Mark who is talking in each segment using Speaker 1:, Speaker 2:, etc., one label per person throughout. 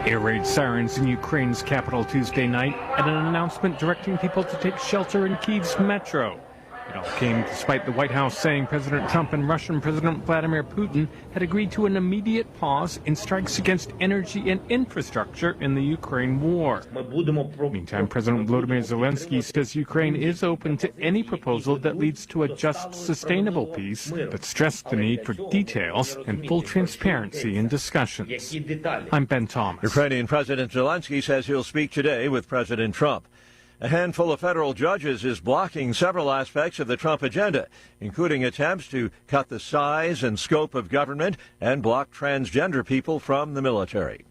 Speaker 1: Air raid sirens in Ukraine's capital Tuesday night and an announcement directing people to take shelter in Kyiv's metro. It all came despite the White House saying President Trump and Russian President Vladimir Putin had agreed to an immediate pause in strikes against energy and infrastructure in the Ukraine war. Meantime, President Volodymyr Zelensky says Ukraine is open to any proposal that leads to a just, sustainable peace, but stressed the need for details and full transparency in discussions. I'm Ben Thomas.
Speaker 2: Ukrainian President Zelensky says he'll speak today with President Trump. A handful of federal judges is blocking several aspects of the Trump agenda, including attempts to cut the size and scope of government and block transgender people from the military.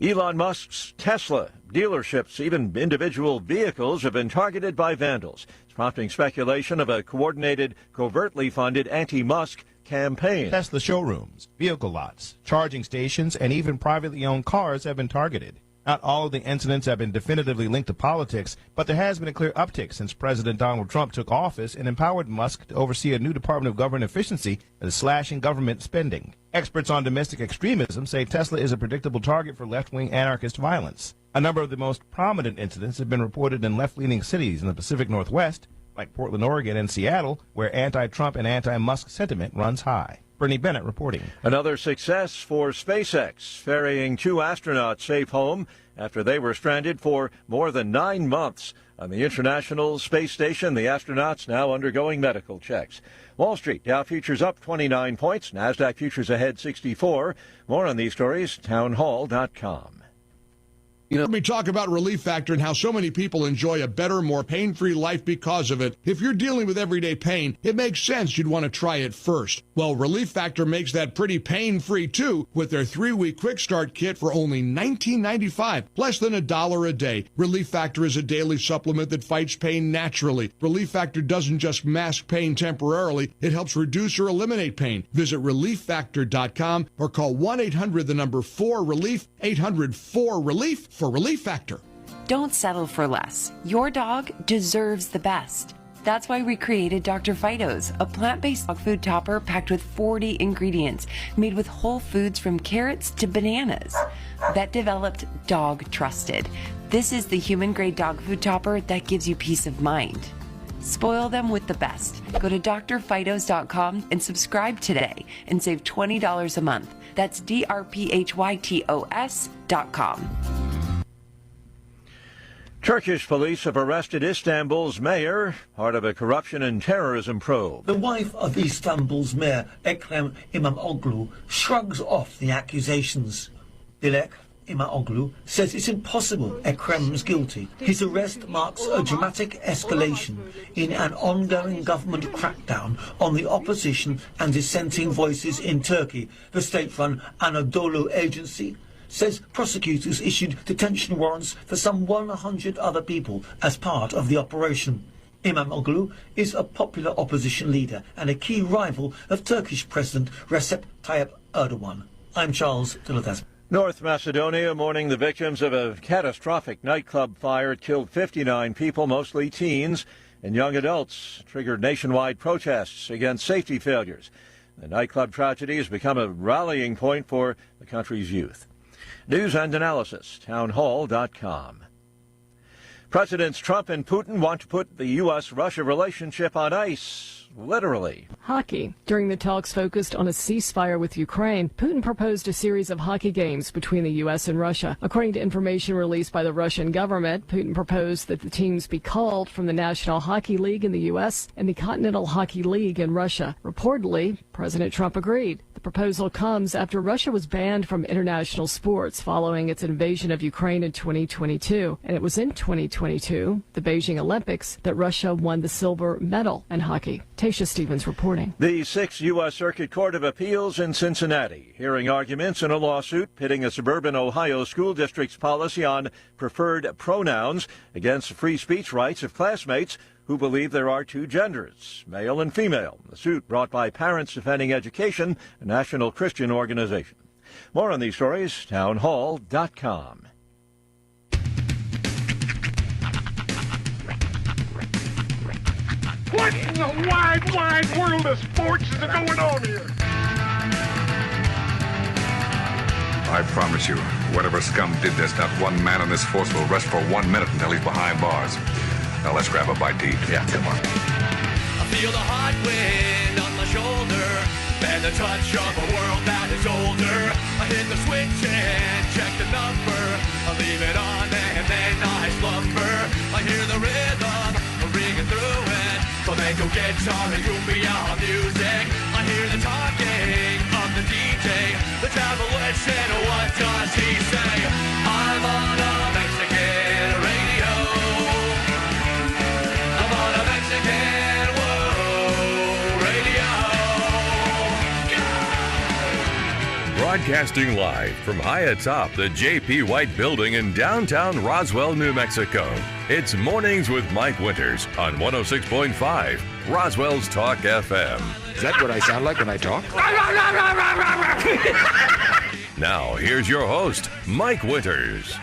Speaker 2: Elon Musk's Tesla dealerships, even individual vehicles, have been targeted by vandals. It's prompting speculation of a coordinated, covertly funded anti-Musk campaign.
Speaker 3: Tesla showrooms, vehicle lots, charging stations, and even privately owned cars have been targeted. Not all of the incidents have been definitively linked to politics, but there has been a clear uptick since President Donald Trump took office and empowered Musk to oversee a new Department of Government Efficiency that is slashing government spending. Experts on domestic extremism say Tesla is a predictable target for left-wing anarchist violence. A number of the most prominent incidents have been reported in left-leaning cities in the Pacific Northwest, like Portland, Oregon, and Seattle, where anti-Trump and anti-Musk sentiment runs high. Bernie Bennett reporting.
Speaker 2: Another success for SpaceX, ferrying 2 astronauts safe home after they were stranded for more than 9 months on the International Space Station. The astronauts now undergoing medical checks. Wall Street, Dow futures up 29 points, NASDAQ futures ahead 64. More on these stories, townhall.com.
Speaker 4: Let me talk about Relief Factor and how so many people enjoy a better, more pain-free life because of it. If you're dealing with everyday pain, it makes sense you'd want to try it first. Well, Relief Factor makes that pretty pain-free, too, with their 3-week Quick Start Kit for only $19.95, less than $1 a day. Relief Factor is a daily supplement that fights pain naturally. Relief Factor doesn't just mask pain temporarily, it helps reduce or eliminate pain. Visit ReliefFactor.com or call 1-800-4RELIEF, 800-4RELIEF for Relief Factor.
Speaker 5: Don't settle for less. Your dog deserves the best. That's why we created Dr. Fido's, a plant-based dog food topper packed with 40 ingredients, made with whole foods from carrots to bananas. Vet developed, dog trusted. This is the human-grade dog food topper that gives you peace of mind. Spoil them with the best. Go to drfidos.com and subscribe today and save $20 a month. That's drphytos.com.
Speaker 2: Turkish police have arrested Istanbul's mayor, part of a corruption and terrorism probe.
Speaker 6: The wife of Istanbul's mayor, Ekrem İmamoğlu, shrugs off the accusations. Dilek İmamoğlu says it's impossible Ekrem's guilty. His arrest marks a dramatic escalation in an ongoing government crackdown on the opposition and dissenting voices in Turkey. The state-run Anadolu Agency says prosecutors issued detention warrants for some 100 other people as part of the operation. İmamoğlu is a popular opposition leader and a key rival of Turkish President Recep Tayyip Erdogan. I'm Charles Dilladas.
Speaker 2: North Macedonia mourning the victims of a catastrophic nightclub fire. It killed 59 people, mostly teens and young adults, triggered nationwide protests against safety failures. The nightclub tragedy has become a rallying point for the country's youth. News and analysis, townhall.com. Presidents Trump and Putin want to put the U.S.-Russia relationship on ice. Literally.
Speaker 7: Hockey. During the talks focused on a ceasefire with Ukraine, Putin proposed a series of hockey games between the U.S. and Russia. According to information released by the Russian government, Putin proposed that the teams be called from the National Hockey League in the U.S. and the Continental Hockey League in Russia. Reportedly, President Trump agreed. The proposal comes after Russia was banned from international sports following its invasion of Ukraine in 2022. And it was in 2022, the Beijing Olympics, that Russia won the silver medal in hockey. Tasha Stevens reporting.
Speaker 2: The 6th U.S. Circuit Court of Appeals in Cincinnati hearing arguments in a lawsuit pitting a suburban Ohio school district's policy on preferred pronouns against free speech rights of classmates who believe there are 2 genders, male and female. The suit brought by Parents Defending Education, a national Christian organization. More on these stories, townhall.com.
Speaker 8: What in the wide, wide world of sports is going on here?
Speaker 9: I promise you, Whatever scum did this, not one man on this force will rest for 1 minute until he's behind bars. Now let's grab a bite to eat. Yeah, come on.
Speaker 10: I feel the hot wind on my shoulder and the touch of a world that is older. I hit the switch and check the number. I leave it on and then I slumber. I hear the rhythm ringing through it. Flamenco guitar and cumbia music. I hear the talking of the DJ. The Travelician, what does he say? I'm on a Mexican radio. I'm on a Mexican radio.
Speaker 11: Broadcasting live from high atop the J.P. White Building in downtown Roswell, New Mexico. It's Mornings with Mike Winters on 106.5 Roswell's Talk FM.
Speaker 9: Is that what I sound like when I talk?
Speaker 11: Now, here's your host, Mike Winters.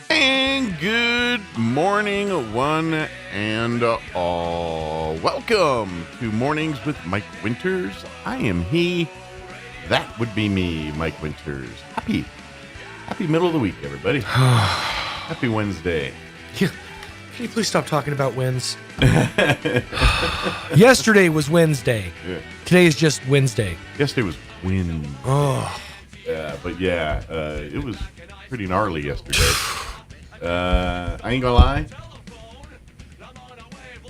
Speaker 12: And good morning, one and all. Welcome to Mornings with Mike Winters. I am he. That would be me, Mike Winters. Happy middle of the week, everybody. Happy Wednesday.
Speaker 13: Can you please stop talking about wins? Yesterday was Wednesday.
Speaker 12: Yeah.
Speaker 13: Today is just Wednesday.
Speaker 12: Yesterday was wind.
Speaker 13: Oh.
Speaker 12: But yeah, it was pretty gnarly yesterday. I ain't gonna lie.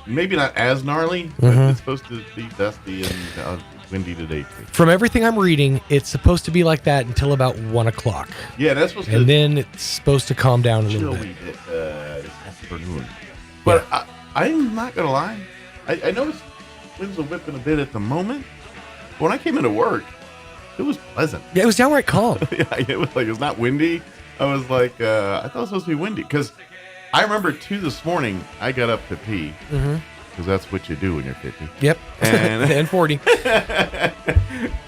Speaker 12: Maybe not as gnarly, but it's supposed to be dusty and windy today too.
Speaker 13: From everything I'm reading, it's supposed to be like that until about 1 o'clock.
Speaker 12: Yeah, that's supposed to.
Speaker 13: And then it's supposed to calm down a little bit.
Speaker 12: This afternoon. But yeah. I'm not gonna lie. I noticed winds are whipping a bit at the moment. But when I came into work, it was pleasant.
Speaker 13: Yeah, it was downright calm.
Speaker 12: Yeah, it was like it's not windy. I was like, I thought it was supposed to be windy because I remember too this morning. I got up to pee because that's what you do when you're 50.
Speaker 13: Yep, and 40.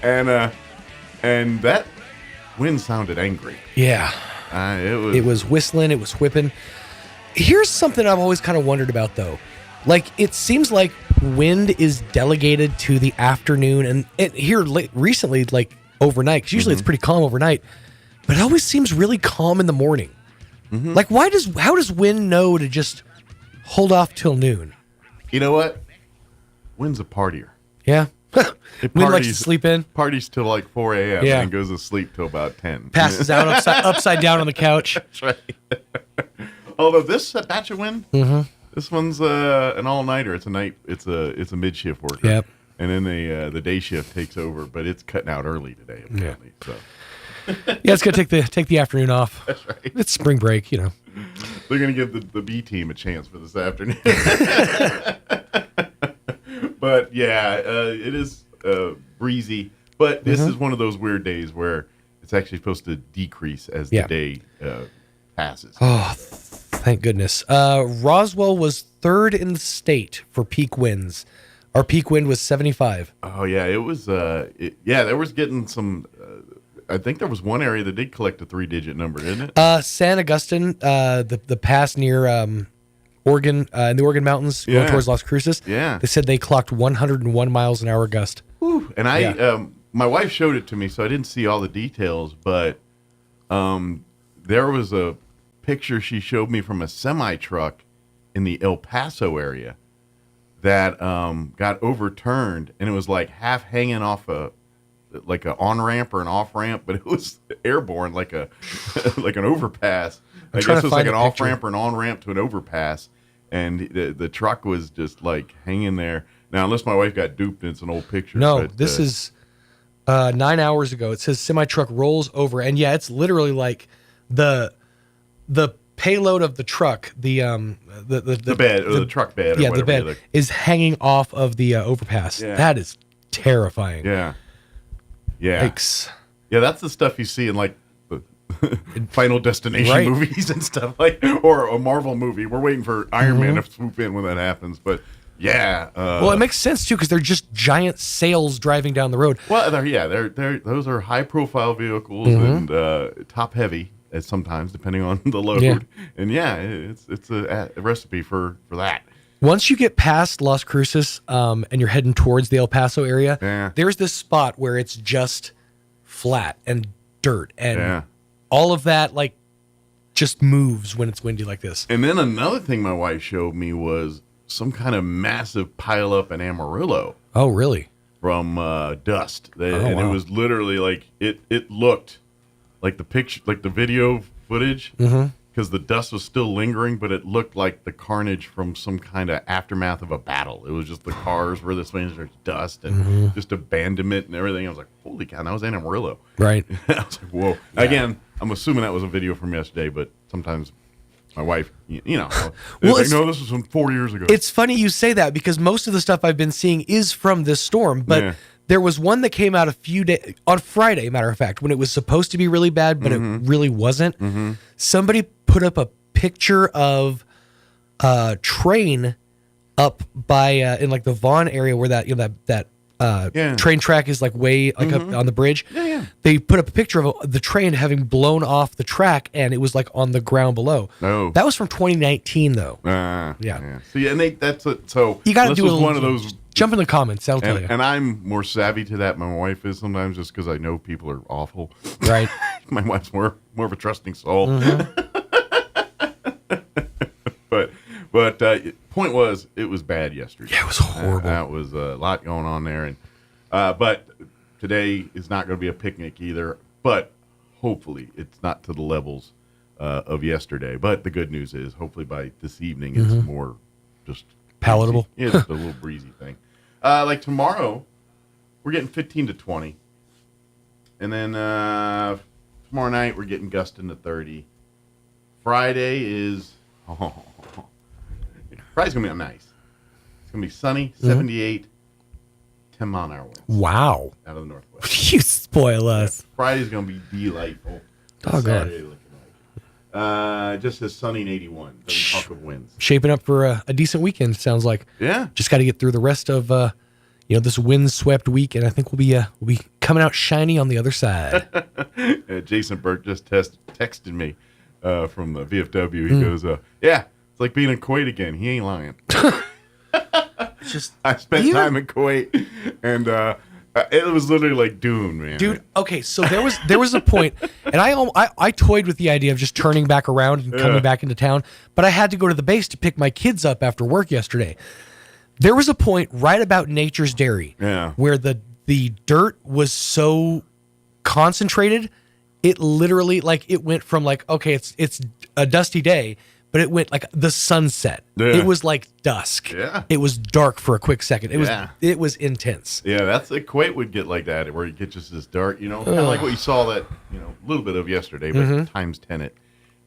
Speaker 12: and that wind sounded angry.
Speaker 13: Yeah, it was whistling. It was whipping. Here's something I've always kind of wondered about though. Like it seems like wind is delegated to the afternoon, and here recently, like overnight. Because usually it's pretty calm overnight. But it always seems really calm in the morning. Like, how does wind know to just hold off till noon?
Speaker 12: You know what? Wind's a partier.
Speaker 13: Yeah. Wind likes to sleep in.
Speaker 12: Parties till like 4 a.m. and goes to sleep till about 10.
Speaker 13: Passes out upside down on the couch.
Speaker 12: That's right. Although this batch of wind, this one's an all-nighter. It's a mid-shift worker.
Speaker 13: Yep.
Speaker 12: And then the day shift takes over, but it's cutting out early today, apparently.
Speaker 13: Yeah.
Speaker 12: So.
Speaker 13: Yeah, it's gonna take the afternoon off.
Speaker 12: That's right.
Speaker 13: It's spring break, you know.
Speaker 12: They're gonna give the B team a chance for this afternoon. But yeah, it is breezy. But this is one of those weird days where it's actually supposed to decrease as the day passes.
Speaker 13: Oh, thank goodness. Roswell was third in the state for peak winds. Our peak wind was 75.
Speaker 12: Oh yeah, it was. There was getting some. I think there was one area that did collect a 3-digit number, didn't it?
Speaker 13: San Augustine, the pass near Oregon, in the Oregon Mountains, going towards Las Cruces.
Speaker 12: Yeah.
Speaker 13: They said they clocked 101 miles an hour gust.
Speaker 12: Whew. And my wife showed it to me, so I didn't see all the details, but there was a picture she showed me from a semi-truck in the El Paso area that got overturned, and it was like half hanging off like an on-ramp or an off-ramp, but it was airborne, like an overpass. I guess it was like an off-ramp or an on-ramp to an overpass, and the truck was just like hanging there. Now, unless my wife got duped and it's an old picture.
Speaker 13: No,
Speaker 12: but,
Speaker 13: this is 9 hours ago. It says semi-truck rolls over, and yeah, it's literally like the payload of the truck, the
Speaker 12: bed, or the truck bed.
Speaker 13: Yeah, the bed is hanging off of the overpass. Yeah. That is terrifying.
Speaker 12: Yeah. Yeah.
Speaker 13: Yikes.
Speaker 12: Yeah, that's the stuff you see in like the Final Destination movies and stuff, like, or a Marvel movie. We're waiting for Iron Man to swoop in when that happens, but yeah.
Speaker 13: Well, it makes sense too because they're just giant sails driving down the road.
Speaker 12: They're those are high profile vehicles and top heavy sometimes depending on the load. Yeah. And it's a recipe for that.
Speaker 13: Once you get past Las Cruces and you're heading towards the El Paso area, there's this spot where it's just flat and dirt, and all of that like just moves when it's windy like this.
Speaker 12: And then another thing my wife showed me was some kind of massive pileup in Amarillo.
Speaker 13: Oh, really?
Speaker 12: From dust. And it was literally like, it looked like the picture, like the video footage, because the dust was still lingering, but it looked like the carnage from some kind of aftermath of a battle. It was just the cars were this way, there's dust and just abandonment and everything. I was like, holy cow, that was in Amarillo.
Speaker 13: Right.
Speaker 12: I was like, whoa. Yeah. Again, I'm assuming that was a video from yesterday, but sometimes my wife, you know, well, like, no, this was from 4 years ago.
Speaker 13: It's funny you say that because most of the stuff I've been seeing is from this storm, but there was one that came out a few days on Friday, matter of fact, when it was supposed to be really bad, but it really wasn't. Somebody put up a picture of a train up by in like the Vaughn area where that train track is like way like up on the bridge. They put up a picture of the train having blown off the track, and it was like on the ground below.
Speaker 12: Oh,
Speaker 13: that was from 2019 though.
Speaker 12: See, and that's it. So
Speaker 13: you got to do
Speaker 12: one of those.
Speaker 13: Jump in the comments. I'll tell you.
Speaker 12: And I'm more savvy to that than my wife is sometimes, just because I know people are awful.
Speaker 13: Right.
Speaker 12: My wife's more of a trusting soul. But point was, it was bad yesterday.
Speaker 13: Yeah, it was horrible.
Speaker 12: That was a lot going on there, and but today is not going to be a picnic either. But hopefully, it's not to the levels of yesterday. But the good news is, hopefully by this evening, it's more just
Speaker 13: palatable.
Speaker 12: Yeah, just a little breezy thing. Like tomorrow, we're getting 15 to 20, and then tomorrow night we're getting gusting to 30. Friday is. Friday's going to be nice. It's going to be sunny, 78, 10-mile-an-hour winds.
Speaker 13: Wow.
Speaker 12: Out of the northwest.
Speaker 13: You spoil us.
Speaker 12: Friday's going to be delightful.
Speaker 13: Doggone.
Speaker 12: Just says sunny and 81. Doesn't talk of winds.
Speaker 13: Shaping up for a decent weekend, sounds like.
Speaker 12: Yeah.
Speaker 13: Just got to get through the rest of this wind-swept week, and I think we'll be coming out shiny on the other side.
Speaker 12: Jason Burke just texted me from the VFW. He goes, yeah. It's like being in Kuwait again. He ain't lying. I spent time in Kuwait, and it was literally like Dune, man.
Speaker 13: Dude, okay, so there was a point, and I toyed with the idea of just turning back around and coming back into town, but I had to go to the base to pick my kids up after work yesterday. There was a point right about Nature's Dairy where the dirt was so concentrated, it literally it went from like, okay, it's a dusty day, but it went like the sunset. Yeah. It was like dusk.
Speaker 12: Yeah.
Speaker 13: It was dark for a quick second. It was intense.
Speaker 12: Yeah, that's Kuwait would get like that, where you get just this dark, kind of like what you saw that, a little bit of yesterday, but times 10 it.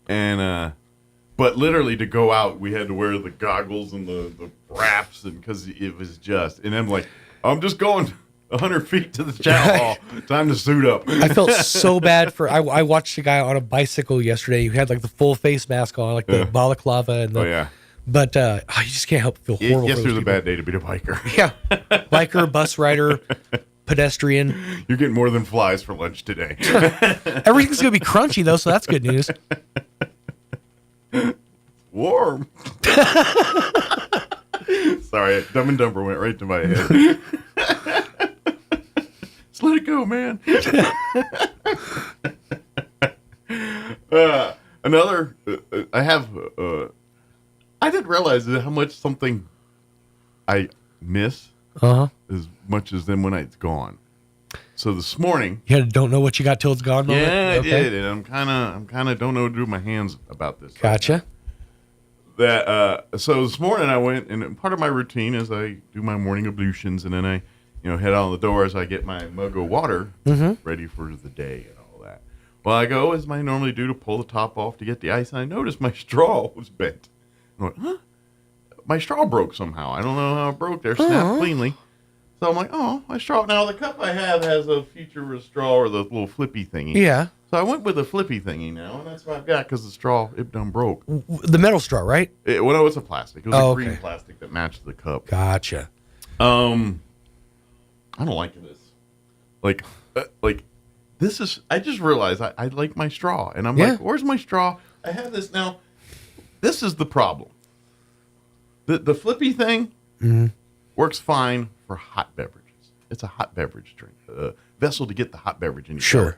Speaker 12: And but literally to go out, we had to wear the goggles and the wraps, and because it was just, and I'm like, I'm just going 100 feet to the chow hall. Time to suit up.
Speaker 13: I felt so bad for. I watched a guy on a bicycle yesterday who had like the full face mask on, like the balaclava and the. But you just can't help but feel horrible.
Speaker 12: Yesterday's a bad day to be a biker.
Speaker 13: Yeah, biker, bus rider, pedestrian.
Speaker 12: You're getting more than flies for lunch today.
Speaker 13: Everything's gonna be crunchy though, so that's good news.
Speaker 12: Warm. Sorry, Dumb and Dumber went right to my head. Just let it go, man. I didn't realize how much something I miss as much as then when it's gone. So this morning,
Speaker 13: you don't know what you got till it's gone.
Speaker 12: Yeah, I did, and I'm kind of don't know what to do with my hands about this.
Speaker 13: Gotcha.
Speaker 12: So this morning I went, and part of my routine is I do my morning ablutions, and then I, head out the door as I get my mug of water ready for the day and all that. Well, I go as I normally do to pull the top off to get the ice, and I noticed my straw was bent. I went, huh? My straw broke somehow. I don't know how it broke there. Snapped cleanly. So I'm like, oh, my straw. Now the cup I have has a feature straw or the little flippy thingy.
Speaker 13: Yeah.
Speaker 12: So I went with the flippy thingy now, and that's what I've got because the straw, it done broke.
Speaker 13: The metal straw, right?
Speaker 12: No, it's a plastic. It was green plastic that matched the cup.
Speaker 13: Gotcha.
Speaker 12: I don't like this. Like this is, I just realized I like my straw, and I'm like, where's my straw? I have this now. This is the problem. The flippy thing works fine for hot beverages. It's a hot beverage drink, vessel to get the hot beverage in your
Speaker 13: Sure.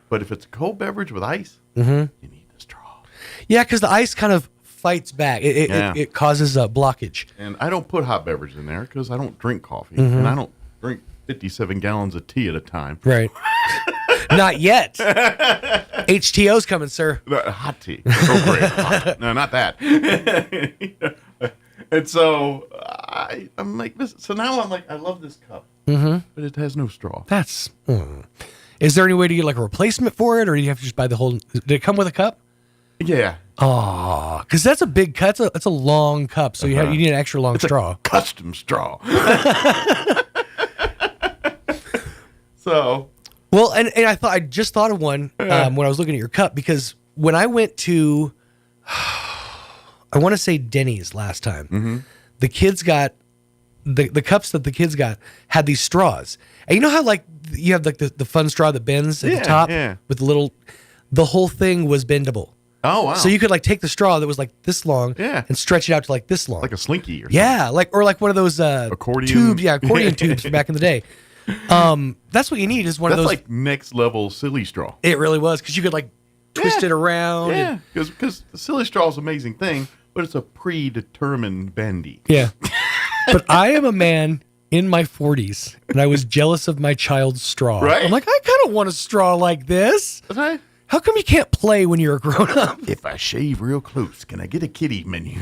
Speaker 12: But if it's a cold beverage with ice,
Speaker 13: Mm-hmm.
Speaker 12: you need the straw.
Speaker 13: Yeah, because the ice kind of fights back. It causes a blockage.
Speaker 12: And I don't put hot beverage in there because I don't drink coffee.
Speaker 13: Mhm.
Speaker 12: And I don't drink 57 gallons of tea at a time.
Speaker 13: Right. Not yet. HTO's coming, sir.
Speaker 12: Hot tea. Oh, great. Hot. No, not that. And so I'm like, this. So now I'm like, I love this cup,
Speaker 13: Mm-hmm.
Speaker 12: but it has no straw.
Speaker 13: That's. Is there any way to get like a replacement for it, or do you have to just buy the whole? Did it come with a cup?
Speaker 12: Yeah.
Speaker 13: Oh, because that's a big cup. That's a long cup, so you need an extra long straw.
Speaker 12: Custom straw. So.
Speaker 13: Well, and I just thought of one when I was looking at your cup, because when I went to, I want to say Denny's last time, the kids got the cups that the kids got had these straws, and you know how like you have like the fun straw that bends at the top with the whole thing was bendable.
Speaker 12: Oh wow!
Speaker 13: So you could like take the straw that was like this long, and stretch it out to like this long,
Speaker 12: like a slinky, or
Speaker 13: like one of those
Speaker 12: accordion
Speaker 13: tubes, accordion tubes from back in the day. That's what you need is one of those.
Speaker 12: That's like next level silly straw.
Speaker 13: It really was, because you could like twist it around.
Speaker 12: Yeah, because the silly straw is an amazing thing, but it's a predetermined bendy.
Speaker 13: Yeah. But I am a man in my 40s, and I was jealous of my child's straw.
Speaker 12: Right.
Speaker 13: I'm like, I kind of want a straw like this.
Speaker 12: Right.
Speaker 13: How come you can't play when you're a grown up?
Speaker 12: If I shave real close, can I get a kiddie menu?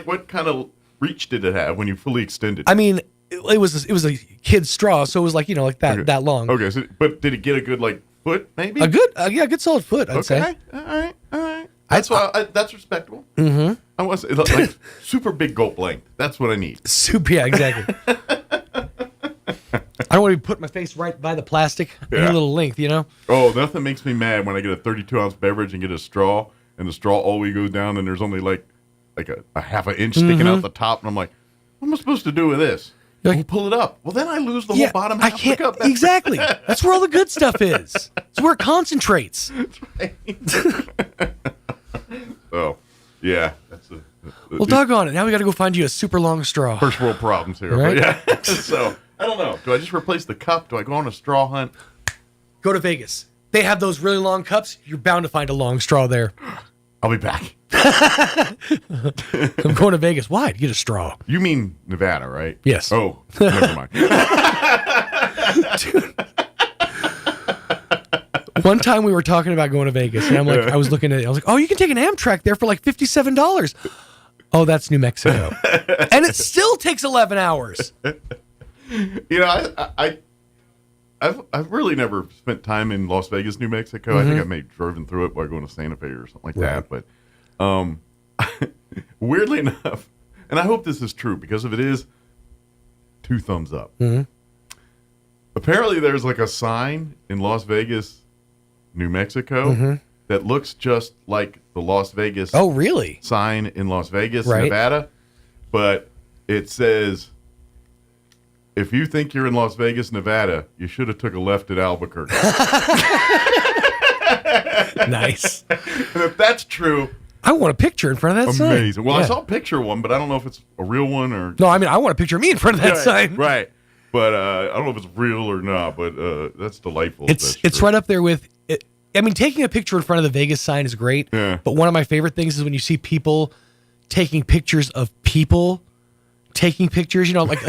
Speaker 12: What kind of reach did it have when you fully extended?
Speaker 13: I mean, it was a kid's straw, so it was like like that long.
Speaker 12: Okay, so, but did it get a good like foot maybe?
Speaker 13: A good solid foot, I'd say.
Speaker 12: All right. That's respectable.
Speaker 13: Mm-hmm.
Speaker 12: I was like super big gulp length. That's what I need.
Speaker 13: Super, yeah, exactly. I don't want to be putting my face right by the plastic. I need a little length,
Speaker 12: Oh, nothing makes me mad when I get a 32-ounce beverage and get a straw, and the straw always goes down, and there's only like a half an inch sticking out the top, and I'm like, what am I supposed to do with this? Like, pull it up. Well, then I lose the whole bottom half of the cup.
Speaker 13: Exactly. That's where all the good stuff is. It's where it concentrates.
Speaker 12: That's right. Oh, yeah.
Speaker 13: Well, doggone it. Now we got to go find you a super long straw.
Speaker 12: First world problems here.
Speaker 13: Right?
Speaker 12: But yeah. So, I don't know. Do I just replace the cup? Do I go on a straw hunt?
Speaker 13: Go to Vegas. They have those really long cups. You're bound to find a long straw there.
Speaker 12: I'll be back.
Speaker 13: I'm going to Vegas. Why? To get a straw.
Speaker 12: You mean Nevada, right?
Speaker 13: Yes.
Speaker 12: Oh, never mind.
Speaker 13: Dude. One time we were talking about going to Vegas, and I was looking at it. I was like, oh, you can take an Amtrak there for like $57. Oh, that's New Mexico. And it still takes 11 hours.
Speaker 12: I've really never spent time in Las Vegas, New Mexico. I think I may have driven through it while going to Santa Fe or something like that. But weirdly enough, and I hope this is true, because if it is, 2 thumbs up.
Speaker 13: Mm-hmm.
Speaker 12: Apparently there's like a sign in Las Vegas, New Mexico, that looks just like the Las Vegas sign in Las Vegas, Nevada. But it says, if you think you're in Las Vegas, Nevada, you should have took a left at Albuquerque.
Speaker 13: Nice.
Speaker 12: And if that's true,
Speaker 13: I want a picture in front of that sign.
Speaker 12: Amazing. Well, I saw a picture of one, but I don't know if it's a real one or...
Speaker 13: No, I mean, I want a picture of me in front of that sign.
Speaker 12: Right. But I don't know if it's real or not, but that's delightful.
Speaker 13: It's right up there with... I mean, taking a picture in front of the Vegas sign is great, but one of my favorite things is when you see people taking pictures of people taking pictures, like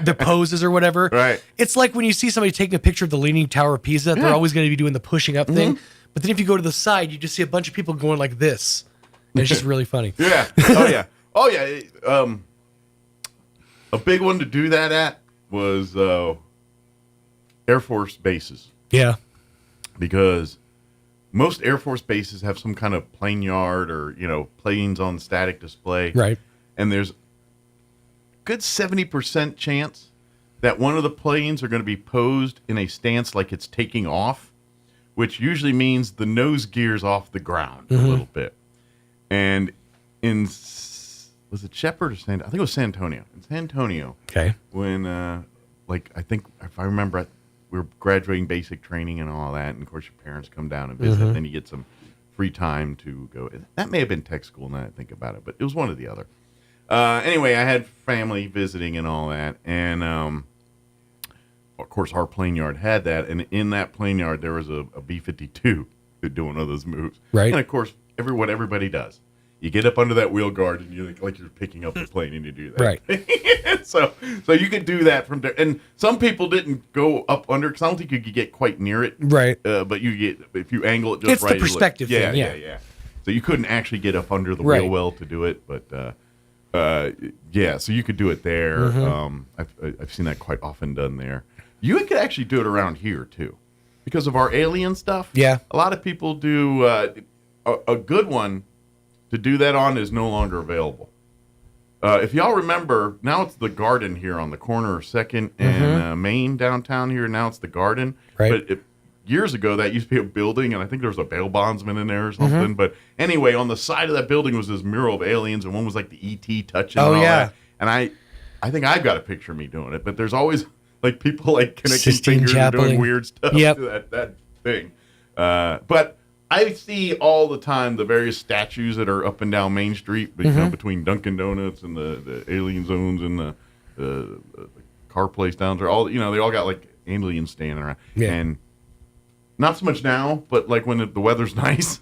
Speaker 13: the poses or whatever.
Speaker 12: Right.
Speaker 13: It's like when you see somebody taking a picture of the Leaning Tower of Pisa, they're always going to be doing the pushing up thing. But then if you go to the side, you just see a bunch of people going like this. And it's just really funny.
Speaker 12: Yeah. Oh, yeah. Oh, yeah. A big one to do that at was Air Force bases.
Speaker 13: Yeah.
Speaker 12: Because most Air Force bases have some kind of plane yard or, planes on static display.
Speaker 13: Right.
Speaker 12: And there's a good 70% chance that one of the planes are going to be posed in a stance like it's taking off, which usually means the nose gear's off the ground a little bit. And was it Shepherd or San? I think it was San Antonio. In San Antonio.
Speaker 13: Okay.
Speaker 12: When, I think if I remember, we were graduating basic training and all that, and of course your parents come down and visit, and then you get some free time to go. That may have been tech school now that I think about it, but it was one or the other. Anyway, I had family visiting and all that, and of course, our plane yard had that, and in that plane yard there was a B-52 doing one of those moves.
Speaker 13: Right.
Speaker 12: And of course, what everybody does, you get up under that wheel guard, and you're like you're picking up the plane, and you do that.
Speaker 13: Right.
Speaker 12: So you could do that from there. And some people didn't go up under, because I don't think you could get quite near it.
Speaker 13: Right.
Speaker 12: But you get, if you angle it just right.
Speaker 13: It's the perspective thing.
Speaker 12: Yeah. So you couldn't actually get up under the
Speaker 13: Right.
Speaker 12: wheel well to do it, but so you could do it there.
Speaker 13: Mm-hmm.
Speaker 12: I've seen that quite often done there. You could actually do it around here too, because of our alien stuff.
Speaker 13: Yeah.
Speaker 12: A lot of people do. A good one to do that on is no longer available. If y'all remember, now it's the Garden here on the corner of 2nd and Main downtown here. Now it's the Garden.
Speaker 13: Right.
Speaker 12: But years ago, that used to be a building, and I think there was a bail bondsman in there or something. But anyway, on the side of that building was this mural of aliens, and one was like the E.T. touching and all that. And I think I've got a picture of me doing it, but there's always like people like connecting
Speaker 13: Sistine
Speaker 12: fingers
Speaker 13: Chapel.
Speaker 12: and doing weird stuff to that thing. But I see all the time the various statues that are up and down Main Street, you know, between Dunkin' Donuts and the alien zones and the car place down there. All, you know, they all got like aliens standing around.
Speaker 13: Yeah.
Speaker 12: And not so much now, but like when the weather's nice,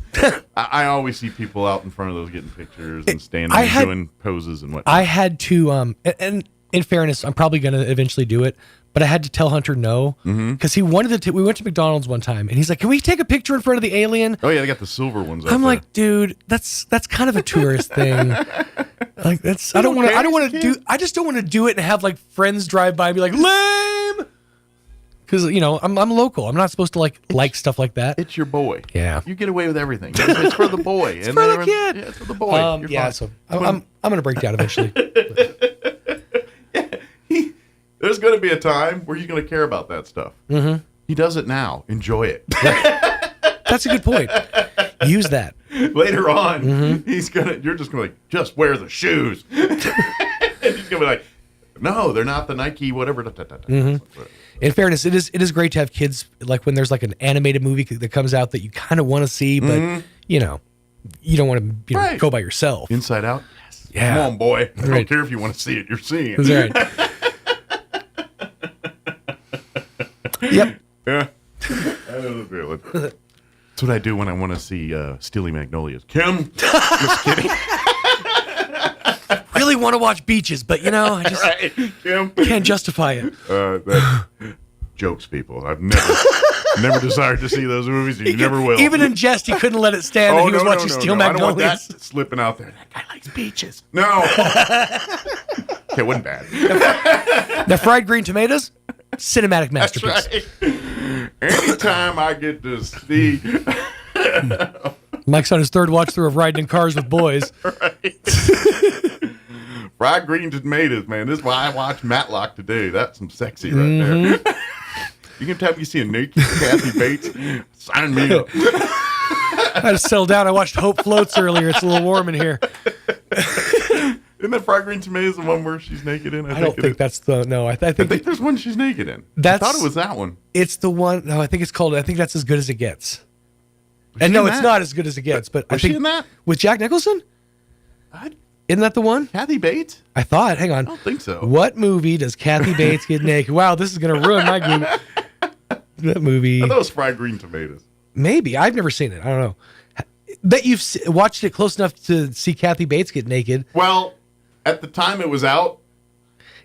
Speaker 12: I always see people out in front of those getting pictures and standing and doing poses and whatnot.
Speaker 13: I had to, and in fairness, I'm probably going to eventually do it, but I had to tell Hunter no, because he wanted to. We went to McDonald's one time, and he's like, "Can we take a picture in front of the alien?"
Speaker 12: Oh yeah, they got the silver ones.
Speaker 13: I'm like, dude, that's kind of a tourist thing. Like that's I don't want to do. I just don't want to do it and have like friends drive by and be like, lame. Because, you know, I'm local. I'm not supposed to like stuff like that.
Speaker 12: It's your boy.
Speaker 13: Yeah.
Speaker 12: You get away with everything. It's for the boy.
Speaker 13: It's for the kid.
Speaker 12: Yeah, it's for the boy.
Speaker 13: So I'm going to break down eventually.
Speaker 12: There's going to be a time where you're going to care about that stuff. Mm-hmm. He does it now. Enjoy it.
Speaker 13: That's a good point. Use that.
Speaker 12: Later on, you're just going to like, just wear the shoes. And he's going to be like, no, they're not the Nike, whatever.
Speaker 13: In fairness, it is great to have kids, like when there's like an animated movie that comes out that you kind of want to see, but you know, you don't want to go by yourself.
Speaker 12: Inside Out?
Speaker 13: Yes. Yeah.
Speaker 12: Come on, boy. I don't care if you want to see it. You're seeing it.
Speaker 13: That's right. Yep.
Speaker 12: Yeah. I know the feeling. That's what I do when I want to see Steely Magnolias. Kim? Just kidding.
Speaker 13: Really want to watch Beaches, but you know, I just
Speaker 12: Kim?
Speaker 13: can't justify it.
Speaker 12: Jokes, people. I've never desired to see those movies, and you never will.
Speaker 13: Even in jest, he couldn't let it stand that he was watching Steel Magnolias.
Speaker 12: I don't want that slipping out there. That guy likes Beaches. No. Okay, it wasn't bad.
Speaker 13: Now, fried green tomatoes, cinematic masterpiece.
Speaker 12: That's right. Anytime I get to see...
Speaker 13: Mike's on his third watch through of riding in cars with boys.
Speaker 12: Right. Fried green tomatoes, man. This is why I watched Matlock today. That's some sexy right there. You can tell me you see a naked Kathy Bates. Sign me up.
Speaker 13: I had to settle down. I watched Hope Floats earlier. It's a little warm in here.
Speaker 12: Isn't that fried green tomatoes the one where she's naked in?
Speaker 13: I don't think that's the... No, I think
Speaker 12: there's one she's naked in. I thought it was that one.
Speaker 13: It's the one... No, I think it's called... I think that's As Good as It Gets. And no, it's not As Good as It Gets. But I think
Speaker 12: she in that?
Speaker 13: With Jack Nicholson? Isn't that the one?
Speaker 12: Kathy Bates?
Speaker 13: I thought. Hang on.
Speaker 12: I don't think so.
Speaker 13: What movie does Kathy Bates get naked? Wow, this is going to ruin my Google. That movie.
Speaker 12: I thought it was fried green tomatoes.
Speaker 13: Maybe. I've never seen it. I don't know. Bet you've watched it close enough to see Kathy Bates get naked.
Speaker 12: Well, at the time it was out.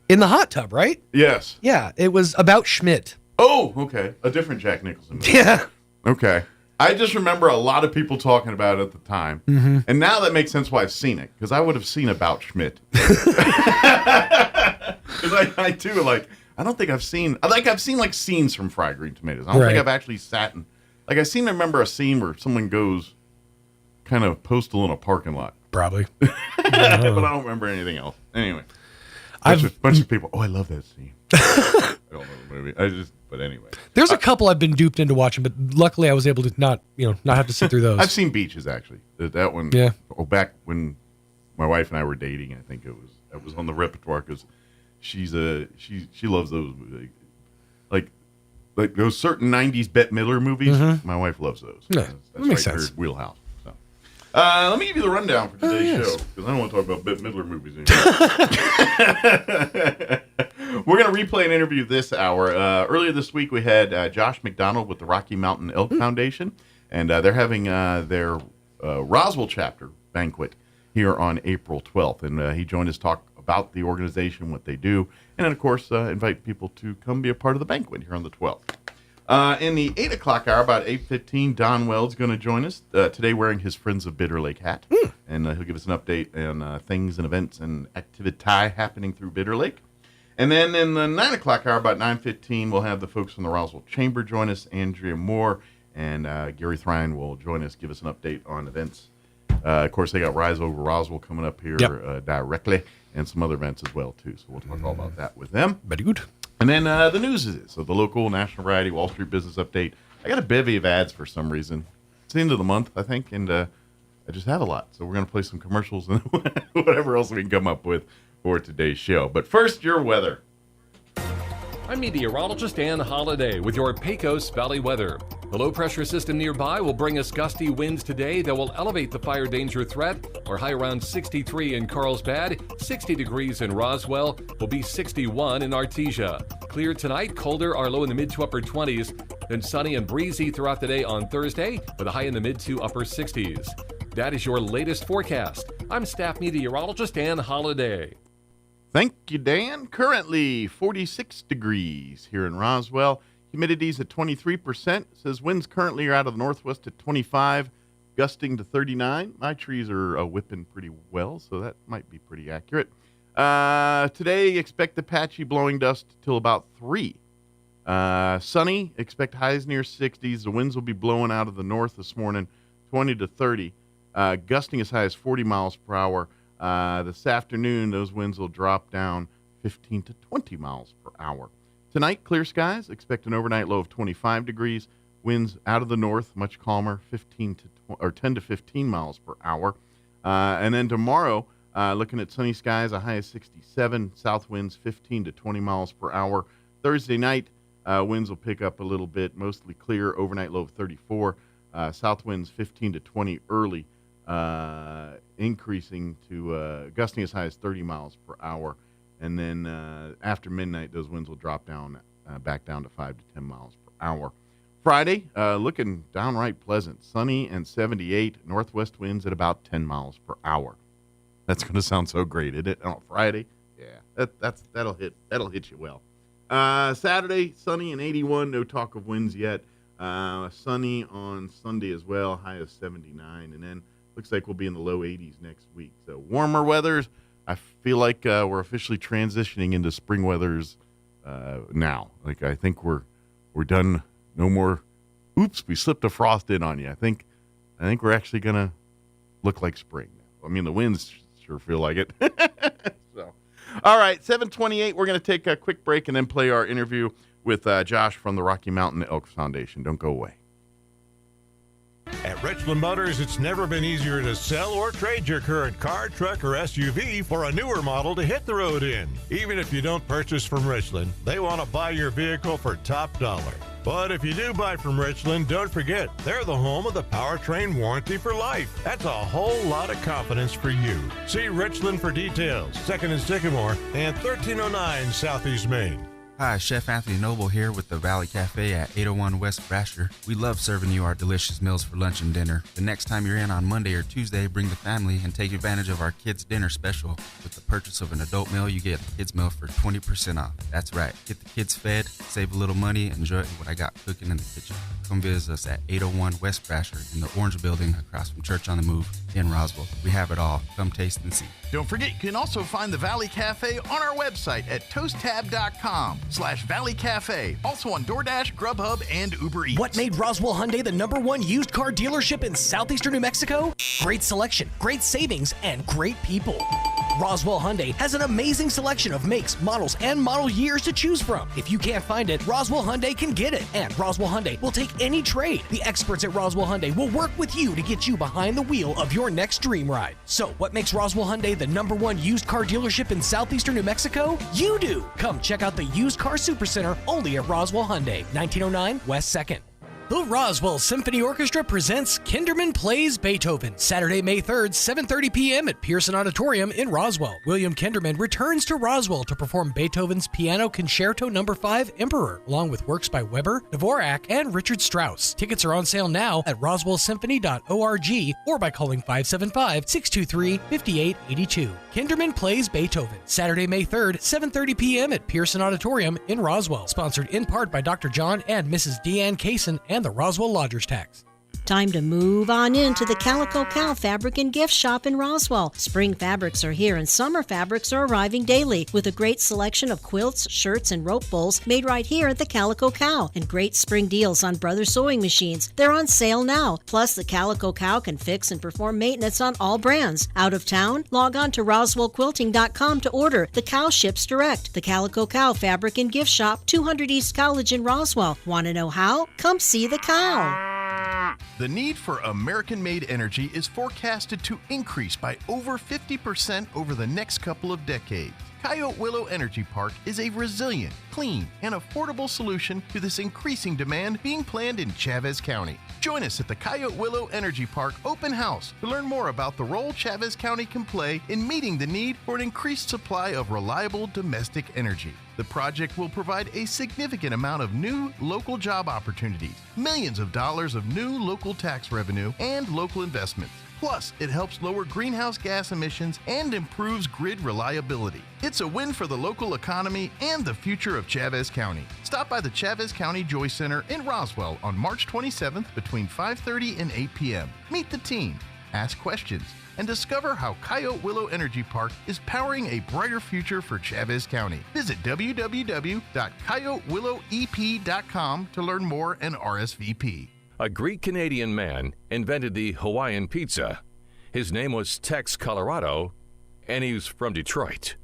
Speaker 13: In the hot tub, right?
Speaker 12: Yes.
Speaker 13: Yeah, it was about Schmidt.
Speaker 12: Oh, okay. A different Jack Nicholson movie.
Speaker 13: Yeah.
Speaker 12: Okay. I just remember a lot of people talking about it at the time.
Speaker 13: Mm-hmm.
Speaker 12: And now that makes sense why I've seen it, because I would have seen About Schmidt. Because I too, like, I don't think I've seen, I've seen like scenes from Fried Green Tomatoes. I don't think I've actually sat and, like, I seem to remember a scene where someone goes kind of postal in a parking lot.
Speaker 13: Probably.
Speaker 12: But I don't remember anything else. Anyway. Bunch of people, I love that scene. I don't know the movie. But anyway.
Speaker 13: There's a couple I've been duped into watching, but luckily I was able to not have to sit through those.
Speaker 12: I've seen Beaches, actually. That one.
Speaker 13: Yeah.
Speaker 12: Oh, back when my wife and I were dating, I think it was on the repertoire, because she loves those, like those certain 90s Bette Midler movies. Mm-hmm. My wife loves those.
Speaker 13: Yeah,
Speaker 12: that's
Speaker 13: makes
Speaker 12: right,
Speaker 13: sense.
Speaker 12: her wheelhouse. So. Let me give you the rundown for today's show, because I don't want to talk about Bette Midler movies anymore. We're going to replay an interview this hour. Earlier this week, we had Josh McDonald with the Rocky Mountain Elk Foundation, and they're having their Roswell chapter banquet here on April 12th. And he joined us to talk about the organization, what they do, and then, of course, invite people to come be a part of the banquet here on the 12th. In the 8 o'clock hour, about 8:15, Don Weld's going to join us today wearing his Friends of Bitter Lake hat. And he'll give us an update on things and events and activity happening through Bitter Lake. And then in the 9 o'clock hour, about 9:15, we'll have the folks from the Roswell Chamber join us, Andrea Moore, and Gary Thrine will join us, give us an update on events. Of course, they got Rise Over Roswell coming up here directly, and some other events as well, too. So we'll talk all about that with them.
Speaker 13: Very good.
Speaker 12: And then the news is so the local National Variety Wall Street Business Update. I got a bevy of ads for some reason. It's the end of the month, I think, and I just have a lot. So we're going to play some commercials and whatever else we can come up with for today's show. But first, your weather.
Speaker 14: I'm meteorologist Ann Holliday with your Pecos Valley weather. The low-pressure system nearby will bring us gusty winds today that will elevate the fire danger threat. Our high around 63 in Carlsbad, 60 degrees in Roswell, will be 61 in Artesia. Clear tonight, colder, our low in the mid to upper 20s, then sunny and breezy throughout the day on Thursday with a high in the mid to upper 60s. That is your latest forecast. I'm staff meteorologist Ann Holliday.
Speaker 12: Thank you, Dan. Currently 46 degrees here in Roswell. Humidity's at 23%. It says winds currently are out of the northwest at 25, gusting to 39. My trees are whipping pretty well, so that might be pretty accurate. Today, expect the patchy blowing dust till about 3. Sunny, expect highs near 60s. The winds will be blowing out of the north this morning, 20 to 30. Gusting as high as 40 miles per hour. This afternoon, those winds will drop down 15 to 20 miles per hour. Tonight, clear skies. Expect an overnight low of 25 degrees. Winds out of the north, much calmer, 10 to 15 miles per hour. And then tomorrow, looking at sunny skies, a high of 67. South winds 15 to 20 miles per hour. Thursday night, winds will pick up a little bit, mostly clear. Overnight low of 34. South winds 15 to 20 early, increasing to gusting as high as 30 miles per hour. And then after midnight, those winds will drop down, back down to 5 to 10 miles per hour. Friday, looking downright pleasant. Sunny and 78. Northwest winds at about 10 miles per hour. That's going to sound so great, isn't it? On Friday? Yeah, that'll hit you well. Saturday, sunny and 81. No talk of winds yet. Sunny on Sunday as well. High of 79. And then looks like we'll be in the low 80s next week. So warmer weathers. I feel like we're officially transitioning into spring weathers now. Like I think we're done. No more. Oops, we slipped a frost in on you. I think we're actually gonna look like spring now. I mean, the winds sure feel like it. So, all right, 7:28. We're gonna take a quick break and then play our interview with Josh from the Rocky Mountain Elk Foundation. Don't go away.
Speaker 15: At Richland Motors, it's never been easier to sell or trade your current car, truck, or SUV for a newer model to hit the road in. Even if you don't purchase from Richland, they want to buy your vehicle for top dollar. But if you do buy from Richland, don't forget, they're the home of the powertrain warranty for life. That's a whole lot of confidence for you. See Richland for details. 2nd and Sycamore and 1309 Southeast Main.
Speaker 16: Hi, Chef Anthony Noble here with the Valley Cafe at 801 West Brasher. We love serving you our delicious meals for lunch and dinner. The next time you're in on Monday or Tuesday, bring the family and take advantage of our kids' dinner special. With the purchase of an adult meal, you get a kids' meal for 20% off. That's right. Get the kids fed, save a little money, enjoy what I got cooking in the kitchen. Come visit us at 801 West Brasher in the Orange Building across from Church on the Move in Roswell. We have it all. Come taste and see.
Speaker 17: Don't forget, you can also find the Valley Cafe on our website at toasttab.com/Valley Cafe. Also on DoorDash, Grubhub, and Uber Eats.
Speaker 18: What made Roswell Hyundai the #1 used car dealership in southeastern New Mexico? Great selection, great savings, and great people. Roswell Hyundai has an amazing selection of makes, models, and model years to choose from. If you can't find it, Roswell Hyundai can get it. And Roswell Hyundai will take any trade. The experts at Roswell Hyundai will work with you to get you behind the wheel of your next dream ride. So, what makes Roswell Hyundai the #1 used car dealership in southeastern New Mexico? You do! Come check out the Used Car Supercenter only at Roswell Hyundai, 1909 West 2nd. The Roswell Symphony Orchestra presents Kinderman Plays Beethoven, Saturday, May 3rd, 7:30 p.m. at Pearson Auditorium in Roswell. William Kinderman returns to Roswell to perform Beethoven's Piano Concerto No. 5 Emperor, along with works by Weber, Dvorak, and Richard Strauss. Tickets are on sale now at roswellsymphony.org or by calling 575-623-5882. Kinderman Plays Beethoven, Saturday, May 3rd, 7:30 p.m. at Pearson Auditorium in Roswell. Sponsored in part by Dr. John and Mrs. Deanne Kaysen and the Roswell Lodgers Tax.
Speaker 19: Time to move on into the Calico Cow Fabric and Gift Shop in Roswell. Spring fabrics are here and summer fabrics are arriving daily with a great selection of quilts, shirts, and rope bowls made right here at the Calico Cow. And great spring deals on Brothers sewing machines. They're on sale now. Plus, the Calico Cow can fix and perform maintenance on all brands. Out of town? Log on to RoswellQuilting.com to order. The Cow ships direct. The Calico Cow Fabric and Gift Shop, 200 East College in Roswell. Want to know how? Come see the cow.
Speaker 17: The need for American-made energy is forecasted to increase by over 50% over the next couple of decades. Coyote Willow Energy Park is a resilient, clean, and affordable solution to this increasing demand being planned in Chavez County. Join us at the Coyote Willow Energy Park Open House to learn more about the role Chavez County can play in meeting the need for an increased supply of reliable domestic energy. The project will provide a significant amount of new local job opportunities, millions of dollars of new local tax revenue, and local investments. Plus, it helps lower greenhouse gas emissions and improves grid reliability. It's a win for the local economy and the future of Chavez County. Stop by the Chavez County Joy Center in Roswell on March 27th between 5:30 and 8 p.m. Meet the team, ask questions, and discover how Coyote Willow Energy Park is powering a brighter future for Chavez County. Visit www.coyotewillowep.com to learn more and RSVP.
Speaker 11: A Greek-Canadian man invented the Hawaiian pizza. His name was Tex Colorado, and he was from Detroit.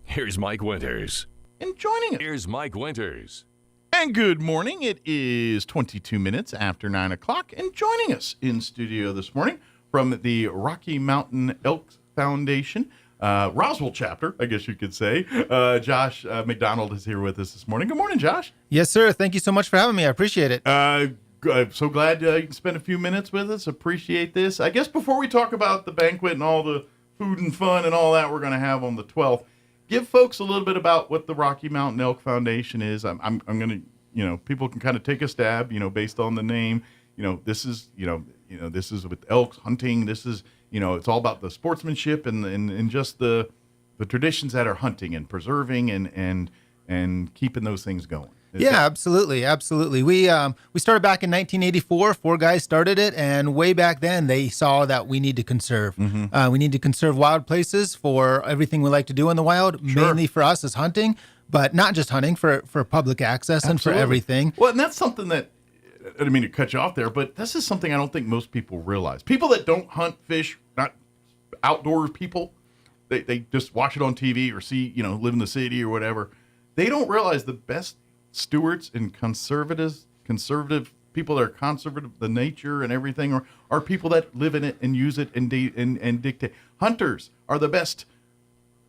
Speaker 11: Here's Mike Winters.
Speaker 12: And joining us.
Speaker 11: Here's Mike Winters.
Speaker 12: And good morning. It is 22 minutes after 9 o'clock. And joining us in studio this morning from the Rocky Mountain Elk Foundation, Roswell chapter, I guess you could say, Josh McDonald is here with us this morning. Good morning, Josh.
Speaker 20: Yes, sir. Thank you so much for having me. I appreciate it.
Speaker 12: I'm so glad you can spend a few minutes with us. Appreciate this. I guess before we talk about the banquet and all the food and fun and all that we're going to have on the 12th, give folks a little bit about what the Rocky Mountain Elk Foundation is. I'm going to, people can kind of take a stab, based on the name. This is, this is with elks hunting. This is, it's all about the sportsmanship and just the traditions that are hunting and preserving and keeping those things going.
Speaker 20: Yeah, absolutely. We started back in 1984. 4 guys started it, and way back then they saw that we need to conserve. Mm-hmm. We need to conserve wild places for everything we like to do in the wild. Sure. Mainly for us is hunting, but not just hunting, for public access. Absolutely. And for everything.
Speaker 12: Well, and that's something that I didn't mean to cut you off there, but this is something I don't think most people realize. People that don't hunt, fish, not outdoor people, they just watch it on TV or see, live in the city or whatever. They don't realize the best stewards and conservative people that are conservative, the nature and everything, are people that live in it and use it and dictate. Hunters are the best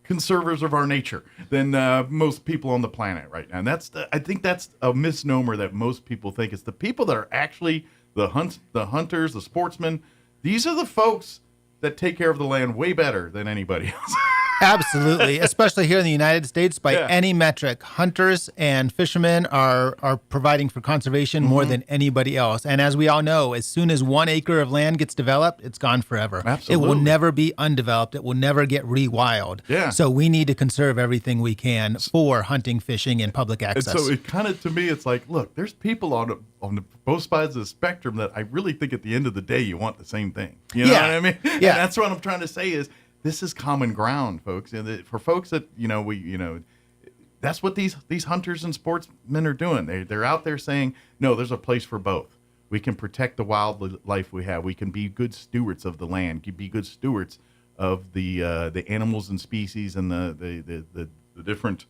Speaker 12: conservers of our nature than most people on the planet right now. And I think that's a misnomer that most people think. It's the people that are actually the hunters, the sportsmen. These are the folks that take care of the land way better than anybody else.
Speaker 20: Absolutely, especially here in the United States, by any metric, hunters and fishermen are providing for conservation more than anybody else. And as we all know, as soon as 1 acre of land gets developed, it's gone forever.
Speaker 12: Absolutely.
Speaker 20: It will never be undeveloped. It will never get rewild.
Speaker 12: Yeah.
Speaker 20: So we need to conserve everything we can for hunting, fishing, and public access.
Speaker 12: And so it kind of, to me, it's like, look, there's people on both sides of the spectrum that I really think at the end of the day, you want the same thing. You know what I mean? Yeah. And that's what I'm trying to say is, this is common ground, folks. And for folks that that's what these hunters and sportsmen are doing. They're out there saying, no, there's a place for both. We can protect the wildlife we have. We can be good stewards of the land. Can be good stewards of the animals and species and the different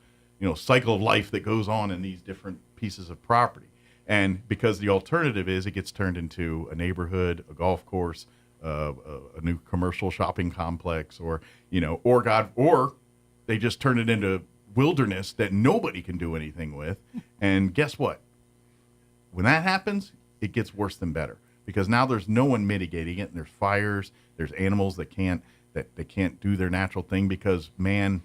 Speaker 12: cycle of life that goes on in these different pieces of property. And because the alternative is it gets turned into a neighborhood, a golf course, a new commercial shopping complex, or they just turn it into wilderness that nobody can do anything with. And guess what? When that happens, it gets worse than better, because now there's no one mitigating it, and there's fires, there's animals that can't do their natural thing because man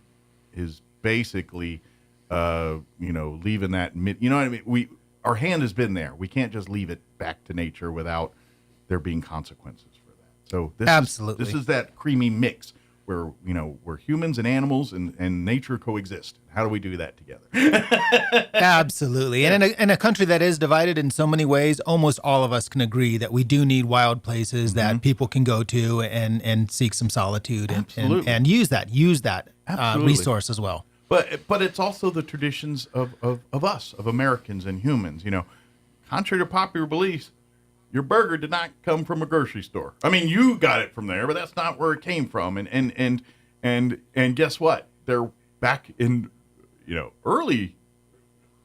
Speaker 12: is basically leaving that you know what I mean? Our hand has been there. We can't just leave it back to nature without there being consequences for that. So this is that creamy mix where where humans and animals and nature coexist. How do we do that together?
Speaker 20: Absolutely. And in a country that is divided in so many ways, almost all of us can agree that we do need wild places that people can go to and seek some solitude and use that resource as well.
Speaker 12: But it's also the traditions of us, of Americans and humans. Contrary to popular beliefs, your burger did not come from a grocery store. I mean, you got it from there, but that's not where it came from. And guess what? They're back in early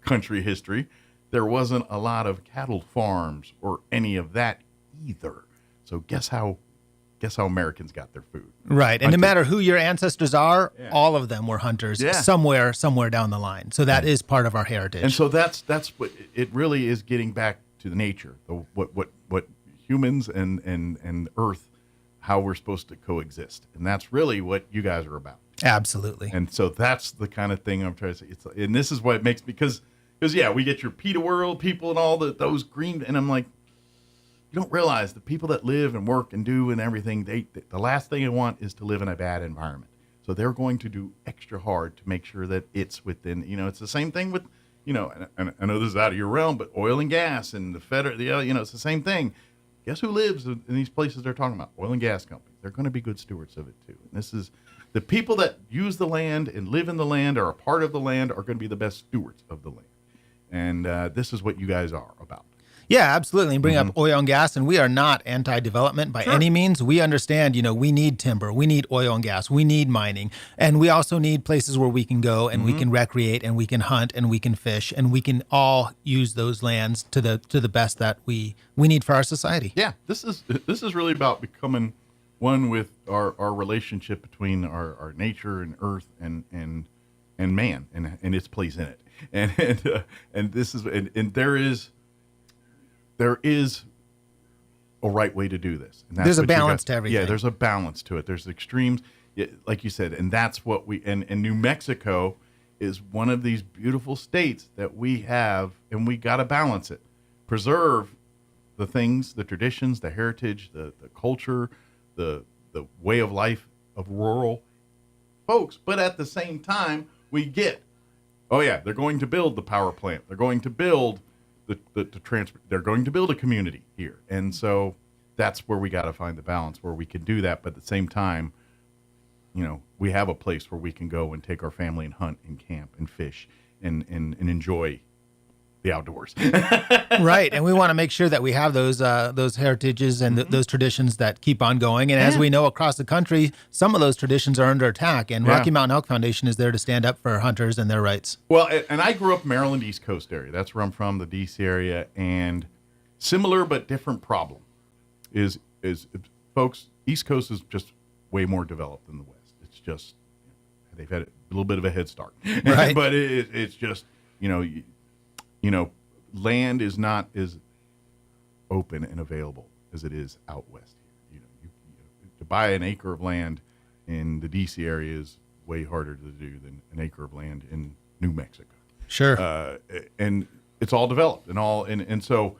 Speaker 12: country history. There wasn't a lot of cattle farms or any of that either. So guess how Americans got their food.
Speaker 20: Right. And no matter who your ancestors are, all of them were hunters somewhere down the line. So that is part of our heritage.
Speaker 12: And so that's what it really is, getting back to the nature, what humans and Earth, how we're supposed to coexist. And that's really what you guys are about.
Speaker 20: Absolutely.
Speaker 12: And so that's the kind of thing I'm trying to say. And this is what it makes, because we get your PETA World people and all those green, and I'm like, you don't realize the people that live and work and do and everything, the last thing they want is to live in a bad environment. So they're going to do extra hard to make sure that it's within, it's the same thing with, and I know this is out of your realm, but oil and gas and the federal, it's the same thing. Guess who lives in these places they're talking about? Oil and gas companies. They're going to be good stewards of it too. And this is the people that use the land and live in the land, are a part of the land, are going to be the best stewards of the land. And this is what you guys are about.
Speaker 20: Yeah, absolutely. And bring up oil and gas, and we are not anti-development by any means. We understand, we need timber, we need oil and gas, we need mining, and we also need places where we can go and we can recreate and we can hunt and we can fish, and we can all use those lands to the best that we need for our society.
Speaker 12: Yeah, this is really about becoming one with our relationship between our nature and earth and man and its place in it. And this is and there is a right way to do this. And
Speaker 20: there's a balance to everything.
Speaker 12: Yeah, there's a balance to it. There's extremes, like you said, and that's what and New Mexico is one of these beautiful states that we have, and we got to balance it. Preserve the things, the traditions, the heritage, the culture, the way of life of rural folks. But at the same time, we get, they're going to build the power plant. They're going to build they're going to build a community here. And so that's where we got to find the balance where we can do that. But at the same time, we have a place where we can go and take our family and hunt and camp and fish and enjoy the outdoors.
Speaker 20: Right. And we want to make sure that we have those heritages and those traditions that keep on going. And as we know, across the country, some of those traditions are under attack, and Rocky Mountain Elk Foundation is there to stand up for hunters and their rights.
Speaker 12: Well, and I grew up Maryland East Coast area. That's where I'm from, the DC area. And similar but different problem is folks, East Coast is just way more developed than the West. It's just, they've had a little bit of a head start. Right. But it's just, land is not as open and available as it is out west here. To buy an acre of land in the DC area is way harder to do than an acre of land in New Mexico.
Speaker 20: Sure.
Speaker 12: And it's all developed and so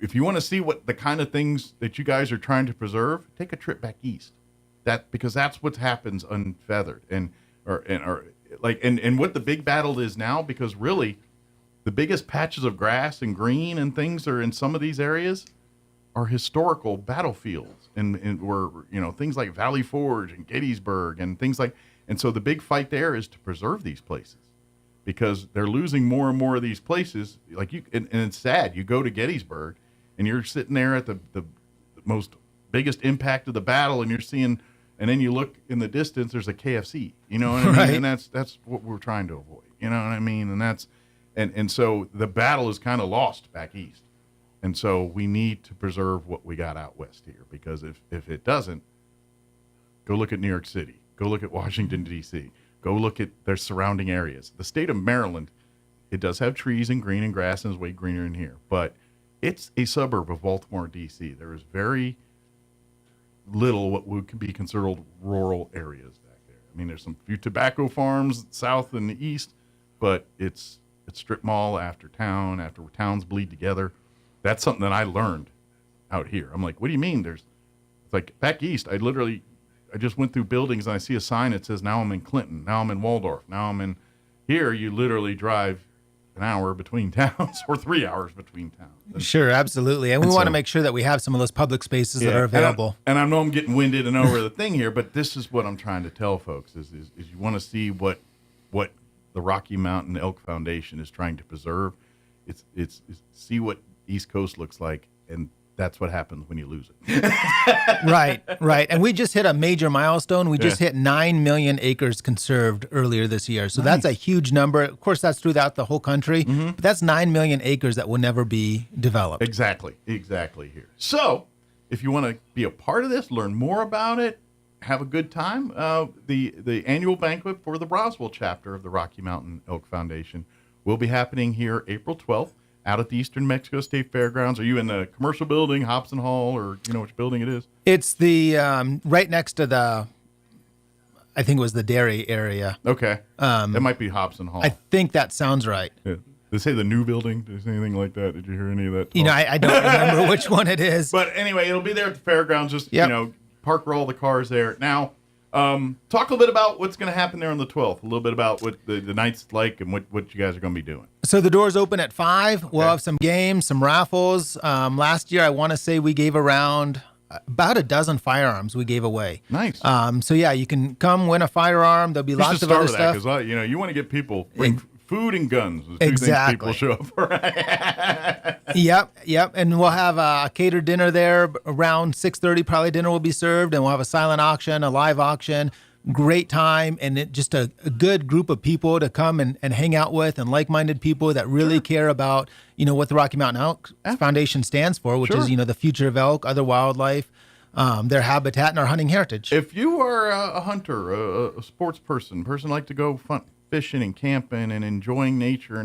Speaker 12: if you want to see what the kind of things that you guys are trying to preserve, take a trip back east. Because that's what happens unfeathered and what the big battle is now, because really the biggest patches of grass and green and things are in some of these areas are historical battlefields and where things like Valley Forge and Gettysburg and things like, and so the big fight there is to preserve these places because they're losing more and more of these places. Like and it's sad. You go to Gettysburg and you're sitting there at the most biggest impact of the battle, and you're seeing, and then you look in the distance, there's a KFC. You know what I mean? Right. And that's what we're trying to avoid. You know what I mean? And that's. And so the battle is kind of lost back east. And so we need to preserve what we got out west here, because if it doesn't, go look at New York City, go look at Washington, D.C., go look at their surrounding areas. The state of Maryland, it does have trees and green and grass and is way greener in here. But It's a suburb of Baltimore, D.C. There is very little what would be considered rural areas back there. I mean, there's some few tobacco farms south and the east, but it's strip mall after towns bleed together. That's something that I learned out here. I'm like, what do you mean? It's like back east, I just went through buildings and I see a sign that says, now I'm in Clinton, now I'm in Waldorf, now I'm in here. You literally drive an hour between towns or 3 hours between towns.
Speaker 20: Sure, absolutely. And we want to make sure that we have some of those public spaces that are available.
Speaker 12: And I know I'm getting winded and over the thing here, but this is what I'm trying to tell folks is you want to see what the Rocky Mountain Elk Foundation is trying to preserve. It's see what East Coast looks like, and that's what happens when you lose it.
Speaker 20: Right. And we just hit a major milestone. We just hit 9 million acres conserved earlier this year. So that's a huge number. Of course, that's throughout the whole country. Mm-hmm. But that's 9 million acres that will never be developed.
Speaker 12: Exactly here. So if you want to be a part of this, learn more about it, have a good time, the annual banquet for the Roswell chapter of the Rocky Mountain Elk Foundation will be happening here April 12th. Out at the Eastern Mexico State Fairgrounds. Are you in the commercial building, Hobson Hall, or you know which building it is?
Speaker 20: It's the right next to I think it was the dairy area.
Speaker 12: Okay. That might be Hobson Hall.
Speaker 20: I think that sounds right.
Speaker 12: Yeah. Did they say the new building? Did they say anything like that? Did you hear any of that talk?
Speaker 20: You know, I don't remember which one it is.
Speaker 12: But anyway, it'll be there at the fairgrounds. Just, park all the cars there. Now, talk a little bit about what's going to happen there on the 12th. A little bit about what the night's like and what you guys are going to be doing.
Speaker 20: So the doors open at 5. We'll have some games, some raffles. Last year, I want to say we gave around about a dozen firearms we gave away.
Speaker 12: Nice.
Speaker 20: So yeah, you can come win a firearm. There'll be lots of other stuff.
Speaker 12: Because you want to get people bring food and guns. The two things people show up for.
Speaker 20: Yep. And we'll have a catered dinner there around 6:30. Probably dinner will be served, and we'll have a silent auction, a live auction. Great time, and just a good group of people to come and hang out with, and like-minded people that really care about what the Rocky Mountain Elk Foundation stands for, which is the future of elk, other wildlife, their habitat, and our hunting heritage.
Speaker 12: If you are a hunter, a sports person like to go fishing and camping and enjoying nature,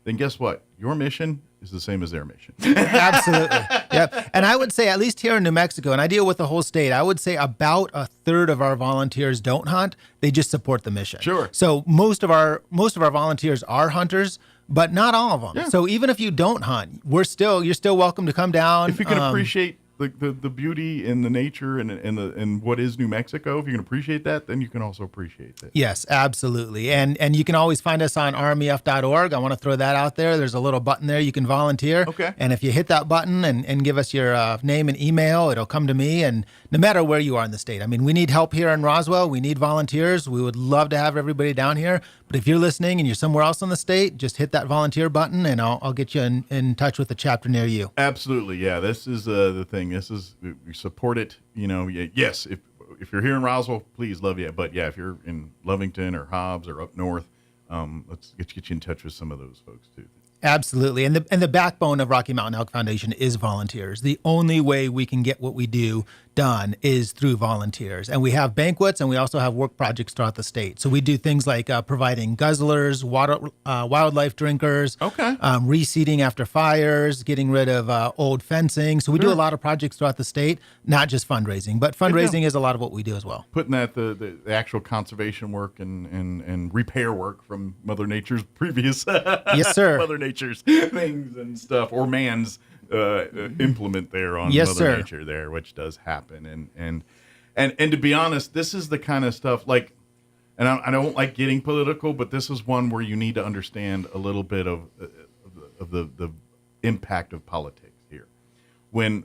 Speaker 12: then guess what? Your mission is the same as their mission.
Speaker 20: Absolutely. Yep. And I would say, at least here in New Mexico, and I deal with the whole state, I would say about a third of our volunteers don't hunt. They just support the mission.
Speaker 12: Sure.
Speaker 20: So most of our volunteers are hunters, but not all of them.
Speaker 12: Yeah.
Speaker 20: So even if you don't hunt, you're still welcome to come down.
Speaker 12: If you can appreciate the beauty and the nature and what is New Mexico, if you can appreciate that, then you can also appreciate that.
Speaker 20: Yes, absolutely. And you can always find us on rmef.org. I want to throw that out there. There's a little button there you can volunteer.
Speaker 12: Okay.
Speaker 20: And if you hit that button and give us your name and email, it'll come to me. And no matter where you are in the state, I mean, we need help here in Roswell. We need volunteers. We would love to have everybody down here. But if you're listening and you're somewhere else in the state, just hit that volunteer button, and I'll get you in touch with a chapter near you.
Speaker 12: Absolutely, yeah. This is the thing. This is, we support it. Yes, if you're here in Roswell, please, love you. But yeah, if you're in Lovington or Hobbs or up north, let's get you in touch with some of those folks too.
Speaker 20: Absolutely. And the backbone of Rocky Mountain Elk Foundation is volunteers. The only way we can get what we do done is through volunteers. And we have banquets, and we also have work projects throughout the state. So we do things like providing guzzlers, wildlife drinkers, reseeding after fires, getting rid of old fencing. So we do a lot of projects throughout the state, not just fundraising, but fundraising is a lot of what we do as well.
Speaker 12: Putting that the actual conservation work and repair work from Mother Nature's previous
Speaker 20: yes, sir.
Speaker 12: Mother Nature's things and stuff, or man's implement there on Mother Nature there, which does happen. And to be honest, this is the kind of stuff like, and I don't like getting political, but this is one where you need to understand a little bit of the impact of politics here. When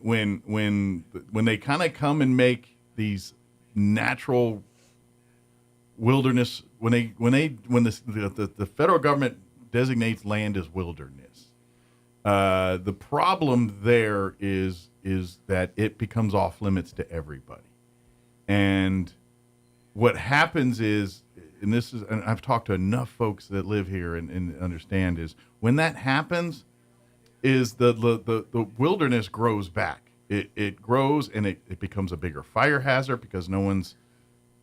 Speaker 12: they kind of come and make these natural wilderness, when the federal government designates land as wilderness, the problem there is that it becomes off limits to everybody. And what happens is, and I've talked to enough folks that live here and understand, is when that happens, is the wilderness grows back. It grows, and it becomes a bigger fire hazard because no one's,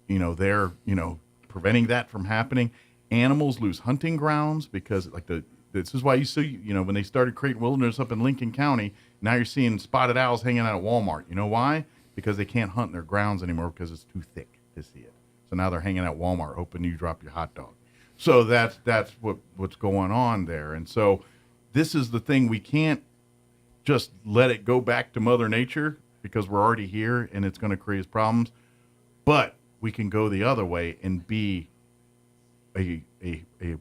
Speaker 12: there, preventing that from happening. Animals lose hunting grounds because, like, this is why you see, when they started creating wilderness up in Lincoln County, now you're seeing spotted owls hanging out at Walmart. You know why? Because they can't hunt in their grounds anymore because it's too thick to see it. So now they're hanging out at Walmart, hoping you drop your hot dog. So that's what's going on there. And so this is the thing. We can't just let it go back to Mother Nature because we're already here and it's going to create problems. But we can go the other way and be a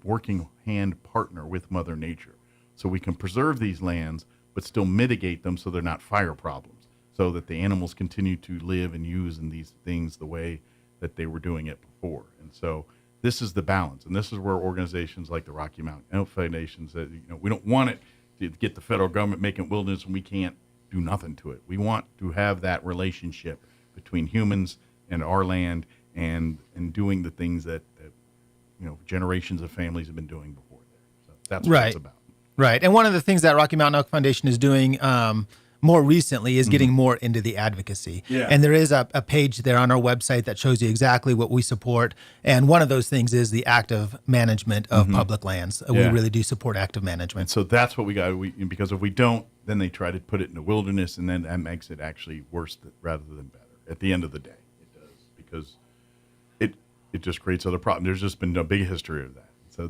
Speaker 12: working hand partner with Mother Nature. So we can preserve these lands, but still mitigate them so they're not fire problems, so that the animals continue to live and use in these things the way that they were doing it before. And so this is the balance. And this is where organizations like the Rocky Mountain Elk Foundation said, we don't want it to get the federal government making wilderness and we can't do nothing to it. We want to have that relationship between humans and our land and doing the things that generations of families have been doing before there. So that's what it's about.
Speaker 20: Right. And one of the things that Rocky Mountain Elk Foundation is doing more recently is getting more into the advocacy.
Speaker 12: Yeah.
Speaker 20: And there is a page there on our website that shows you exactly what we support. And one of those things is the active management of public lands. We really do support active management.
Speaker 12: And so that's what we got. Because if we don't, then they try to put it in the wilderness, and then that makes it actually worse rather than better. At the end of the day, it does, because it just creates other problems. There's just been a big history of that. So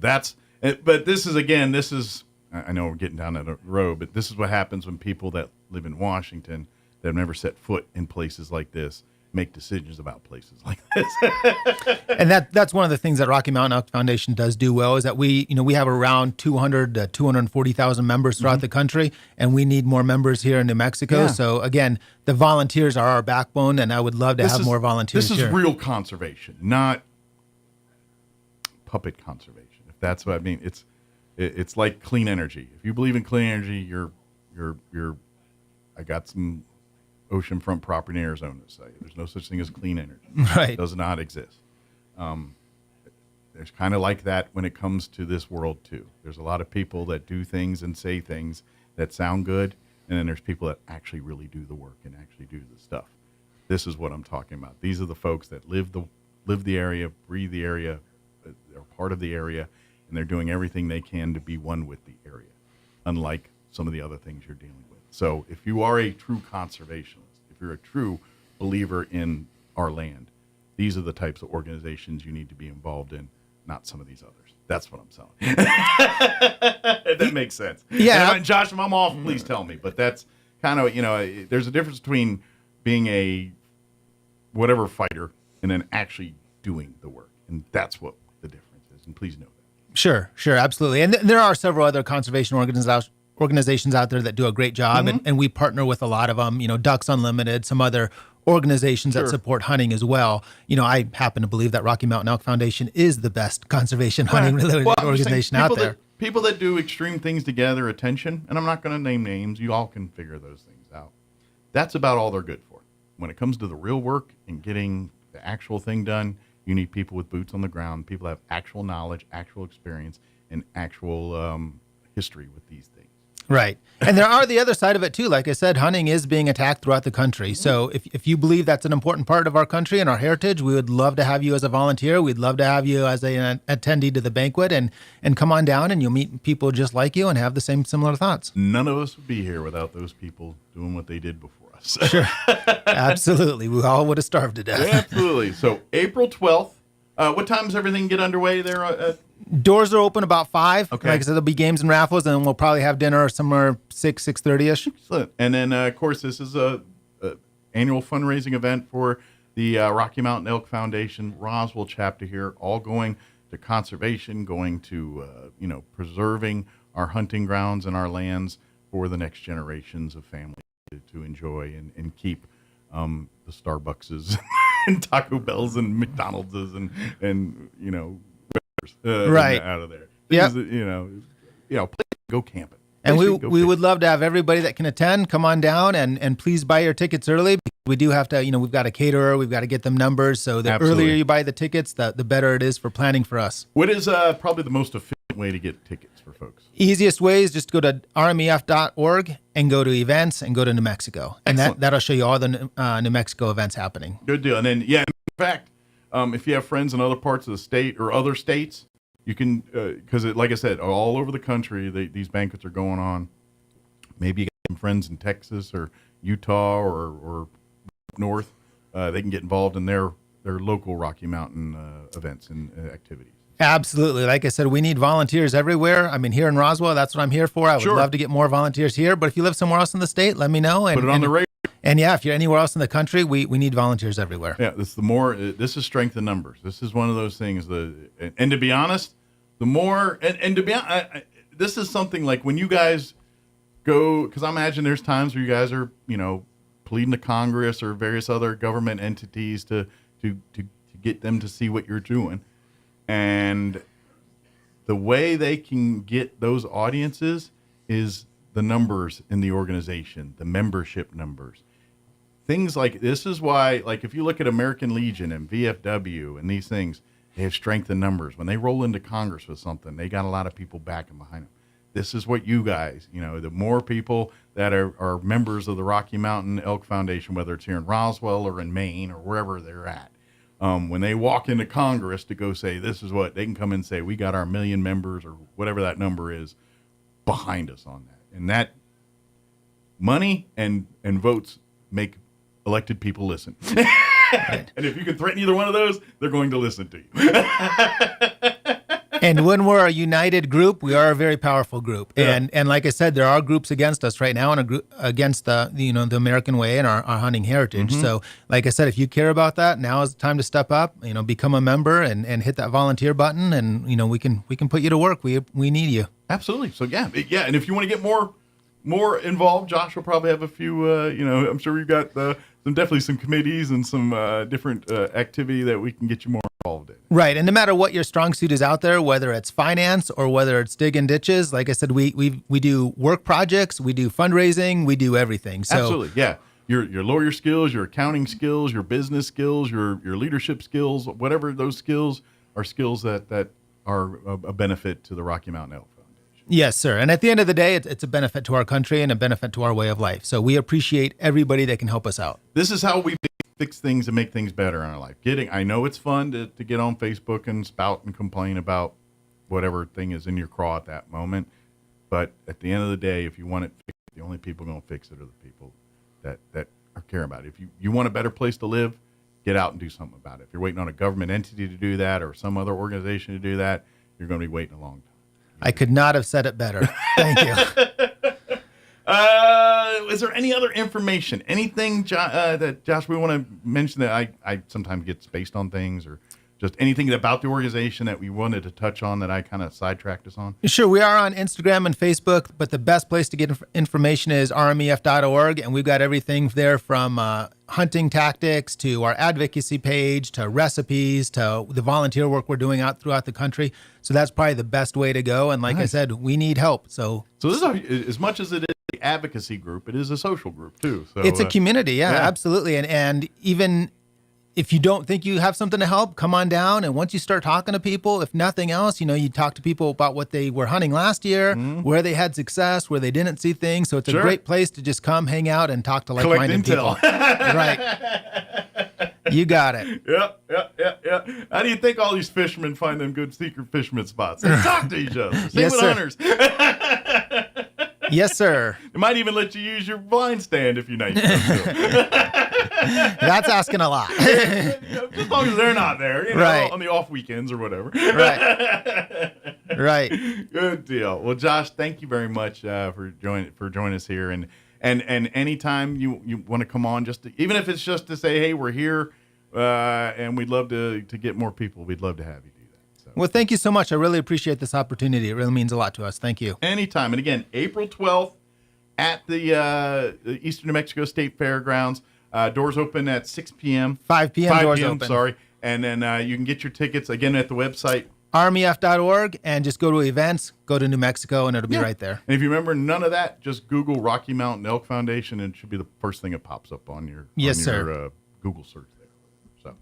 Speaker 12: but this is, I know we're getting down that road, but this is what happens when people that live in Washington that have never set foot in places like this make decisions about places like this.
Speaker 20: And that's one of the things that Rocky Mountain Elk Foundation does do well, is that we have around 200 to 240,000 members throughout the country, and we need more members here in New Mexico.
Speaker 12: Yeah.
Speaker 20: So again, the volunteers are our backbone, and I would love to have more volunteers
Speaker 12: This is
Speaker 20: here.
Speaker 12: real conservation, not puppet conservation. If that's what I mean, it's like clean energy. If you believe in clean energy, I got some oceanfront property in Arizona to say there's no such thing as clean energy.
Speaker 20: Right.
Speaker 12: It does not exist. There's kind of like that when it comes to this world too. There's a lot of people that do things and say things that sound good, and then there's people that actually really do the work and actually do the stuff. This is what I'm talking about. These are the folks that live the area, breathe the area, they're part of the area, and they're doing everything they can to be one with the area, unlike some of the other things you're dealing with. So if you are a true conservationist, if you're a true believer in our land, these are the types of organizations you need to be involved in, not some of these others. That's what I'm selling. If that makes sense.
Speaker 20: Yeah.
Speaker 12: And Josh, if I'm off, please tell me. But that's kind of, there's a difference between being a whatever fighter and then actually doing the work. And that's what the difference is. And please know that.
Speaker 20: Sure, absolutely. And there are several other conservation organizations out there that do a great job, and we partner with a lot of them, Ducks Unlimited, some other organizations that support hunting as well. I happen to believe that Rocky Mountain Elk Foundation is the best conservation hunting related organization out there.
Speaker 12: People that do extreme things to gather attention, and I'm not going to name names, you all can figure those things out. That's about all they're good for. When it comes to the real work and getting the actual thing done, you need people with boots on the ground, people that have actual knowledge, actual experience, and actual history with these things.
Speaker 20: Right. And there are the other side of it too. Like I said, hunting is being attacked throughout the country. So if you believe that's an important part of our country and our heritage, we would love to have you as a volunteer. We'd love to have you as an attendee to the banquet, and come on down and you'll meet people just like you and have the same similar thoughts.
Speaker 12: None of us would be here without those people doing what they did before us.
Speaker 20: Sure. Absolutely. We all would have starved to death.
Speaker 12: Yeah, absolutely. So April 12th, what time does everything get underway there?
Speaker 20: Doors are open about 5.
Speaker 12: Okay.
Speaker 20: Like I said, there'll be games and raffles, and we'll probably have dinner somewhere 6:30ish.
Speaker 12: Excellent. And then, of course, this is a annual fundraising event for the Rocky Mountain Elk Foundation Roswell chapter here, all going to conservation, going to preserving our hunting grounds and our lands for the next generations of families to enjoy and keep the Starbuckses and Taco Bells and McDonald's and
Speaker 20: right
Speaker 12: out of there.
Speaker 20: Yeah.
Speaker 12: Go camping.
Speaker 20: And we would love to have everybody that can attend come on down and please buy your tickets early. We do have to, we've got a caterer, we've got to get them numbers. So the earlier you buy the tickets, the better it is for planning for us.
Speaker 12: What is probably the most efficient way to get tickets for folks?
Speaker 20: Easiest way is just go to rmef.org and go to events and go to New Mexico. And that'll show you all the New Mexico events happening.
Speaker 12: Good deal. And then, in fact, if you have friends in other parts of the state or other states, You can, because like I said, all over the country, these banquets are going on. Maybe you got some friends in Texas or Utah or north. They can get involved in their local Rocky Mountain events and activities.
Speaker 20: Absolutely. Like I said, we need volunteers everywhere. I mean, here in Roswell, that's what I'm here for. I would love to get more volunteers here. But if you live somewhere else in the state, let me know. And,
Speaker 12: put it on the radar.
Speaker 20: And yeah, if you're anywhere else in the country, we need volunteers everywhere.
Speaker 12: Yeah, this is strength in numbers. This is one of those things. And to be honest, the more and to be honest, this is something like when you guys go, because I imagine there's times where you guys are, pleading to Congress or various other government entities to get them to see what you're doing. And the way they can get those audiences is the numbers in the organization, the membership numbers. Things like this is why, like if you look at American Legion and VFW and these things, they have strength in numbers. When they roll into Congress with something, they got a lot of people backing behind them. This is what you guys, the more people that are members of the Rocky Mountain Elk Foundation, whether it's here in Roswell or in Maine or wherever they're at, when they walk into Congress to go say, this is what, they can come and say, we got our 1 million members or whatever that number is behind us on that. And that money and votes make elected people listen. Right. And if you can threaten either one of those, they're going to listen to you.
Speaker 20: And when we're a united group, we are a very powerful group. Yeah. And like I said, there are groups against us right now and a group against the American way and our hunting heritage. Mm-hmm. So like I said, if you care about that, now is the time to step up, become a member and hit that volunteer button and, we can put you to work. We need you.
Speaker 12: Absolutely. So yeah. And if you want to get more involved, Josh will probably have a few, I'm sure we've got definitely some committees and some different activity that we can get you more involved in.
Speaker 20: Right. And no matter what your strong suit is out there, whether it's finance or whether it's digging ditches, like I said, we do work projects, we do fundraising, we do everything. So
Speaker 12: absolutely. Yeah. Your lawyer skills, your accounting skills, your business skills, your leadership skills, whatever those skills are skills that are a benefit to the Rocky Mountain Elk.
Speaker 20: Yes, sir. And at the end of the day, it's a benefit to our country and a benefit to our way of life. So we appreciate everybody that can help us out.
Speaker 12: This is how we fix things and make things better in our life. I know it's fun to get on Facebook and spout and complain about whatever thing is in your craw at that moment. But at the end of the day, if you want it fixed, the only people going to fix it are the people that are caring about it. If you want a better place to live, get out and do something about it. If you're waiting on a government entity to do that or some other organization to do that, you're going to be waiting a long time.
Speaker 20: I could not have said it better. Thank you.
Speaker 12: Is there any other information, anything that, Josh, we want to mention that I sometimes get spaced on things or just anything about the organization that we wanted to touch on that I kind of sidetracked us on?
Speaker 20: Sure. We are on Instagram and Facebook, but the best place to get information is rmef.org, and we've got everything there from hunting tactics to our advocacy page to recipes to the volunteer work we're doing out throughout the country. So that's probably the best way to go. And like I said, we need help. So
Speaker 12: this is as much as it is the advocacy group, it is a social group too. So
Speaker 20: it's a community. Yeah, absolutely. And even if you don't think you have something to help, come on down. And once you start talking to people, if nothing else, you talk to people about what they were hunting last year, where they had success, where they didn't see things. So it's a great place to just come hang out and talk to like-minded people. Right. You got it.
Speaker 12: Yeah. How do you think all these fishermen find them good secret fisherman spots? They talk to each other. Same with hunters.
Speaker 20: Yes, sir.
Speaker 12: They might even let you use your blind stand if you're nice enough.
Speaker 20: That's asking a lot.
Speaker 12: As long as they're not there,
Speaker 20: right.
Speaker 12: On the off weekends or whatever.
Speaker 20: Right.
Speaker 12: Good deal. Well, Josh, thank you very much for joining us here. And anytime you want to come on, even if it's just to say, hey, we're here, and we'd love to get more people. We'd love to have you do that. So.
Speaker 20: Well, thank you so much. I really appreciate this opportunity. It really means a lot to us. Thank you.
Speaker 12: Anytime. And again, April 12th at the Eastern New Mexico State Fairgrounds. Doors open at 6 p.m.
Speaker 20: 5 p.m. doors open.
Speaker 12: Sorry. And then you can get your tickets, again, at the website.
Speaker 20: rmef.org, and just go to events, go to New Mexico, and it'll be right there.
Speaker 12: And if you remember none of that, just Google Rocky Mountain Elk Foundation, and it should be the first thing that pops up on your, Google search there. So,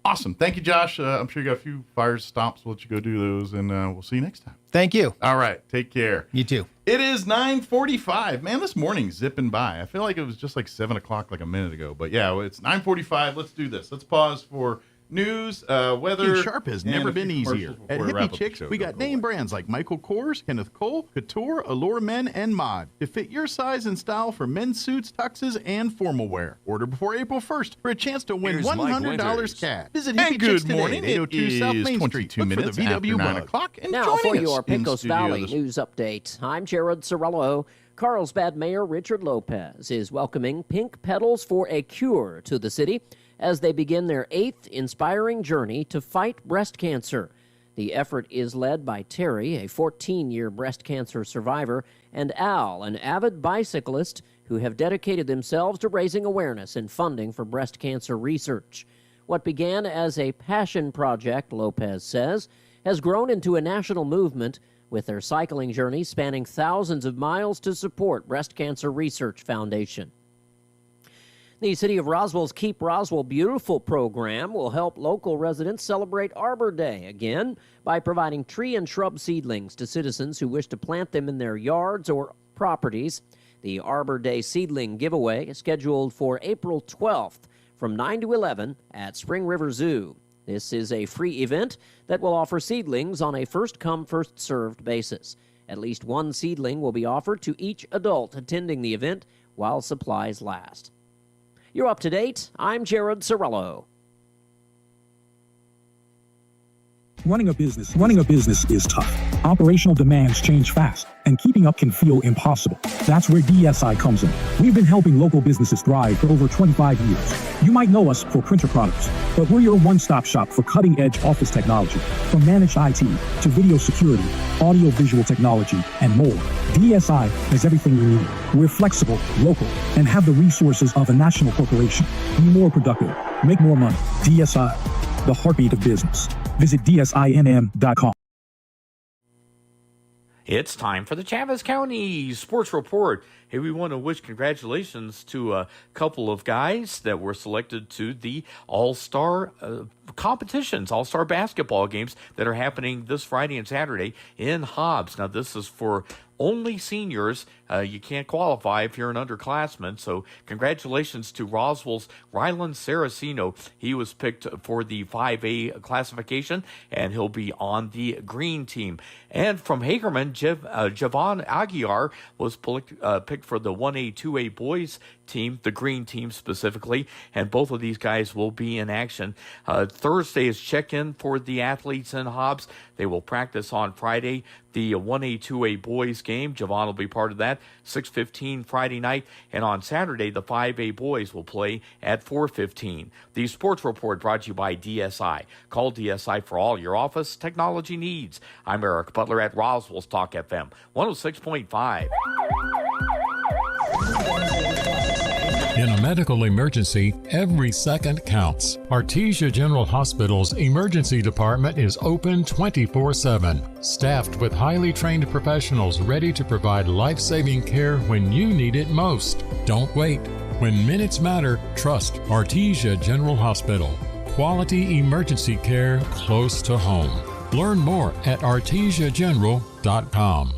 Speaker 12: awesome. Thank you, Josh. I'm sure you got a few fire stops. We'll let you go do those, and we'll see you next time.
Speaker 20: Thank you.
Speaker 12: All right. Take care.
Speaker 20: You too.
Speaker 12: It is 9:45. Man, this morning's zipping by. I feel like it was just like 7 o'clock like a minute ago. But yeah, it's 9:45. Let's do this. Let's pause for news, weather.
Speaker 21: Being sharp has never been easier. At Hippie Chicks, we got name brands like Michael Kors, Kenneth Cole, Couture, Allure Men, and Mod to fit your size and style for men's suits, tuxes, and formal wear. Order before April 1st for a chance to win $100 cash. Visit Hippie Chicks today at 802 South Main Street. Look for the VW 9 o'clock and
Speaker 22: now
Speaker 21: join
Speaker 22: for
Speaker 21: us.
Speaker 22: your Pecos Valley news update. I'm Jared Sorello. Carlsbad Mayor Richard Lopez is welcoming Pink Petals for a Cure to the city as they begin their 8th inspiring journey to fight breast cancer. The effort is led by Terry, a 14-year breast cancer survivor, and Al, an avid bicyclist who have dedicated themselves to raising awareness and funding for breast cancer research. What began as a passion project, Lopez says, has grown into a national movement, with their cycling journey spanning thousands of miles to support Breast Cancer Research Foundation. The City of Roswell's Keep Roswell Beautiful program will help local residents celebrate Arbor Day again by providing tree and shrub seedlings to citizens who wish to plant them in their yards or properties. The Arbor Day seedling giveaway is scheduled for April 12th from 9 to 11 at Spring River Zoo. This is a free event that will offer seedlings on a first-come, first-served basis. At least one seedling will be offered to each adult attending the event while supplies last. You're up to date. I'm Jared Sorello.
Speaker 23: Running a business is tough. Operational demands change fast, and keeping up can feel impossible. That's where DSI comes in. We've been helping local businesses thrive for over 25 years. You might know us for printer products, but we're your one-stop shop for cutting-edge office technology, from managed IT to video security, audio-visual technology, and more. DSI has everything you need. We're flexible, local, and have the resources of a national corporation. Be more productive. Make more money. DSI, the heartbeat of business. Visit DSINM.com.
Speaker 24: It's time for the Chavez County Sports Report. Hey, we want to wish congratulations to a couple of guys that were selected to the All-Star competitions, All-Star basketball games that are happening this Friday and Saturday in Hobbs. Now, this is for only seniors. You can't qualify if you're an underclassman. So congratulations to Roswell's Rylan Saraceno. He was picked for the 5A classification, and he'll be on the green team. And from Hagerman, Javon Aguiar was picked for the 1A, 2A boys team, the green team specifically, and both of these guys will be in action. Thursday is check-in for the athletes in Hobbs. They will practice on Friday, the 1A, 2A boys game. Javon will be part of that, 6:15 Friday night, and on Saturday, the 5A boys will play at 4:15. The Sports Report brought to you by DSI. Call DSI for all your office technology needs. I'm Eric Butler at Roswell's Talk FM 106.5.
Speaker 25: In a medical emergency, every second counts. Artesia General Hospital's emergency department is open 24/7, staffed with highly trained professionals ready to provide life-saving care when you need it most. Don't wait. When minutes matter, trust Artesia General Hospital. Quality emergency care close to home. Learn more at artesiageneral.com.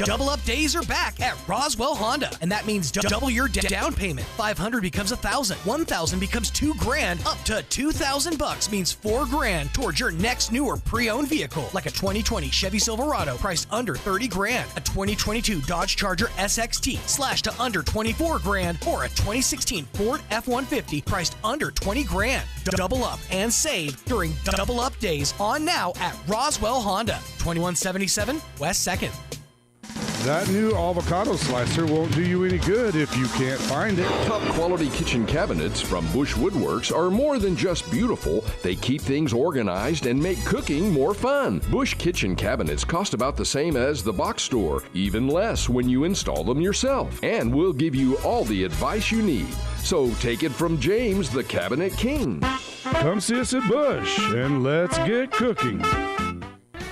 Speaker 18: Double Up Days are back at Roswell Honda, and that means double your down payment. $500 becomes $1,000. $1,000 becomes $2,000. Up to $2,000 means $4,000 towards your next new or pre-owned vehicle, like a 2020 Chevy Silverado priced under $30,000, a 2022 Dodge Charger SXT slashed to under $24,000, or a 2016 Ford F-150 priced under $20,000. Double up and save during Double Up Days on now at Roswell Honda, 2177 West 2nd.
Speaker 26: That new avocado slicer won't do you any good if you can't find it.
Speaker 27: Top quality kitchen cabinets from Bush Woodworks are more than just beautiful. They keep things organized and make cooking more fun. Bush kitchen cabinets cost about the same as the box store, even less when you install them yourself. And we'll give you all the advice you need. So take it from James, the Cabinet King.
Speaker 26: Come see us at Bush and let's get cooking.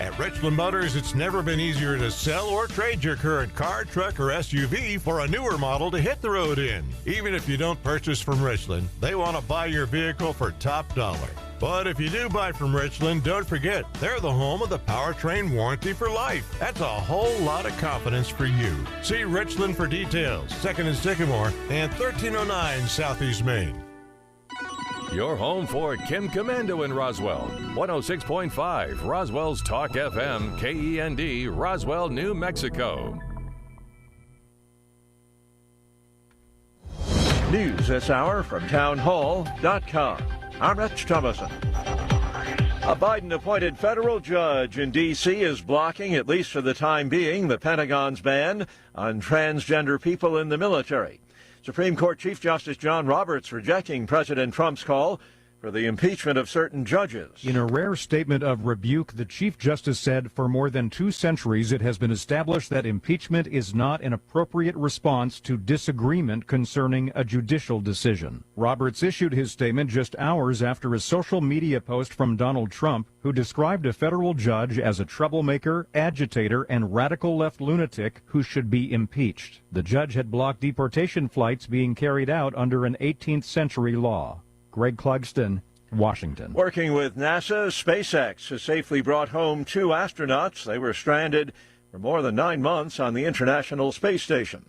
Speaker 15: At Richland Motors, it's never been easier to sell or trade your current car, truck, or SUV for a newer model to hit the road in. Even if you don't purchase from Richland, they want to buy your vehicle for top dollar. But if you do buy from Richland, don't forget, they're the home of the powertrain warranty for life. That's a whole lot of confidence for you. See Richland for details. 2nd and Sycamore and 1309 Southeast Main.
Speaker 11: your home for Kim Commando in Roswell. 106.5 Roswell's Talk FM, KEND, Roswell, New Mexico.
Speaker 1: News this hour from townhall.com. I'm Rich Thomason. A Biden-appointed federal judge in D.C. is blocking, at least for the time being, the Pentagon's ban on transgender people in the military. Supreme Court Chief Justice John Roberts rejecting President Trump's call for the impeachment of certain judges.
Speaker 2: In a rare statement of rebuke, the Chief Justice said for more than 2 centuries it has been established that impeachment is not an appropriate response to disagreement concerning a judicial decision. Roberts issued his statement just hours after a social media post from Donald Trump, who described a federal judge as a troublemaker, agitator, and radical left lunatic who should be impeached. The judge had blocked deportation flights being carried out under an 18th century law. Greg Clugston, Washington.
Speaker 1: Working with NASA, SpaceX has safely brought home 2 astronauts. They were stranded for more than 9 months on the International Space Station.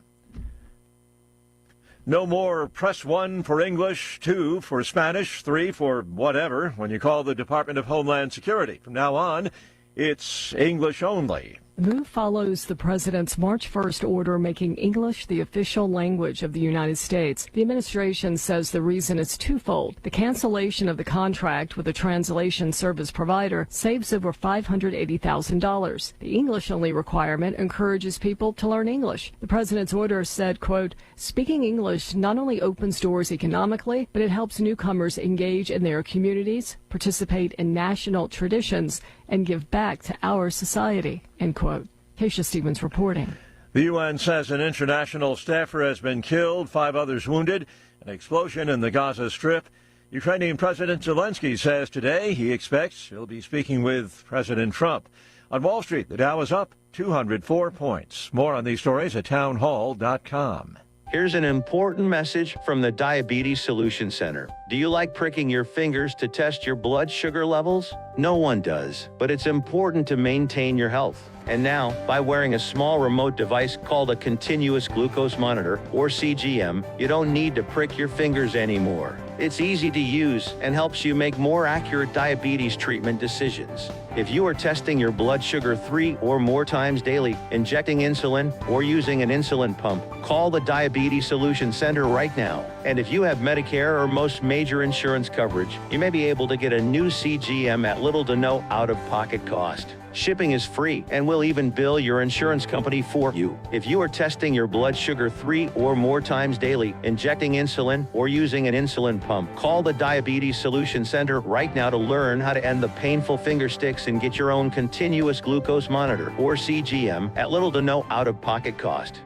Speaker 1: No more press 1 for English, 2 for Spanish, 3 for whatever when you call the Department of Homeland Security. From now on, it's English only.
Speaker 3: The move follows the president's March 1st order making English the official language of the United States. The administration says the reason is twofold. The cancellation of the contract with a translation service provider saves over $580,000. The English-only requirement encourages people to learn English. The president's order said, quote, speaking English not only opens doors economically, but it helps newcomers engage in their communities, participate in national traditions, and give back to our society, end quote. Keisha Stevens reporting.
Speaker 1: The UN says an international staffer has been killed, 5 others wounded, an explosion in the Gaza Strip. Ukrainian President Zelensky says today he expects he'll be speaking with President Trump. On Wall Street, the Dow is up 204 points. More on these stories at townhall.com.
Speaker 4: Here's an important message from the Diabetes Solution Center. Do you like pricking your fingers to test your blood sugar levels? No one does, but it's important to maintain your health. And now, by wearing a small remote device called a continuous glucose monitor, or CGM, you don't need to prick your fingers anymore. It's easy to use and helps you make more accurate diabetes treatment decisions. If you are testing your blood sugar 3 or more times daily, injecting insulin, or using an insulin pump, call the Diabetes Solution Center right now. And if you have Medicare or most major insurance coverage, you may be able to get a new CGM at little to no out-of-pocket cost. Shipping is free, and we'll even bill your insurance company for you. If you are testing your blood sugar 3 or more times daily, injecting insulin, or using an insulin pump, call the Diabetes Solution Center right now to learn how to end the painful finger sticks and get your own continuous glucose monitor, or CGM, at little to no out-of-pocket cost.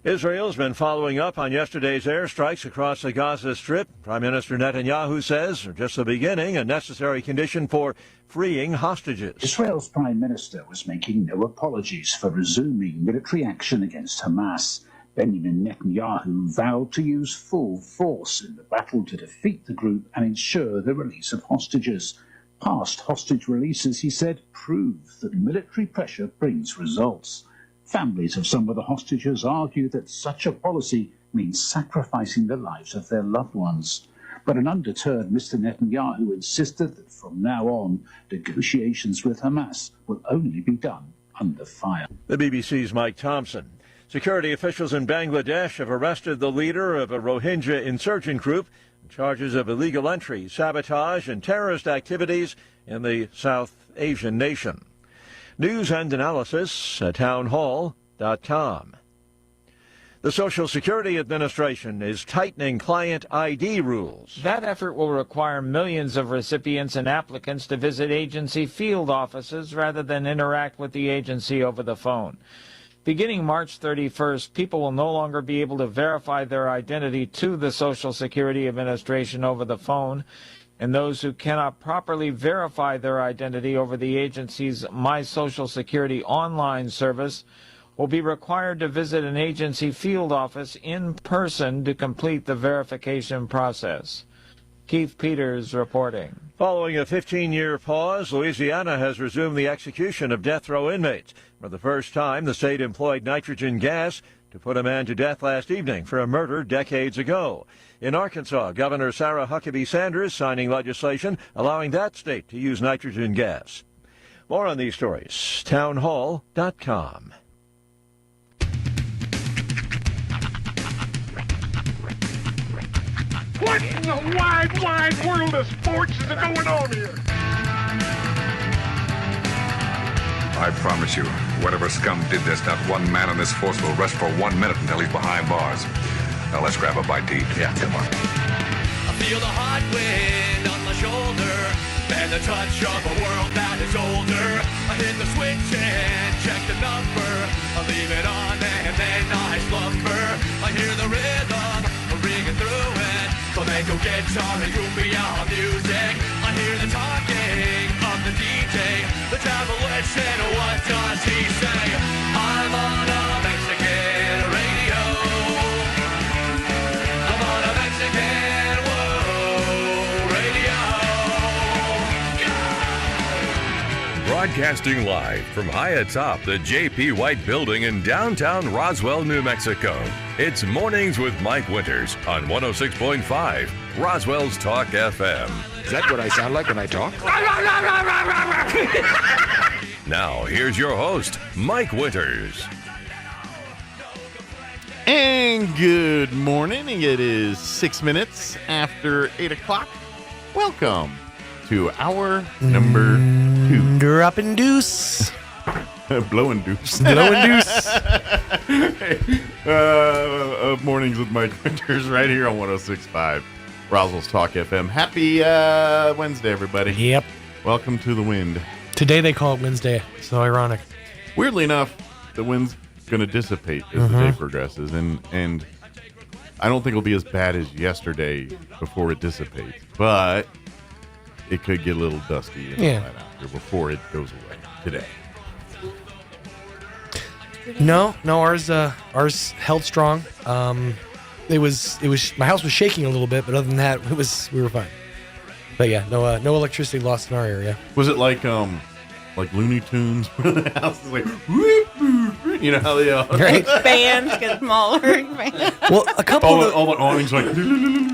Speaker 1: Israel's been following up on yesterday's airstrikes across the Gaza Strip. Prime Minister Netanyahu says they're just the beginning, a necessary condition for freeing hostages.
Speaker 5: Israel's Prime Minister was making no apologies for resuming military action against Hamas. Benjamin Netanyahu vowed to use full force in the battle to defeat the group and ensure the release of hostages. Past hostage releases, he said, prove that military pressure brings results. Families of some of the hostages argue that such a policy means sacrificing the lives of their loved ones. But an undeterred Mr. Netanyahu insisted that from now on, negotiations with Hamas will only be done under fire.
Speaker 1: The BBC's Mike Thompson. Security officials in Bangladesh have arrested the leader of a Rohingya insurgent group on charges of illegal entry, sabotage, and terrorist activities in the South Asian nation. News and analysis at townhall.com. The Social Security Administration is tightening client ID rules.
Speaker 6: That effort will require millions of recipients and applicants to visit agency field offices rather than interact with the agency over the phone. Beginning March 31st, people will no longer be able to verify their identity to the Social Security Administration over the phone, and those who cannot properly verify their identity over the agency's My Social Security online service will be required to visit an agency field office in person to complete the verification process. Keith Peters reporting.
Speaker 1: Following a 15-year pause, Louisiana has resumed the execution of death row inmates. For the first time, the state employed nitrogen gas to put a man to death last evening for a murder decades ago. In Arkansas, Governor Sarah Huckabee Sanders signing legislation allowing that state to use nitrogen gas. More on these stories, townhall.com.
Speaker 7: What in the wide, wide world of sports is going on here?
Speaker 8: I promise you, whatever scum did this, not one man in this force will rest for 1 minute until he's behind bars. Now let's grab a bite to eat. Yeah, come on.
Speaker 9: I feel the hot wind on my shoulder and the touch of a world that is older. I hit the switch and check the number. I leave it on and then I slumber. I hear the rhythm ringing through it. Flamenco guitar and cumbia music. I hear the talking of the DJ. The travel listen, what does he say? I'm on a Mexican radio. I'm on a Mexican radio.
Speaker 11: Broadcasting live from high atop the J.P. White Building in downtown Roswell, New Mexico. It's Mornings with Mike Winters on 106.5 Roswell's Talk FM.
Speaker 27: Is that what I sound like when I talk?
Speaker 11: Now, here's your host, Mike Winters.
Speaker 12: And good morning. It is 6 minutes after 8 o'clock. Welcome to hour number 2.
Speaker 18: Drop and deuce.
Speaker 12: Blowing deuce.
Speaker 18: Blowing deuce.
Speaker 12: Mornings with Mike Winters right here on 106.5 Roswell's Talk FM. Happy Wednesday, everybody.
Speaker 18: Yep.
Speaker 12: Welcome to the wind.
Speaker 18: Today they call it Wednesday. So ironic.
Speaker 12: Weirdly enough, the wind's going to dissipate as the day progresses, and I don't think it'll be as bad as yesterday before it dissipates, but it could get a little dusty and all that out here before it goes away today.
Speaker 18: No, ours held strong. It was my house was shaking a little bit, but other than that, we were fine. But yeah, no electricity lost in our area.
Speaker 12: Was it like Looney Tunes where the house is like whoop, whoop, whoop, you know how they are?
Speaker 18: Right.
Speaker 10: Fans get smaller.
Speaker 18: Well, a couple
Speaker 12: all the awnings like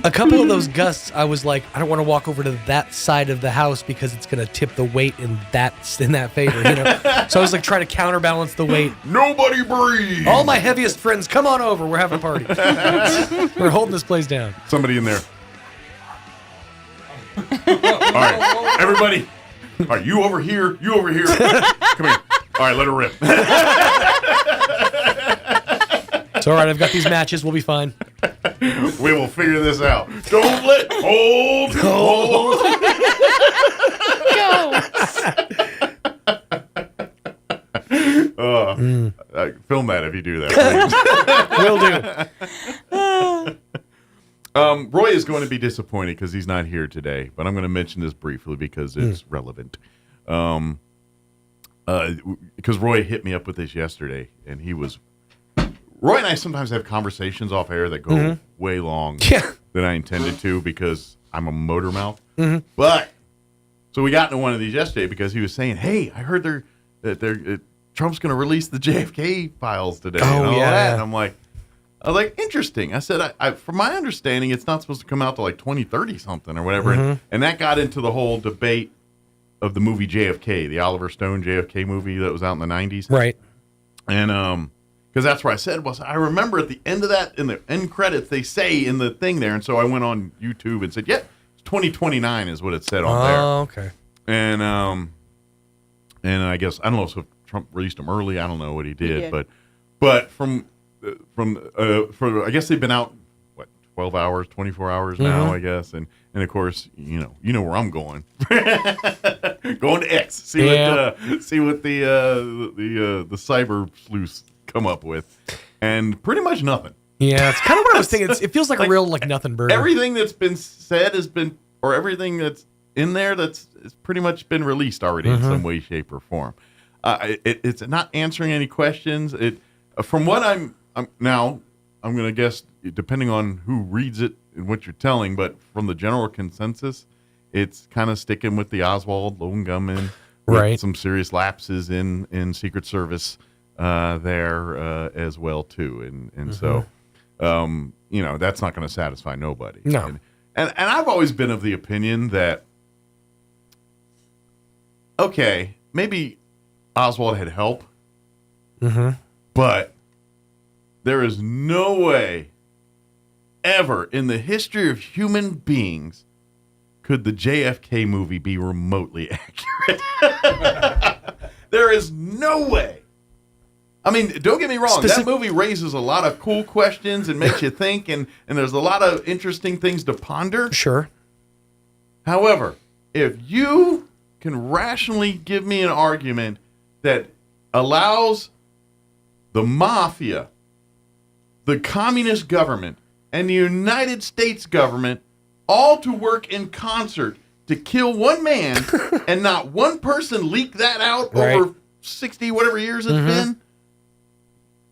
Speaker 18: a couple of those gusts, I was like, I don't want to walk over to that side of the house because it's going to tip the weight in that favor, you know. So I was like trying to counterbalance the weight.
Speaker 12: Nobody breathe.
Speaker 18: All my heaviest friends, come on over. We're having a party. We're holding this place down.
Speaker 12: Somebody in there. All right, everybody. All right, you over here. Come here. All right, let her rip.
Speaker 18: It's all right. I've got these matches. We'll be fine.
Speaker 12: We will figure this out. Don't let hold. Film that if you do that.
Speaker 18: Will do.
Speaker 12: Roy is going to be disappointed because he's not here today, but I'm going to mention this briefly because it's relevant. Because Roy hit me up with this yesterday, and Roy and I sometimes have conversations off air that go way long than I intended to because I'm a motor mouth. But so we got into one of these yesterday because he was saying, "Hey, I heard Trump's going to release the JFK files today."
Speaker 18: Oh,
Speaker 12: and all
Speaker 18: yeah.
Speaker 12: that. And I was like, interesting. I said, from my understanding, it's not supposed to come out to like 2030 something or whatever. And that got into the whole debate of the movie JFK, the Oliver Stone JFK movie that was out in the 90s.
Speaker 18: Right.
Speaker 12: And because that's where I said, I remember at the end of that, in the end credits, they say in the thing there. And so I went on YouTube and said, yeah, it's 2029 is what it said on there.
Speaker 18: Oh, okay.
Speaker 12: And I guess, I don't know if Trump released them early. I don't know what he did. But from I guess they've been out 12 hours, 24 hours now, I guess, and of course you know where I'm going, going to X, see what the cyber sleuths come up with, and pretty much nothing.
Speaker 18: Yeah, it's kind of what I was thinking. It feels like a real nothing burger.
Speaker 12: Everything that's been said or everything that's in there it's pretty much been released already in some way, shape, or form. It's not answering any questions. From what I'm going to guess, depending on who reads it and what you're telling, but from the general consensus, it's kind of sticking with the Oswald lone gunman,
Speaker 18: right?
Speaker 12: Some serious lapses in Secret Service there as well too, and so that's not going to satisfy nobody.
Speaker 10: No,
Speaker 12: and I've always been of the opinion that okay, maybe Oswald had help, but there is no way ever in the history of human beings could the JFK movie be remotely accurate. There is no way. I mean, don't get me wrong. That movie raises a lot of cool questions and makes you think, and there's a lot of interesting things to ponder.
Speaker 10: Sure.
Speaker 12: However, if you can rationally give me an argument that allows the mafia, the communist government, and the United States government all to work in concert to kill one man and not one person leak that out over 60 whatever years it's been,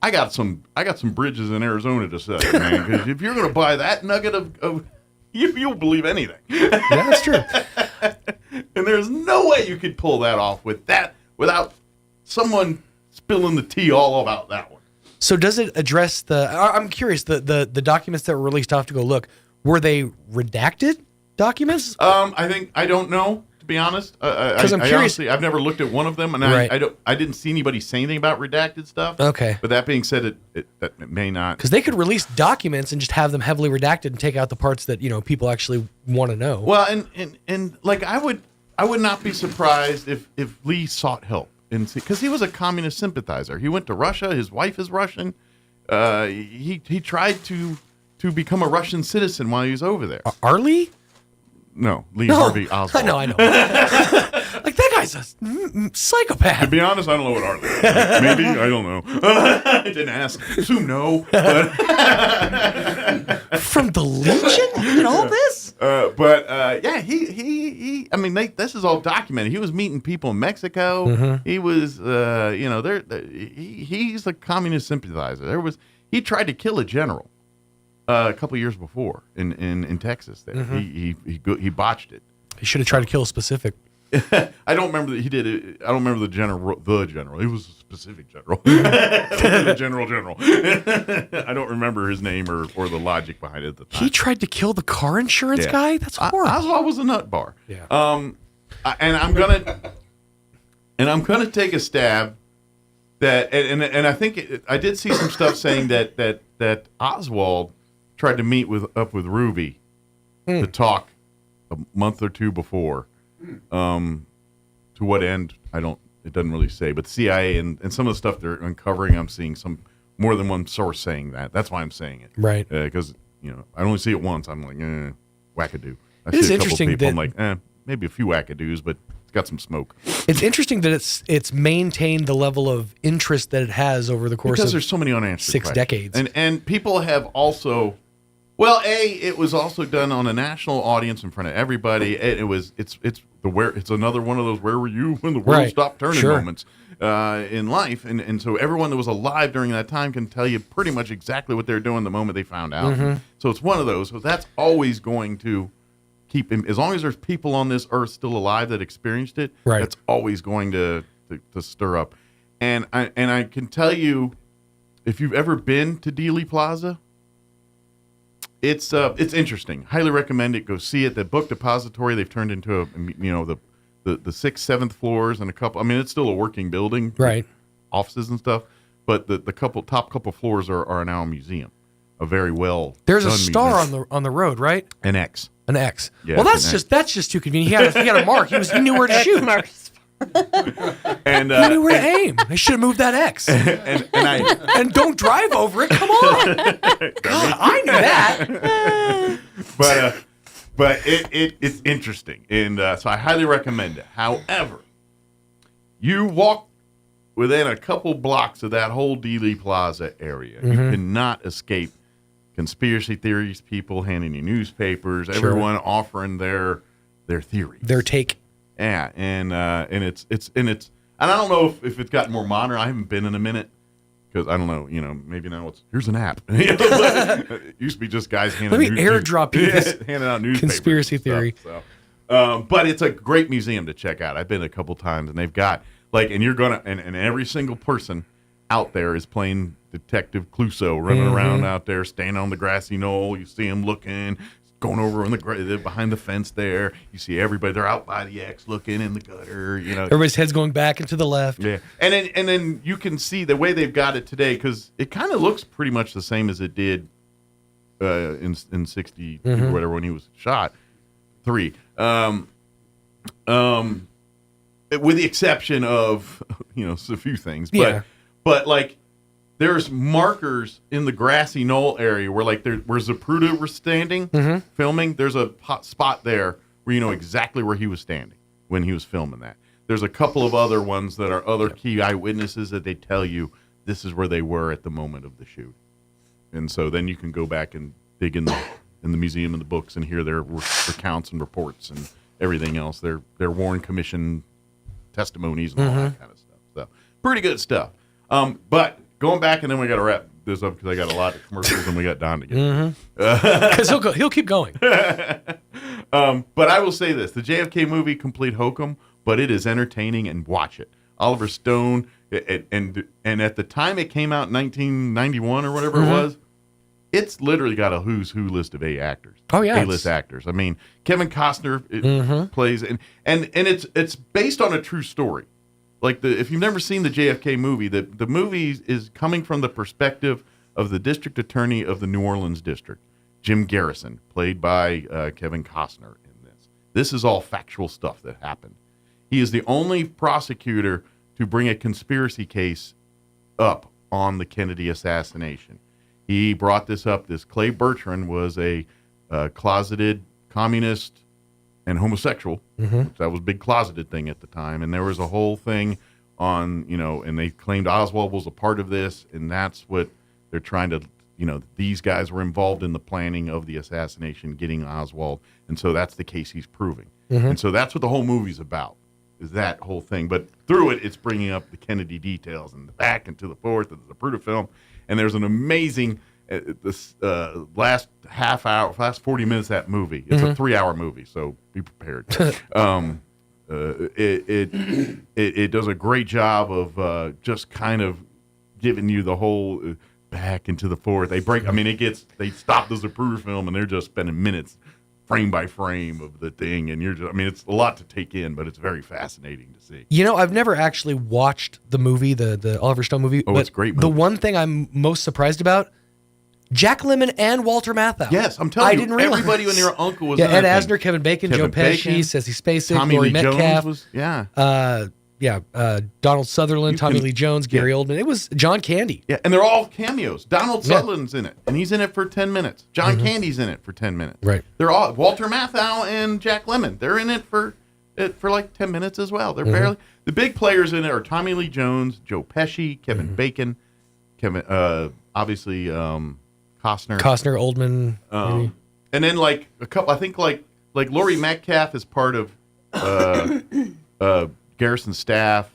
Speaker 12: I got some bridges in Arizona to set, man. Because if you're going to buy that nugget of you'll believe anything.
Speaker 10: Yeah, that's true.
Speaker 12: And there's no way you could pull that off with that without someone spilling the tea all about that one.
Speaker 10: So does it address I'm curious, the documents that were released, I'll have to go look. Were they redacted documents?
Speaker 12: I don't know, to be honest. Because I'm curious. Honestly, I've never looked at one of them, and I didn't see anybody say anything about redacted stuff.
Speaker 10: Okay.
Speaker 12: But that being said, it may not.
Speaker 10: Because they could release documents and just have them heavily redacted and take out the parts that people actually want to know.
Speaker 12: Well, and like I would not be surprised if Lee sought help, because he was a communist sympathizer. He went to Russia. His wife is Russian. He tried to become a Russian citizen while he was over there.
Speaker 10: Are Lee?
Speaker 12: No, Lee Harvey Oswald.
Speaker 10: I know. Like, that guy's a psychopath.
Speaker 12: To be honest, I don't know what Arlie is. Maybe, I don't know. I didn't ask. Assume no. But
Speaker 10: from the Legion and all this?
Speaker 12: He I mean, this is all documented. He was meeting people in Mexico. He was, he's a communist sympathizer. He tried to kill a general a couple years before in Texas. There, he botched it.
Speaker 10: He should have tried to kill a specific.
Speaker 12: I don't remember that he did it. I don't remember the general. He was a specific general. The general. I don't remember his name or the logic behind it at the time.
Speaker 10: He tried to kill the car insurance guy? That's horrible.
Speaker 12: Oswald was a nut bar.
Speaker 10: Yeah.
Speaker 12: And I'm gonna take a stab that, and I think I did see some stuff saying that Oswald tried to meet up with Ruby to talk a month or two before. To what end, it doesn't really say, but the CIA and some of the stuff they're uncovering, I'm seeing more than one source saying that. That's why I'm saying it.
Speaker 10: Right.
Speaker 12: Because, I only see it once. I'm like, wackadoo.
Speaker 10: It is interesting
Speaker 12: people,
Speaker 10: that,
Speaker 12: I'm like, maybe a few wackadoos, but it's got some smoke.
Speaker 10: It's interesting that it's maintained the level of interest that it has over the course of
Speaker 12: there's so many unanswered
Speaker 10: 6
Speaker 12: questions.
Speaker 10: decades.
Speaker 12: And people have also, it was also done on a national audience in front of everybody. It's another one of those where were you when the world stopped turning moments in life, and so everyone that was alive during that time can tell you pretty much exactly what they're doing the moment they found out. So it's one of those. So that's always going to keep him, as long as there's people on this earth still alive that experienced it. That's always going to stir up. And I can tell you, if you've ever been to Dealey Plaza, it's interesting. Highly recommend it. Go see it. The book depository they've turned into the 6th, 7th floors and a couple. I mean, it's still a working building, offices and stuff. But the top couple floors are now a museum, a very well.
Speaker 10: There's a star on the road, right?
Speaker 12: An X.
Speaker 10: An X.
Speaker 12: Yeah,
Speaker 10: well, that's just too convenient. He had a mark. He knew where to shoot.
Speaker 12: And
Speaker 10: he knew where to aim. They should have moved that X. And don't drive over it. Come on. God, I knew that.
Speaker 12: But it's interesting, and so I highly recommend it. However, you walk within a couple blocks of that whole Dealey Plaza area, you cannot escape conspiracy theories. People handing you newspapers, everyone offering their theories,
Speaker 10: their take.
Speaker 12: Yeah, and it's and I don't know if it's gotten more modern. I haven't been in a minute because I don't know. Maybe now here's an app. It used to be just guys handing.
Speaker 10: Let me airdrop you this
Speaker 12: handing out newspapers
Speaker 10: conspiracy theory.
Speaker 12: But it's a great museum to check out. I've been a couple times, and they've got and you're gonna and every single person out there is playing Detective Clouseau, running around out there, standing on the grassy knoll. You see him looking, going over on the behind the fence there. You see everybody. They're out by the X looking in the gutter. You know,
Speaker 10: everybody's head's going back and to the left.
Speaker 12: Yeah, and then you can see the way they've got it today, because it kind of looks pretty much the same as it did in 60 or whatever when he was shot. 3. With the exception of, a few things. But like, there's markers in the grassy knoll area where, like, where Zapruder was standing, filming. There's a hot spot there where you know exactly where he was standing when he was filming that. There's a couple of other ones that are other key eyewitnesses that they tell you this is where they were at the moment of the shoot. And so then you can go back and dig in the museum and the books and hear their recounts and reports and everything else. Their Warren Commission testimonies and all that kind of stuff. So pretty good stuff. But going back, and then we got to wrap this up because I got a lot of commercials and we got Don to get.
Speaker 10: Because he'll keep going.
Speaker 12: But I will say this: the JFK movie, complete hokum, but it is entertaining, and watch it. Oliver Stone, and at the time it came out in 1991 or whatever it was, it's literally got a who's who list of A-listers.
Speaker 10: Oh yeah,
Speaker 12: A-list actors. I mean, Kevin Costner plays, and it's based on a true story. Like, if you've never seen the JFK movie, the movie is coming from the perspective of the district attorney of the New Orleans district, Jim Garrison, played by Kevin Costner in this. This is all factual stuff that happened. He is the only prosecutor to bring a conspiracy case up on the Kennedy assassination. He brought this up. This Clay Bertrand was a closeted communist and homosexual. That was a big closeted thing at the time. And there was a whole thing on, and they claimed Oswald was a part of this. And that's what they're trying to, these guys were involved in the planning of the assassination, getting Oswald. And so that's the case he's proving. And so that's what the whole movie's about, is that whole thing. But through it, it's bringing up the Kennedy details and the back and to the forth of the Zapruder film. And there's an amazing, last half hour, last 40 minutes of that movie. It's a 3-hour movie, so be prepared. It does a great job of just kind of giving you the whole back into the forth. They stop the Zapruder film and they're just spending minutes frame by frame of the thing, and it's a lot to take in, but it's very fascinating to see.
Speaker 10: I've never actually watched the movie, the Oliver Stone movie.
Speaker 12: Oh, it's a great movie.
Speaker 10: The one thing I'm most surprised about, Jack Lemmon and Walter Matthau.
Speaker 12: Yes, I'm telling you,
Speaker 10: didn't realize.
Speaker 12: Everybody and their uncle was
Speaker 10: Ed
Speaker 12: in that
Speaker 10: Asner, Kevin Bacon, Joe Pesci, Sassy Spacek,
Speaker 12: Tommy
Speaker 10: Laurie
Speaker 12: Lee
Speaker 10: Metcalf.
Speaker 12: Jones was,
Speaker 10: Donald Sutherland, Tommy Lee Jones, Gary Oldman. It was John Candy.
Speaker 12: Yeah, and they're all cameos. Donald Sutherland's in it, and he's in it for 10 minutes. John Candy's in it for 10 minutes.
Speaker 10: Right.
Speaker 12: They're all Walter Matthau and Jack Lemmon. They're in it for like 10 minutes as well. They're barely the big players in it are Tommy Lee Jones, Joe Pesci, Kevin Bacon, obviously Costner,
Speaker 10: Oldman,
Speaker 12: and then like a couple. I think like Laurie Metcalf is part of Garrison's staff.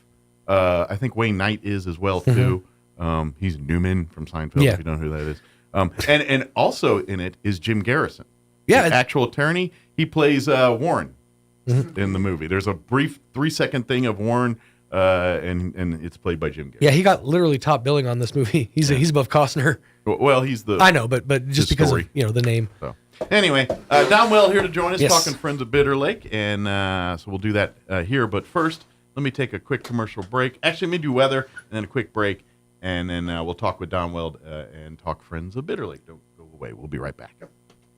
Speaker 12: I think Wayne Knight is as well too. He's Newman from Seinfeld. If you don't know who that is. And also in it is Jim Garrison.
Speaker 10: Yeah,
Speaker 12: the actual attorney. He plays Warren in the movie. There's a brief 3-second thing of Warren, and it's played by Jim Garrison.
Speaker 10: Yeah, he got literally top billing on this movie. He's above Costner.
Speaker 12: Well, he's the.
Speaker 10: I know, but just because of, the name.
Speaker 12: So. Anyway, Don Well here to join us,
Speaker 10: Yes.
Speaker 12: talking Friends of Bitter Lake, and so we'll do that here. But first, let me take a quick commercial break. Actually, let me do weather, and then a quick break, and then we'll talk with Don Weld and talk Friends of Bitter Lake. Don't go away. We'll be right back.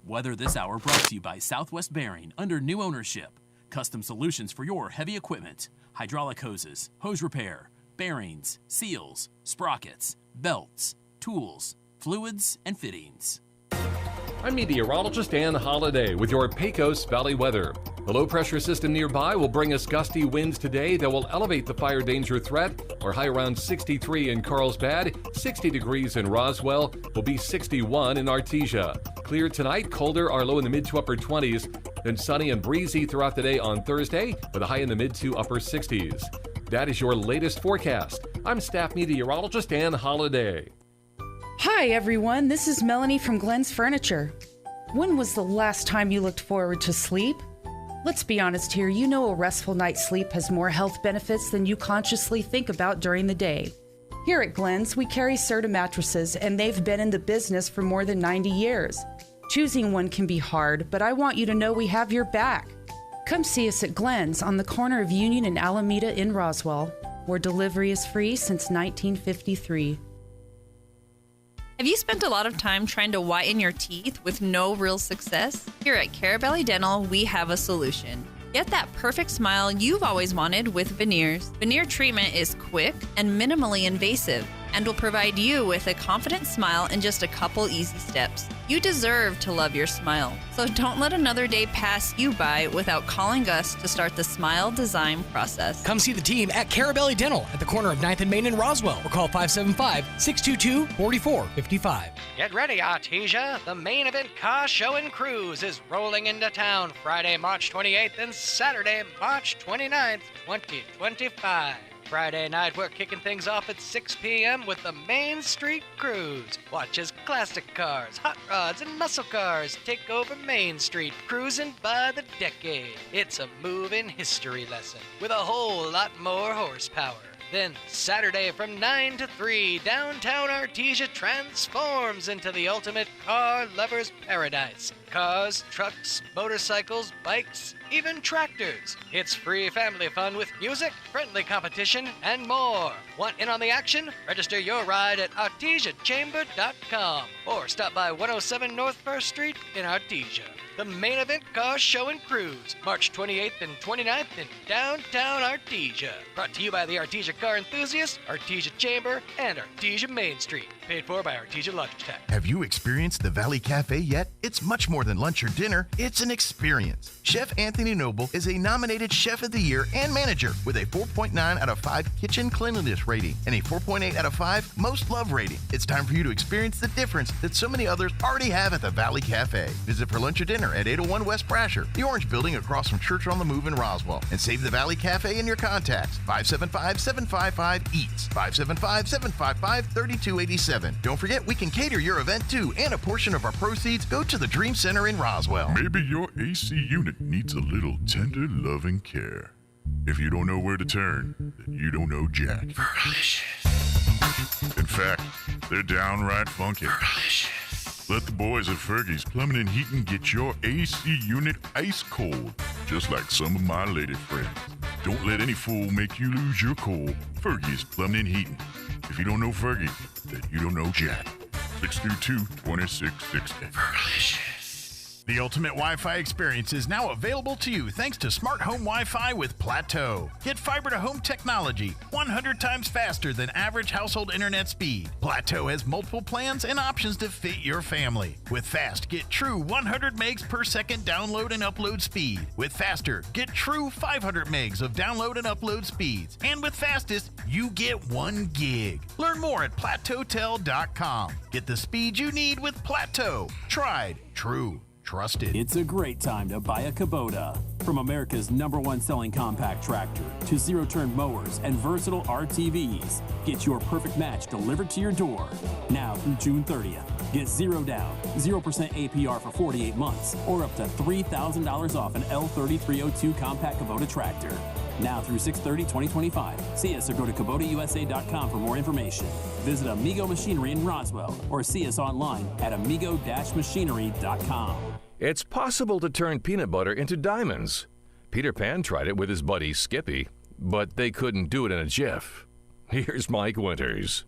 Speaker 13: Weather this hour brought to you by Southwest Bearing under new ownership. Custom solutions for your heavy equipment. Hydraulic hoses, hose repair, bearings, seals, sprockets, belts, tools, fluids, and fittings.
Speaker 14: I'm meteorologist Ann Holliday with your Pecos Valley weather. The low-pressure system nearby will bring us gusty winds today that will elevate the fire danger threat. Our high around 63 in Carlsbad, 60 degrees in Roswell, will be 61 in Artesia. Clear tonight, colder, our low in the mid to upper 20s, then sunny and breezy throughout the day on Thursday with a high in the mid to upper 60s. That is your latest forecast. I'm staff meteorologist Ann Holliday.
Speaker 16: Hi everyone, this is Melanie from Glenn's Furniture. When was the last time you looked forward to sleep? Let's be honest here, you know a restful night's sleep has more health benefits than you consciously think about during the day. Here at Glenn's, we carry Serta mattresses, and they've been in the business for more than 90 years. Choosing one can be hard, but I want you to know we have your back. Come see us at Glenn's on the corner of Union and Alameda in Roswell, where delivery is free since 1953.
Speaker 17: Have you spent a lot of time trying to whiten your teeth with no real success? Here at Carabelli Dental, we have a solution. Get that perfect smile you've always wanted with veneers. Veneer treatment is quick and minimally invasive and will provide you with a confident smile in just a couple easy steps. You deserve to love your smile, so don't let another day pass you by without calling us to start the smile design process.
Speaker 18: Come see the team at Carabelli Dental at the corner of 9th and Main in Roswell, or call 575-622-4455.
Speaker 19: Get ready, Artesia. The main event car show and cruise is rolling into town Friday, March 28th and Saturday, March 29th, 2025. Friday night, we're kicking things off at 6 p.m. with the Main Street Cruise. Watch as classic cars, hot rods, and muscle cars take over Main Street, cruising by the decade. It's a moving history lesson with a whole lot more horsepower. Then Saturday from 9 to 3, downtown Artesia transforms into the ultimate car lover's paradise. Cars, trucks, motorcycles, bikes, even tractors. It's free family fun with music, friendly competition, and more. Want in on the action? Register your ride at artesiachamber.com or stop by 107 North 1st Street in Artesia. The main event car show and cruise, March 28th and 29th in downtown Artesia. Brought to you by the Artesia Car Enthusiasts, Artesia Chamber, and Artesia Main Street. Paid for by Artesia Logitech.
Speaker 20: Have you experienced the Valley Cafe yet? It's much more than lunch or dinner. It's an experience. Chef Anthony Noble is a nominated Chef of the Year and manager with a 4.9 out of 5 kitchen cleanliness rating and a 4.8 out of 5 most loved rating. It's time for you to experience the difference that so many others already have at the Valley Cafe. Visit for lunch or dinner at 801 West Brasher, the orange building across from Church on the Move in Roswell, and save the Valley Cafe in your contacts. 575-755-EATS, 575-755-3287. Don't forget, we can cater your event too, and a portion of our proceeds go to the Dream Center in Roswell.
Speaker 21: Maybe your AC unit needs a little tender loving care. If you don't know where to turn, then you don't know Jack. In fact, they're downright funky. Let the boys at Fergie's Plumbing and Heating get your AC unit ice cold, just like some of my lady friends. Don't let any fool make you lose your cool. Fergie's Plumbing and Heating. If you don't know Fergie, then you don't know Jack. 632-2660.
Speaker 20: The ultimate Wi-Fi experience is now available to you thanks to Smart Home Wi-Fi with Plateau. Get fiber-to-home technology 100 times faster than average household internet speed. Plateau has multiple plans and options to fit your family. With Fast, get true 100 megs per second download and upload speed. With Faster, get true 500 megs of download and upload speeds. And with Fastest, you get 1 gig. Learn more at plateautel.com. Get the speed you need with Plateau. Tried, true, trusted.
Speaker 13: It's a great time to buy a Kubota. From America's #1 selling compact tractor to zero-turn mowers and versatile RTVs, get your perfect match delivered to your door. Now through June 30th, get 0 down, 0% APR for 48 months, or up to $3,000 off an L3302 compact Kubota tractor. Now through 6/30/2025. See us or go to KubotaUSA.com for more information. Visit Amigo Machinery in Roswell or see us online at amigo-machinery.com.
Speaker 11: It's possible to turn peanut butter into diamonds. Peter Pan tried it with his buddy Skippy, but they couldn't do it in a jiff. Here's Mike Winters.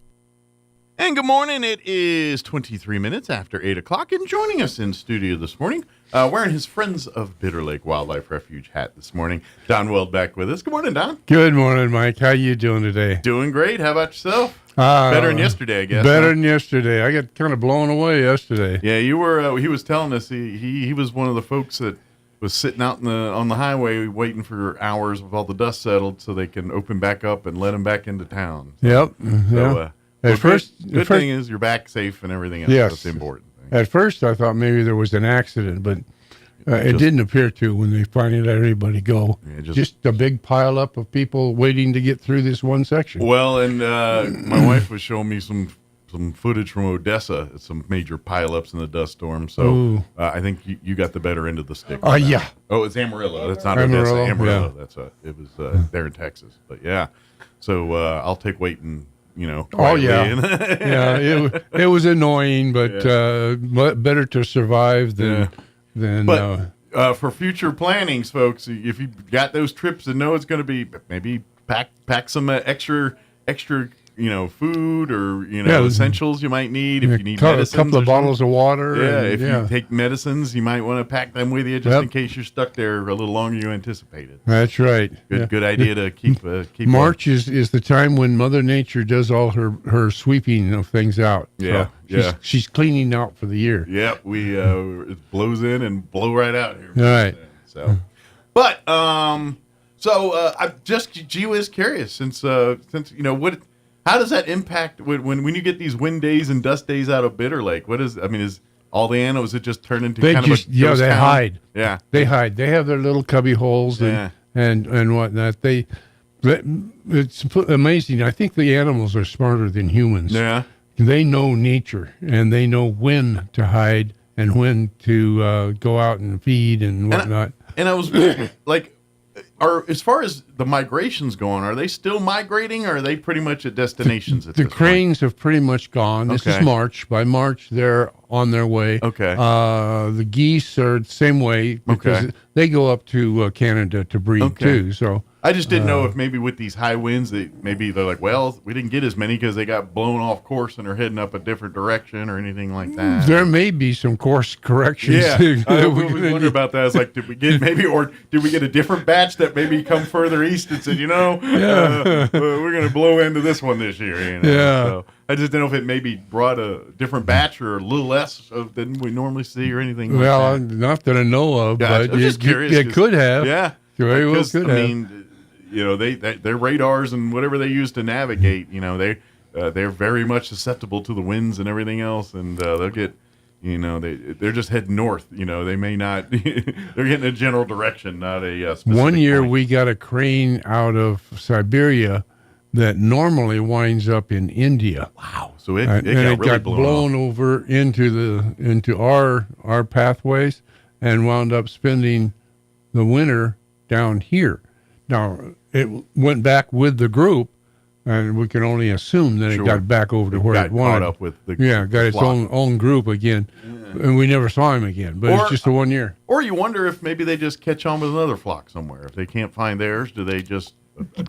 Speaker 12: And good morning. It is 23 minutes after 8 o'clock, and joining us in studio this morning, wearing his Friends of Bitter Lake Wildlife Refuge hat this morning, Don Weld back with us. Good morning, Don.
Speaker 22: Good morning, Mike. How you doing today?
Speaker 12: Doing great. How about yourself? Better than yesterday, I guess.
Speaker 22: Better than yesterday. I got kind of blown away yesterday.
Speaker 12: Yeah, you were. He was telling us he was one of the folks that was sitting out on the highway waiting for hours with all the dust settled so they can open back up and let him back into town.
Speaker 22: Yep.
Speaker 12: So,
Speaker 22: At first,
Speaker 12: good thing is you're back safe and everything else.
Speaker 22: Yes.
Speaker 12: That's important.
Speaker 22: At first, I thought maybe there was an accident, but it didn't appear to when they finally let everybody go.
Speaker 12: Yeah,
Speaker 22: just a big pileup of people waiting to get through this one section.
Speaker 12: Well, and my wife was showing me some footage from Odessa, some major pileups in the dust storm. So I think you got the better end of the stick.
Speaker 22: Yeah.
Speaker 12: Oh, it's Amarillo. That's not
Speaker 22: Amarillo,
Speaker 12: Odessa. Amarillo.
Speaker 22: yeah.
Speaker 12: It was there in Texas. But yeah. So I'll take waiting
Speaker 22: Oh yeah,
Speaker 12: and
Speaker 22: yeah. It was annoying, but better to survive than
Speaker 12: But for future plannings, folks, if you got those trips and know it's going to be, maybe pack some extra food or essentials you might need if you need medicines.
Speaker 22: A couple of bottles of water.
Speaker 12: Yeah, if you take medicines, you might want to pack them with you just in case you're stuck there a little longer than you anticipated.
Speaker 22: That's right.
Speaker 12: Good idea to keep.
Speaker 22: March is the time when Mother Nature does all her sweeping of things out.
Speaker 12: Yeah,
Speaker 22: so she's cleaning out for the year.
Speaker 12: Yeah, it blows in and blow right out here.
Speaker 22: All right.
Speaker 12: So, but I'm just gee whiz curious since what. How does that impact when you get these wind days and dust days out of Bitter Lake? Is all the animals it just turn into
Speaker 22: they
Speaker 12: kind of a ghost
Speaker 22: they
Speaker 12: town?
Speaker 22: hide.
Speaker 12: Yeah,
Speaker 22: they hide. They have their little cubby holes and whatnot. It's amazing. I think the animals are smarter than humans.
Speaker 12: Yeah,
Speaker 22: they know nature and they know when to hide and when to go out and feed and whatnot.
Speaker 12: And I was like. As far as the migrations going, are they still migrating, or are they pretty much at destinations at this point?
Speaker 22: The cranes have pretty much gone. This is March. By March, they're on their way.
Speaker 12: Okay.
Speaker 22: The geese are the same way because they go up to Canada to breed too. So
Speaker 12: I just didn't know if maybe with these high winds, maybe they're like, well, we didn't get as many because they got blown off course and are heading up a different direction or anything like that.
Speaker 22: There may be some course corrections.
Speaker 12: Yeah, I wonder about that. It's like, did we get a different batch that maybe come further east and said, we're going to blow into this one this year.
Speaker 22: Yeah.
Speaker 12: So I just didn't know if it maybe brought a different batch or a little less than we normally see or anything like that.
Speaker 22: Well, not that I know of, but
Speaker 12: I'm just curious.
Speaker 22: It could have.
Speaker 12: Yeah.
Speaker 22: Very well could have.
Speaker 12: I mean, their radars and whatever they use to navigate, they're very much susceptible to the winds and everything else, and they'll get, they're just heading north. They may not. They're getting a general direction, not a specific
Speaker 22: One year
Speaker 12: point.
Speaker 22: we got a crane out of Siberia that normally winds up in India.
Speaker 12: Wow! So it got really
Speaker 22: blown over into our pathways and wound up spending the winter down here. Now it went back with the group, and we can only assume that it got back over to where it wanted.
Speaker 12: Caught up with the
Speaker 22: got its own group again, and we never saw him again. But it's just a 1 year.
Speaker 12: Or you wonder if maybe they just catch on with another flock somewhere. If they can't find theirs, do they just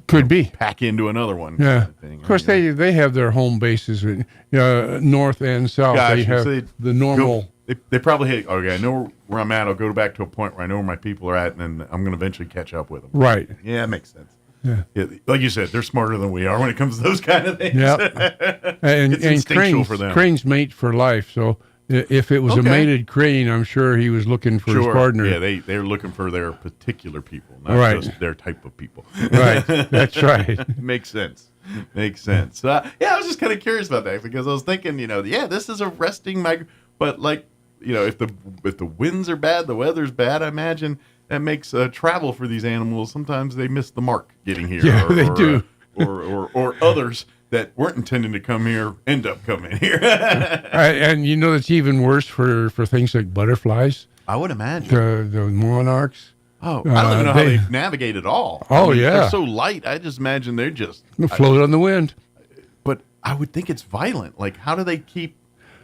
Speaker 22: could be
Speaker 12: pack into another one?
Speaker 22: Yeah.
Speaker 12: Kind of thing,
Speaker 22: of course, they have their home bases, north and south.
Speaker 12: Gotcha.
Speaker 22: They have the normal.
Speaker 12: They probably hit. Okay, I know where I'm at. I'll go back to a point where I know where my people are at, and then I'm going to eventually catch up with them.
Speaker 22: Right.
Speaker 12: Yeah, it makes sense.
Speaker 22: Yeah.
Speaker 12: Like you said, they're smarter than we are when it comes to those kind of things.
Speaker 22: Yeah.
Speaker 12: It's instinctual for them.
Speaker 22: Cranes mate for life. So if it was a mated crane, I'm sure he was looking for his partner.
Speaker 12: Yeah, they're looking for their particular people, not just their type of people.
Speaker 22: Right. That's right.
Speaker 12: Makes sense. Makes sense. I was just kind of curious about that because I was thinking, this is a resting but like, if the winds are bad, the weather's bad, I imagine that makes travel for these animals. Sometimes they miss the mark getting here.
Speaker 22: Yeah, they do.
Speaker 12: Or others that weren't intending to come here end up coming here.
Speaker 22: And it's even worse for things like butterflies.
Speaker 12: I would imagine.
Speaker 22: The monarchs.
Speaker 12: Oh, I don't even know how they navigate at all.
Speaker 22: Oh,
Speaker 12: they're so light. I just imagine they're just
Speaker 22: float on the wind.
Speaker 12: But I would think it's violent. Like, how do they keep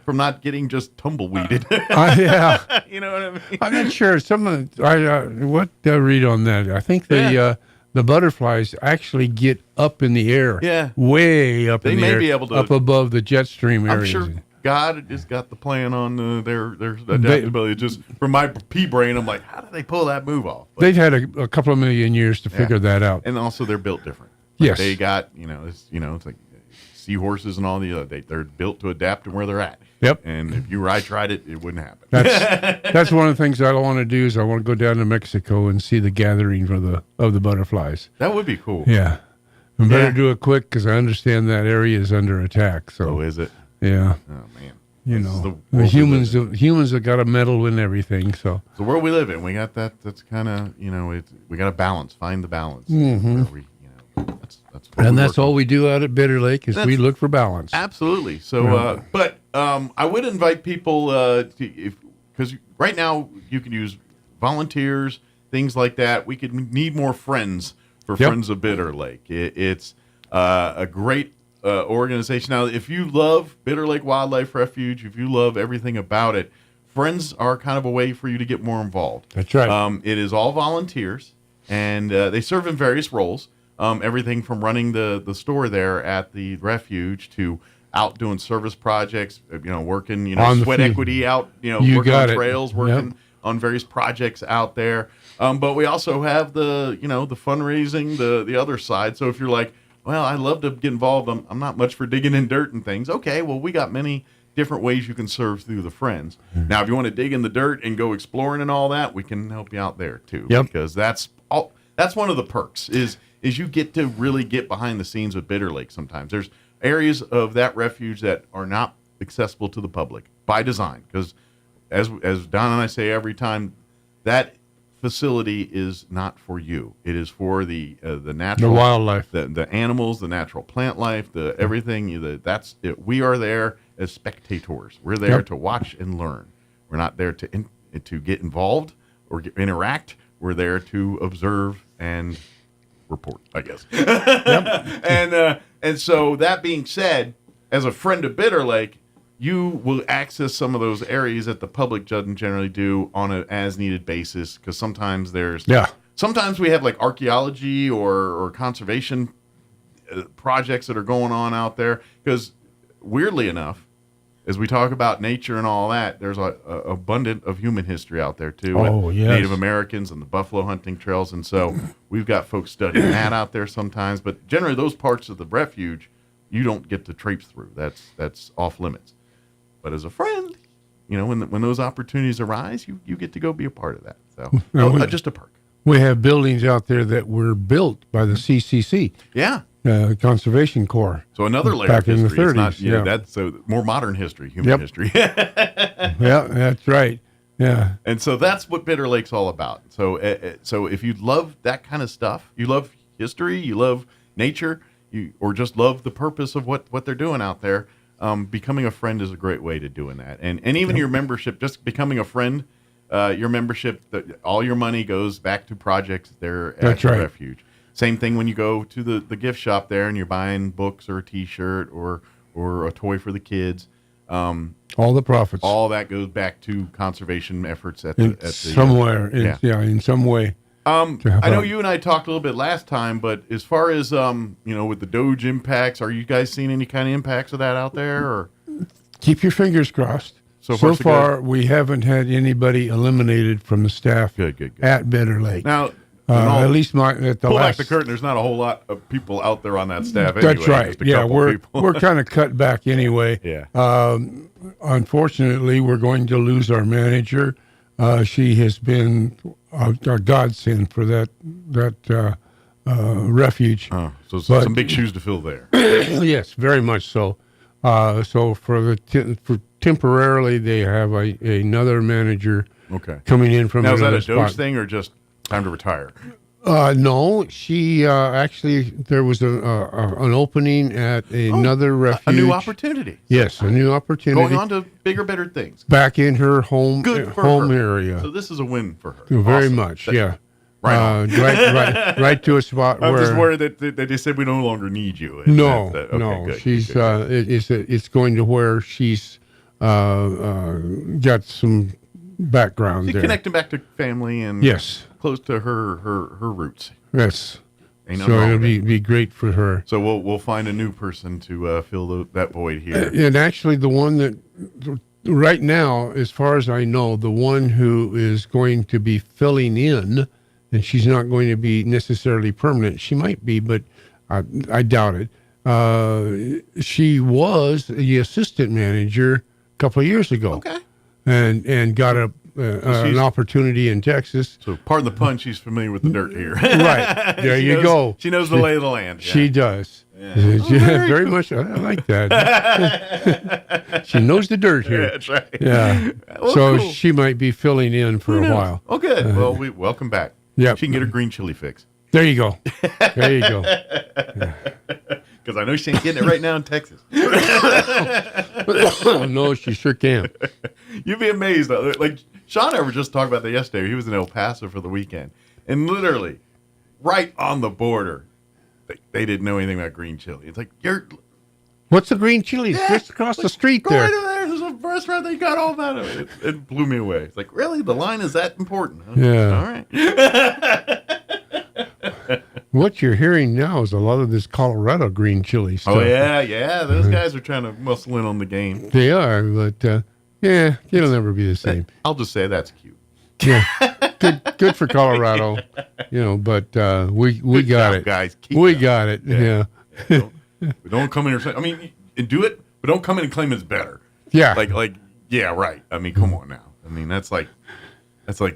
Speaker 12: from not getting just tumbleweeded?
Speaker 22: Yeah.
Speaker 12: You know what I mean?
Speaker 22: I'm not sure. What did I read on that? I think the butterflies actually get up in the air.
Speaker 12: Yeah.
Speaker 22: Way up in the air.
Speaker 12: They may be able to.
Speaker 22: Up above the jet stream
Speaker 12: I'm
Speaker 22: areas.
Speaker 12: sure God has got the plan on their adaptability. Just from my pea brain, I'm like, how do they pull that move off?
Speaker 22: They've had a couple of million years to figure that out.
Speaker 12: And also, they're built different.
Speaker 22: Yes.
Speaker 12: They got, it's like seahorses and all the other. They're built to adapt to where they're at.
Speaker 22: Yep.
Speaker 12: And if you or I tried it, it wouldn't happen.
Speaker 22: That's one of the things I want to do is I want to go down to Mexico and see the gathering of the butterflies.
Speaker 12: That would be cool.
Speaker 22: Yeah. I better do it quick because I understand that area is under attack. So.
Speaker 12: Oh, is it?
Speaker 22: Yeah.
Speaker 12: Oh man.
Speaker 22: The humans have got to meddle in everything. So
Speaker 12: the world we live in, we got that. That's kind of we got to balance. Find the balance.
Speaker 22: Mm-hmm. That's all we do out at Bitter Lake is we look for balance.
Speaker 12: Absolutely. So, I would invite people because right now you can use volunteers, things like that. We could need more friends for Friends of Bitter Lake. It's a great organization. Now, if you love Bitter Lake Wildlife Refuge, if you love everything about it, Friends are kind of a way for you to get more involved.
Speaker 22: That's right.
Speaker 12: It is all volunteers, and they serve in various roles. Everything from running the store there at the refuge to out doing service projects, working, sweat equity out, working on trails, working on various projects out there. But we also have the fundraising, the other side. So if you're like, well, I love to get involved. I'm not much for digging in dirt and things. Okay, well, we got many different ways you can serve through the Friends. Now, if you want to dig in the dirt and go exploring and all that, we can help you out there too.
Speaker 22: Yep.
Speaker 12: Because that's one of the perks is you get to really get behind the scenes with Bitter Lake sometimes. There's areas of that refuge that are not accessible to the public by design. Because as Don and I say every time, that facility is not for you. It is for the natural,
Speaker 22: the wildlife,
Speaker 12: the animals, the natural plant life, the everything. That's it. We are there as spectators. We're there to watch and learn. We're not there to get involved or interact. We're there to observe and report, I guess. And so that being said, as a friend of Bitter Lake, you will access some of those areas that the public doesn't generally do on an as-needed basis, because sometimes sometimes we have like archaeology or conservation projects that are going on out there, because weirdly enough, as we talk about nature and all that, there's a abundant of human history out there too.
Speaker 22: Oh, yes.
Speaker 12: Native Americans and the buffalo hunting trails, and so we've got folks studying that out there sometimes. But generally, those parts of the refuge, you don't get to traipse through. That's off limits. But as a friend, when those opportunities arise, you get to go be a part of that. So just a perk.
Speaker 22: We have buildings out there that were built by the CCC.
Speaker 12: Yeah.
Speaker 22: Conservation Corps.
Speaker 12: So another layer
Speaker 22: back
Speaker 12: of history.
Speaker 22: in the 30s.
Speaker 12: It's not, that's so more modern history, human history.
Speaker 22: Yeah, that's right. Yeah.
Speaker 12: And so that's what Bitter Lake's all about. So if you love that kind of stuff, you love history, you love nature, or just love the purpose of what they're doing out there, becoming a friend is a great way to doing that. And even your membership, just becoming a friend, your membership, all your money goes back to projects there at the refuge. Same thing when you go to the gift shop there and you're buying books or a T-shirt or a toy for the kids.
Speaker 22: All the profits.
Speaker 12: All that goes back to conservation efforts
Speaker 22: in some way.
Speaker 12: I know you and I talked a little bit last time, but as far as with the Doge impacts, are you guys seeing any kind of impacts of that out there? Or
Speaker 22: keep your fingers crossed. So far, we haven't had anybody eliminated from the staff
Speaker 12: good.
Speaker 22: at Bitter Lake.
Speaker 12: Now,
Speaker 22: at least at the
Speaker 12: pull
Speaker 22: last.
Speaker 12: back the curtain. There's not a whole lot of people out there on that staff.
Speaker 22: That's
Speaker 12: anyway,
Speaker 22: right. Yeah, we're kind of cut back anyway.
Speaker 12: Yeah.
Speaker 22: Unfortunately, we're going to lose our manager. She has been a godsend for that refuge.
Speaker 12: So some big shoes to fill there.
Speaker 22: Yes, very much so. So for temporarily, they have another manager. Coming in from
Speaker 12: now. Is that a
Speaker 22: spot.
Speaker 12: Doge thing or just time to retire?
Speaker 22: No, she actually there was an opening at another refuge.
Speaker 12: A new opportunity.
Speaker 22: Yes, a new opportunity.
Speaker 12: Going on to bigger, better things.
Speaker 22: Back in her home area.
Speaker 12: So this is a win for her.
Speaker 22: Very much, yeah. Right to a spot
Speaker 12: I'm
Speaker 22: where.
Speaker 12: just worried that they said we no longer need you.
Speaker 22: No,
Speaker 12: good,
Speaker 22: she's it's going to where she's got some background
Speaker 12: she's
Speaker 22: there.
Speaker 12: Connecting back to family and close to her roots.
Speaker 22: Yes.
Speaker 12: Ain't
Speaker 22: So it'll be great for her.
Speaker 12: So we'll find a new person to fill that void here.
Speaker 22: And actually, the one that right now, as far as I know, the one who is going to be filling in, and she's not going to be necessarily permanent. She might be, but I doubt it. She was the assistant manager a couple of years ago.
Speaker 12: Okay.
Speaker 22: And got an opportunity in Texas.
Speaker 12: So pardon the pun, she's familiar with the dirt here.
Speaker 22: Right. There you go.
Speaker 12: She knows the lay of the land. Yeah.
Speaker 22: She does. Yeah. Very much. I like that. She knows the dirt here.
Speaker 12: Yeah, that's right.
Speaker 22: Yeah.
Speaker 12: Well,
Speaker 22: so
Speaker 12: cool.
Speaker 22: she might be filling in for a while.
Speaker 12: Oh, good. Well, we welcome back.
Speaker 22: Yeah.
Speaker 12: She can get her green chili fix.
Speaker 22: There you go. There you go.
Speaker 12: Because I know she ain't getting it right now in Texas.
Speaker 22: No, she sure can.
Speaker 12: You'd be amazed. Like Sean and I were just talking about that yesterday. He was in El Paso for the weekend. And literally, right on the border, they didn't know anything about green chili. It's like,
Speaker 22: What's the green chili? It's just across the street
Speaker 12: Go
Speaker 22: there.
Speaker 12: right over there. There's a restaurant that got all that. It blew me away. It's like, really? The line is that important? Huh?
Speaker 22: Yeah.
Speaker 12: All right.
Speaker 22: What you're hearing now is a lot of this Colorado green chili stuff.
Speaker 12: Oh, yeah. Those guys are trying to muscle in on the game.
Speaker 22: They are, but yeah, it'll never be the same.
Speaker 12: I'll just say that's cute.
Speaker 22: Yeah, good for Colorado, but we got it,
Speaker 12: guys.
Speaker 22: We got it. Yeah.
Speaker 12: Don't come in and say, do it, but don't come in and claim it's better.
Speaker 22: Yeah.
Speaker 12: Like, yeah, right. I mean, come on now. I mean, that's like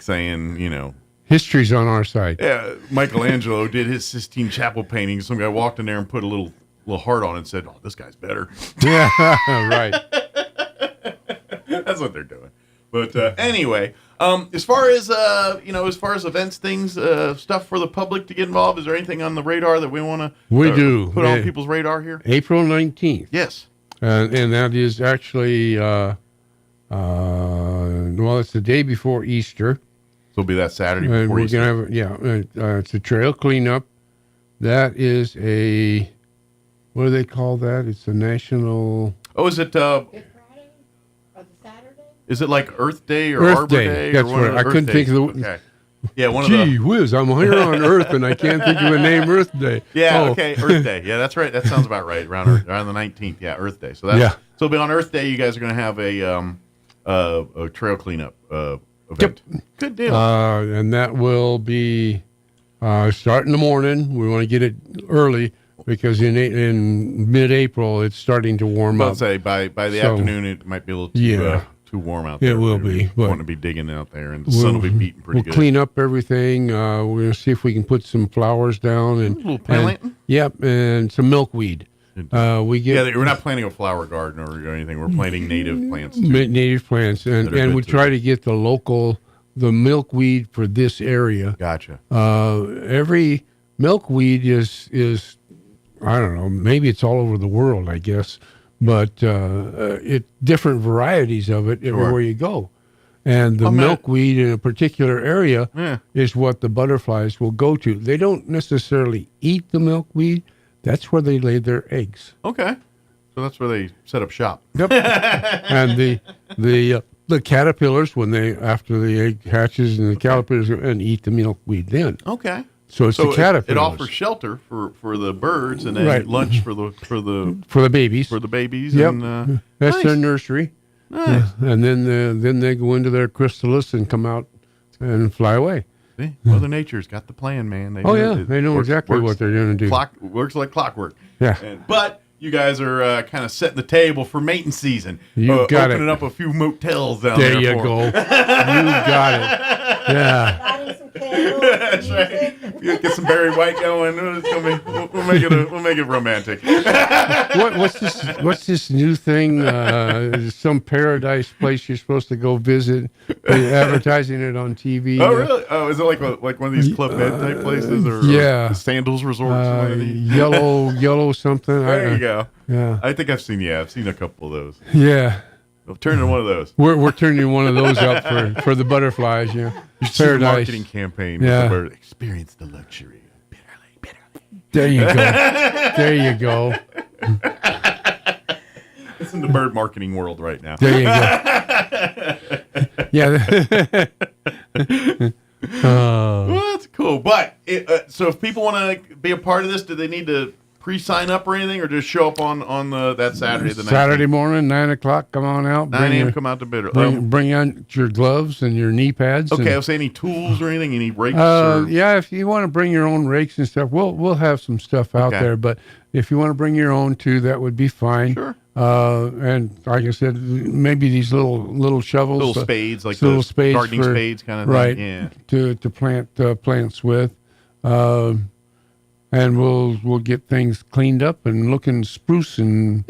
Speaker 12: saying,
Speaker 22: history's on our side.
Speaker 12: Yeah, Michelangelo did his Sistine Chapel painting. Some guy walked in there and put a little heart on it and said, "Oh, this guy's better."
Speaker 22: Yeah, right.
Speaker 12: That's what they're doing. But anyway, as far as events, things, stuff for the public to get involved, is there anything on the radar that we want to put on people's radar here?
Speaker 22: April 19th.
Speaker 12: Yes.
Speaker 22: And that is actually, it's the day before Easter.
Speaker 12: So it'll be that Saturday before Easter.
Speaker 22: We're going to have, it's a trail cleanup. That is what do they call that? It's a national...
Speaker 12: Oh, is it... Is it like Earth Day or
Speaker 22: Earth
Speaker 12: Arbor
Speaker 22: Day?
Speaker 12: Day?
Speaker 22: That's what I couldn't think of the...
Speaker 12: Okay. Yeah, one
Speaker 22: Gee whiz, I'm here on Earth and I can't think of a name. Earth Day.
Speaker 12: Yeah, okay, Earth Day. Yeah, that's right. That sounds about right. Around the 19th. Yeah, Earth Day. So so it'll be on Earth Day. You guys are going to have a trail cleanup event. Yep. Good deal.
Speaker 22: And that will be start in the morning. We want to get it early because in mid-April it's starting to warm up.
Speaker 12: I'd say by the afternoon it might be a little too warm out there.
Speaker 22: It will be.
Speaker 12: But want to be digging out there, and the sun will be beating pretty good.
Speaker 22: We'll clean up everything. We're going to see if we can put some flowers down and
Speaker 12: a little planting.
Speaker 22: Yep, and some milkweed.
Speaker 12: We're not planting a flower garden or anything. We're planting native plants.
Speaker 22: Native plants, and we try to get the milkweed for this area.
Speaker 12: Gotcha.
Speaker 22: Every milkweed is I don't know, maybe it's all over the world, I guess, but different varieties of it everywhere you go. And the milkweed in a particular area is what the butterflies will go to. They don't necessarily eat the milkweed. That's where they lay their eggs.
Speaker 12: Okay. So that's where they set up shop.
Speaker 22: Yep. And the caterpillars, after the egg hatches, and the caterpillars and eat the milkweed then.
Speaker 12: Okay.
Speaker 22: So it's the caterpillars.
Speaker 12: It offers shelter for the birds, and then lunch for the
Speaker 22: babies.
Speaker 12: For the babies.
Speaker 22: Yep.
Speaker 12: And,
Speaker 22: that's
Speaker 12: nice.
Speaker 22: their nursery.
Speaker 12: Nice.
Speaker 22: And then they go into their chrysalis and come out and fly away.
Speaker 12: See? Mother Nature's got the plan, man.
Speaker 22: They know exactly what they're going to do.
Speaker 12: Works like clockwork.
Speaker 22: Yeah.
Speaker 12: But you guys are kind of setting the table for mating season.
Speaker 22: You got
Speaker 12: opening up a few motels down there.
Speaker 22: There you go. You got it. Yeah.
Speaker 12: That's right. You get some Barry White going. We'll make it romantic.
Speaker 22: What's this new thing? Some paradise place you're supposed to go visit. They're advertising it on TV.
Speaker 12: Oh, really? Oh, is it like one of these Club Med type places, or the Sandals Resorts?
Speaker 22: Yellow something.
Speaker 12: There you go.
Speaker 22: Yeah,
Speaker 12: I think I've seen a couple of those.
Speaker 22: Yeah.
Speaker 12: We'll turn into one of those.
Speaker 22: We're turning one of those up for the butterflies. Yeah,
Speaker 12: paradise marketing campaign.
Speaker 22: Yeah,
Speaker 12: with the bird. Experience the luxury. Bitterly.
Speaker 22: There you go. There you go.
Speaker 12: It's in the bird marketing world right now.
Speaker 22: There you go. Yeah.
Speaker 12: Well, that's cool. But so if people want to be a part of this, do they need to pre-sign up or anything, or just show up on that Saturday? The 19th?
Speaker 22: Saturday morning, 9:00. Come on out.
Speaker 12: 9 a.m. Come out to Bitterly.
Speaker 22: Bring out your gloves and your knee pads.
Speaker 12: Okay. I'll say any tools or anything. Any rakes?
Speaker 22: Yeah. If you want to bring your own rakes and stuff, we'll have some stuff out there. But if you want to bring your own too, that would be fine.
Speaker 12: Sure.
Speaker 22: And like I said, maybe these little shovels,
Speaker 12: little spades, like
Speaker 22: little spades,
Speaker 12: gardening spades, kind of
Speaker 22: right?
Speaker 12: thing. Yeah.
Speaker 22: To plant plants with. And we'll get things cleaned up and looking spruce and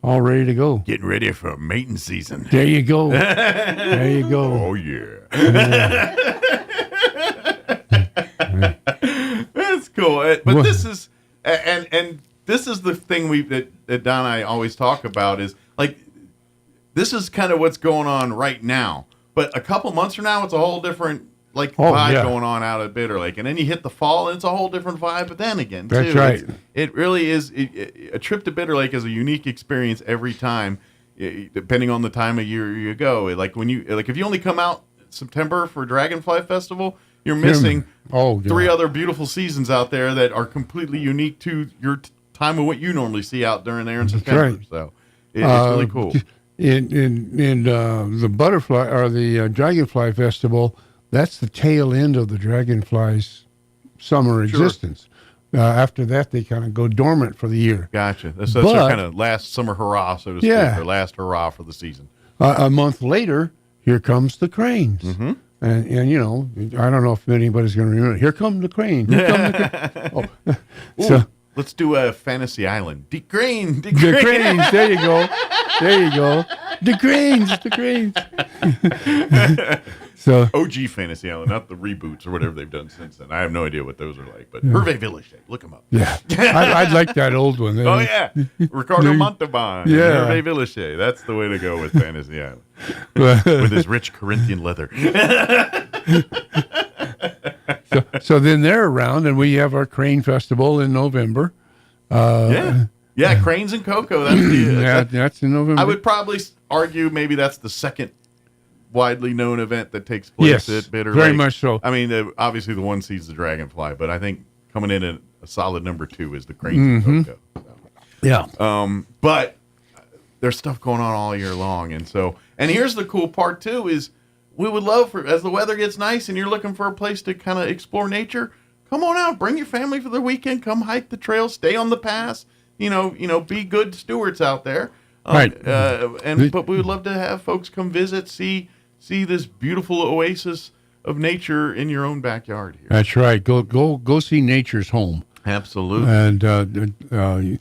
Speaker 22: all ready to go.
Speaker 12: Getting ready for mating season.
Speaker 22: There you go. There you go.
Speaker 12: Oh yeah. That's cool. But this is and this is the thing that Don and I always talk about is like this is kind of what's going on right now. But a couple months from now, it's a whole different vibe going on out at Bitter Lake, and then you hit the fall, and it's a whole different vibe. But then again,
Speaker 22: that's right.
Speaker 12: It really is. A trip to Bitter Lake is a unique experience every time, depending on the time of year you go. Like if you only come out September for Dragonfly Festival, you're missing 3 other beautiful seasons out there that are completely unique to your time of what you normally see out during there in September.
Speaker 22: Right.
Speaker 12: So it's really cool.
Speaker 22: In the butterfly or the Dragonfly Festival, that's the tail end of the Dragonfly's summer existence. After that, they kind of go dormant for the year.
Speaker 12: Gotcha. That's their kind of last summer hurrah, so to speak, or last hurrah for the season.
Speaker 22: A month later, here comes the cranes.
Speaker 12: Mm-hmm.
Speaker 22: And I don't know if anybody's going to remember. Here come the crane. Here come the crane.
Speaker 12: So let's do a Fantasy Island. The cranes.
Speaker 22: There you go. The cranes. So
Speaker 12: OG Fantasy Island, not the reboots or whatever they've done since then. I have no idea what those are like, but Hervé Villachet, look them up.
Speaker 22: Yeah, I'd like that old one.
Speaker 12: Oh yeah, Ricardo Montalban.
Speaker 22: Yeah,
Speaker 12: Hervé Villachet. That's the way to go with Fantasy Island with his rich Corinthian leather.
Speaker 22: So then they're around, and we have our Crane Festival in November.
Speaker 12: Yeah, Cranes and Cocoa.
Speaker 22: That's in November.
Speaker 12: I would probably argue maybe that's the second widely known event that takes place at Bitter Lake.
Speaker 22: Very much so.
Speaker 12: I mean, obviously the one sees the Dragonfly, but I think coming in at a solid number 2 is the Cranes and Cocoa. So.
Speaker 22: Yeah.
Speaker 12: But there's stuff going on all year long, and here's the cool part too is we would love for as the weather gets nice and you're looking for a place to kind of explore nature. Come on out, bring your family for the weekend. Come hike the trail, stay on the pass. Be good stewards out there.
Speaker 22: Right.
Speaker 12: But we would love to have folks come visit, see this beautiful oasis of nature in your own backyard here.
Speaker 22: That's right. Go see nature's home.
Speaker 12: Absolutely.
Speaker 22: And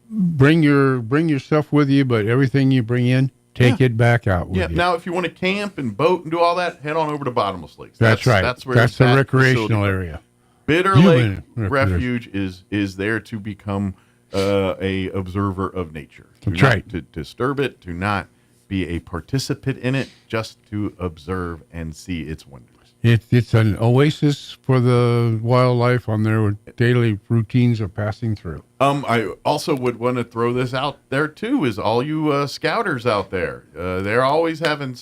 Speaker 22: bring your stuff with you, but everything you bring in, take it back out with you.
Speaker 12: Now if you want to camp and boat and do all that, head on over to Bottomless Lakes.
Speaker 22: That's right.
Speaker 12: That's where
Speaker 22: that's the recreational area.
Speaker 12: Bitter Lake Refuge is there to become a observer of nature.
Speaker 22: That's right.
Speaker 12: To disturb it, to not be a participant in it, just to observe and see its wonders.
Speaker 22: It's an oasis for the wildlife on their daily routines of passing through.
Speaker 12: I also would want to throw this out there too, is all you scouters out there. They're always having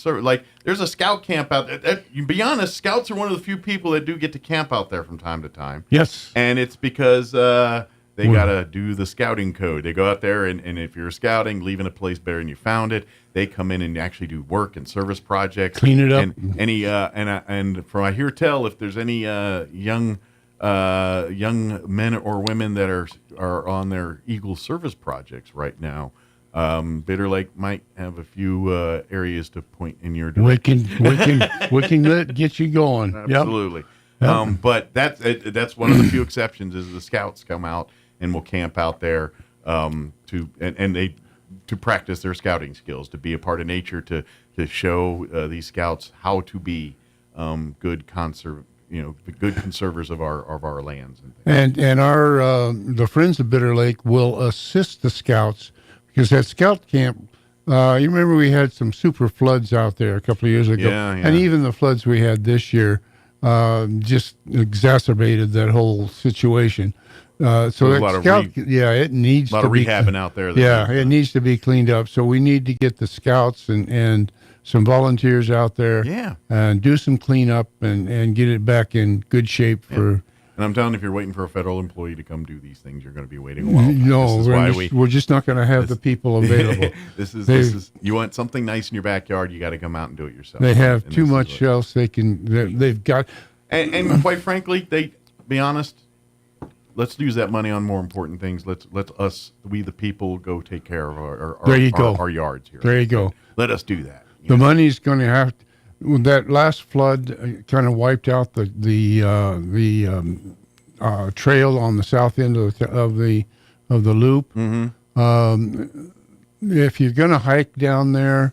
Speaker 12: there's a scout camp out there. Be honest, scouts are one of the few people that do get to camp out there from time to time.
Speaker 22: Yes.
Speaker 12: And it's because they got to do the scouting code. They go out there, and if you're scouting, leaving a place better than you found it, they come in and actually do work and service projects.
Speaker 22: Clean it up.
Speaker 12: And from I hear tell, if there's any young men or women that are on their Eagle service projects right now, Bitter Lake might have a few areas to point in your direction.
Speaker 22: We can get you going.
Speaker 12: Absolutely.
Speaker 22: Yep.
Speaker 12: But that's one of the few exceptions is the scouts come out and will camp out there to practice their scouting skills, to be a part of nature, to show these scouts how to be good conservers of our lands.
Speaker 22: And our the Friends of Bitter Lake will assist the scouts because at scout camp, you remember we had some super floods out there a couple of years ago, and even the floods we had this year just exacerbated that whole situation. So that scout, it needs
Speaker 12: a lot
Speaker 22: to
Speaker 12: of
Speaker 22: be
Speaker 12: rehabbing out there.
Speaker 22: It needs to be cleaned up. So we need to get the scouts and some volunteers out there, and do some cleanup and get it back in good shape for.
Speaker 12: And I'm telling you, if you're waiting for a federal employee to come do these things, you're going to be waiting a while.
Speaker 22: No, we're just not going to have the people available.
Speaker 12: This is you want something nice in your backyard, you got to come out and do it yourself.
Speaker 22: They have too much else they've got.
Speaker 12: And quite frankly, be honest. Let's use that money on more important things. Let us, we the people, go take care of our yards here.
Speaker 22: There you go.
Speaker 12: Let us do that.
Speaker 22: The money's going to have that last flood kind of wiped out the trail on the south end of the loop.
Speaker 12: Mm-hmm.
Speaker 22: If you're going to hike down there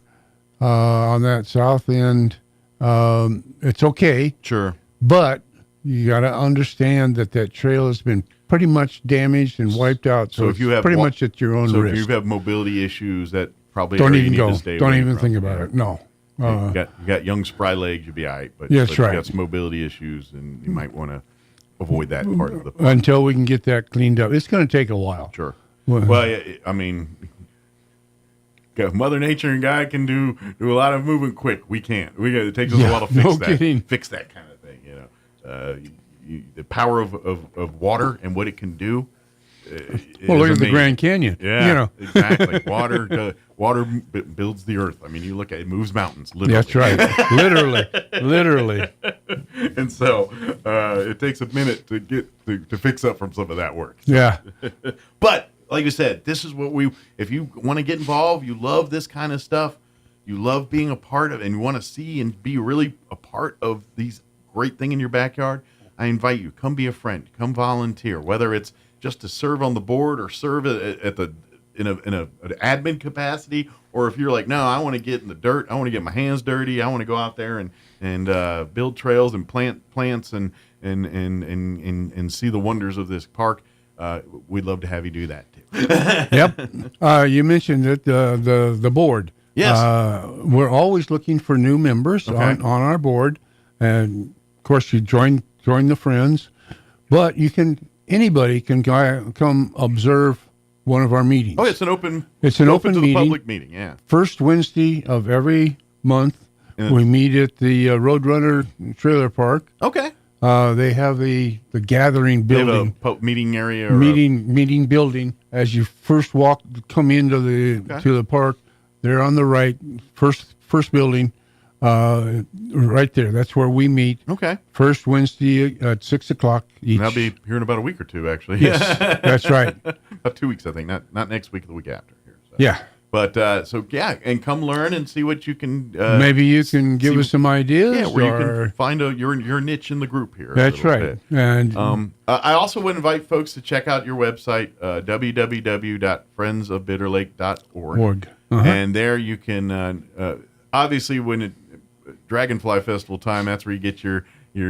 Speaker 22: on that south end, it's okay.
Speaker 12: Sure,
Speaker 22: but you got to understand that trail has been pretty much damaged and wiped out. So if you have pretty much at your own risk.
Speaker 12: If you have mobility issues, that probably
Speaker 22: don't even go. Don't even think about it. No.
Speaker 12: You got young, spry legs, you'll be all right. But,
Speaker 22: That's
Speaker 12: but you
Speaker 22: right.
Speaker 12: got some mobility issues, and you might want to avoid that part of the
Speaker 22: until we can get that cleaned up. It's going to take a while.
Speaker 12: Sure. Well, I mean, Mother Nature and God can do a lot of moving quick. We can't. It takes us a while to fix that kind of thing. The power of water and what it can do.
Speaker 22: Well, look at the Grand Canyon.
Speaker 12: Yeah, exactly. Water builds the earth. I mean, you look at it, moves mountains. Literally.
Speaker 22: That's right. literally.
Speaker 12: And so it takes a minute to get to fix up from some of that work. So.
Speaker 22: Yeah.
Speaker 12: But like I said, this is what if you want to get involved, you love this kind of stuff, you love being a part of, and you want to see and be really a part of these great thing in your backyard, I invite you, come be a friend, come volunteer, whether it's just to serve on the board or serve in an admin capacity, or if you're like, no, I want to get in the dirt, I want to get my hands dirty, I want to go out there and build trails and plant plants and see the wonders of this park. We'd love to have you do that too.
Speaker 22: Yep. You mentioned that the board.
Speaker 12: Yes.
Speaker 22: We're always looking for new members on our board, and of course you join the friends, but anybody can come observe one of our meetings.
Speaker 12: Oh, it's an open.
Speaker 22: It's an open
Speaker 12: to
Speaker 22: meeting.
Speaker 12: The public meeting. Yeah.
Speaker 22: First Wednesday of every month, we meet at the Roadrunner Trailer Park.
Speaker 12: Okay.
Speaker 22: They have the gathering building,
Speaker 12: they have a meeting area, or
Speaker 22: meeting building. As you first come into the park, they're on the right, first building, right there. That's where we meet.
Speaker 12: Okay.
Speaker 22: First Wednesday at 6:00 each.
Speaker 12: And I'll be here in about a week or two, actually.
Speaker 22: Yes, that's right.
Speaker 12: About 2 weeks, I think. Not next week, the week after. Here. So.
Speaker 22: Yeah.
Speaker 12: But and come learn and see what you can.
Speaker 22: Maybe you can give us some ideas.
Speaker 12: Yeah, where you can find your niche in the group here.
Speaker 22: That's right.
Speaker 12: Bit.
Speaker 22: And
Speaker 12: I also would invite folks to check out your website, www.friendsofbitterlake.org. And there you can obviously when Dragonfly Festival time, that's where you get your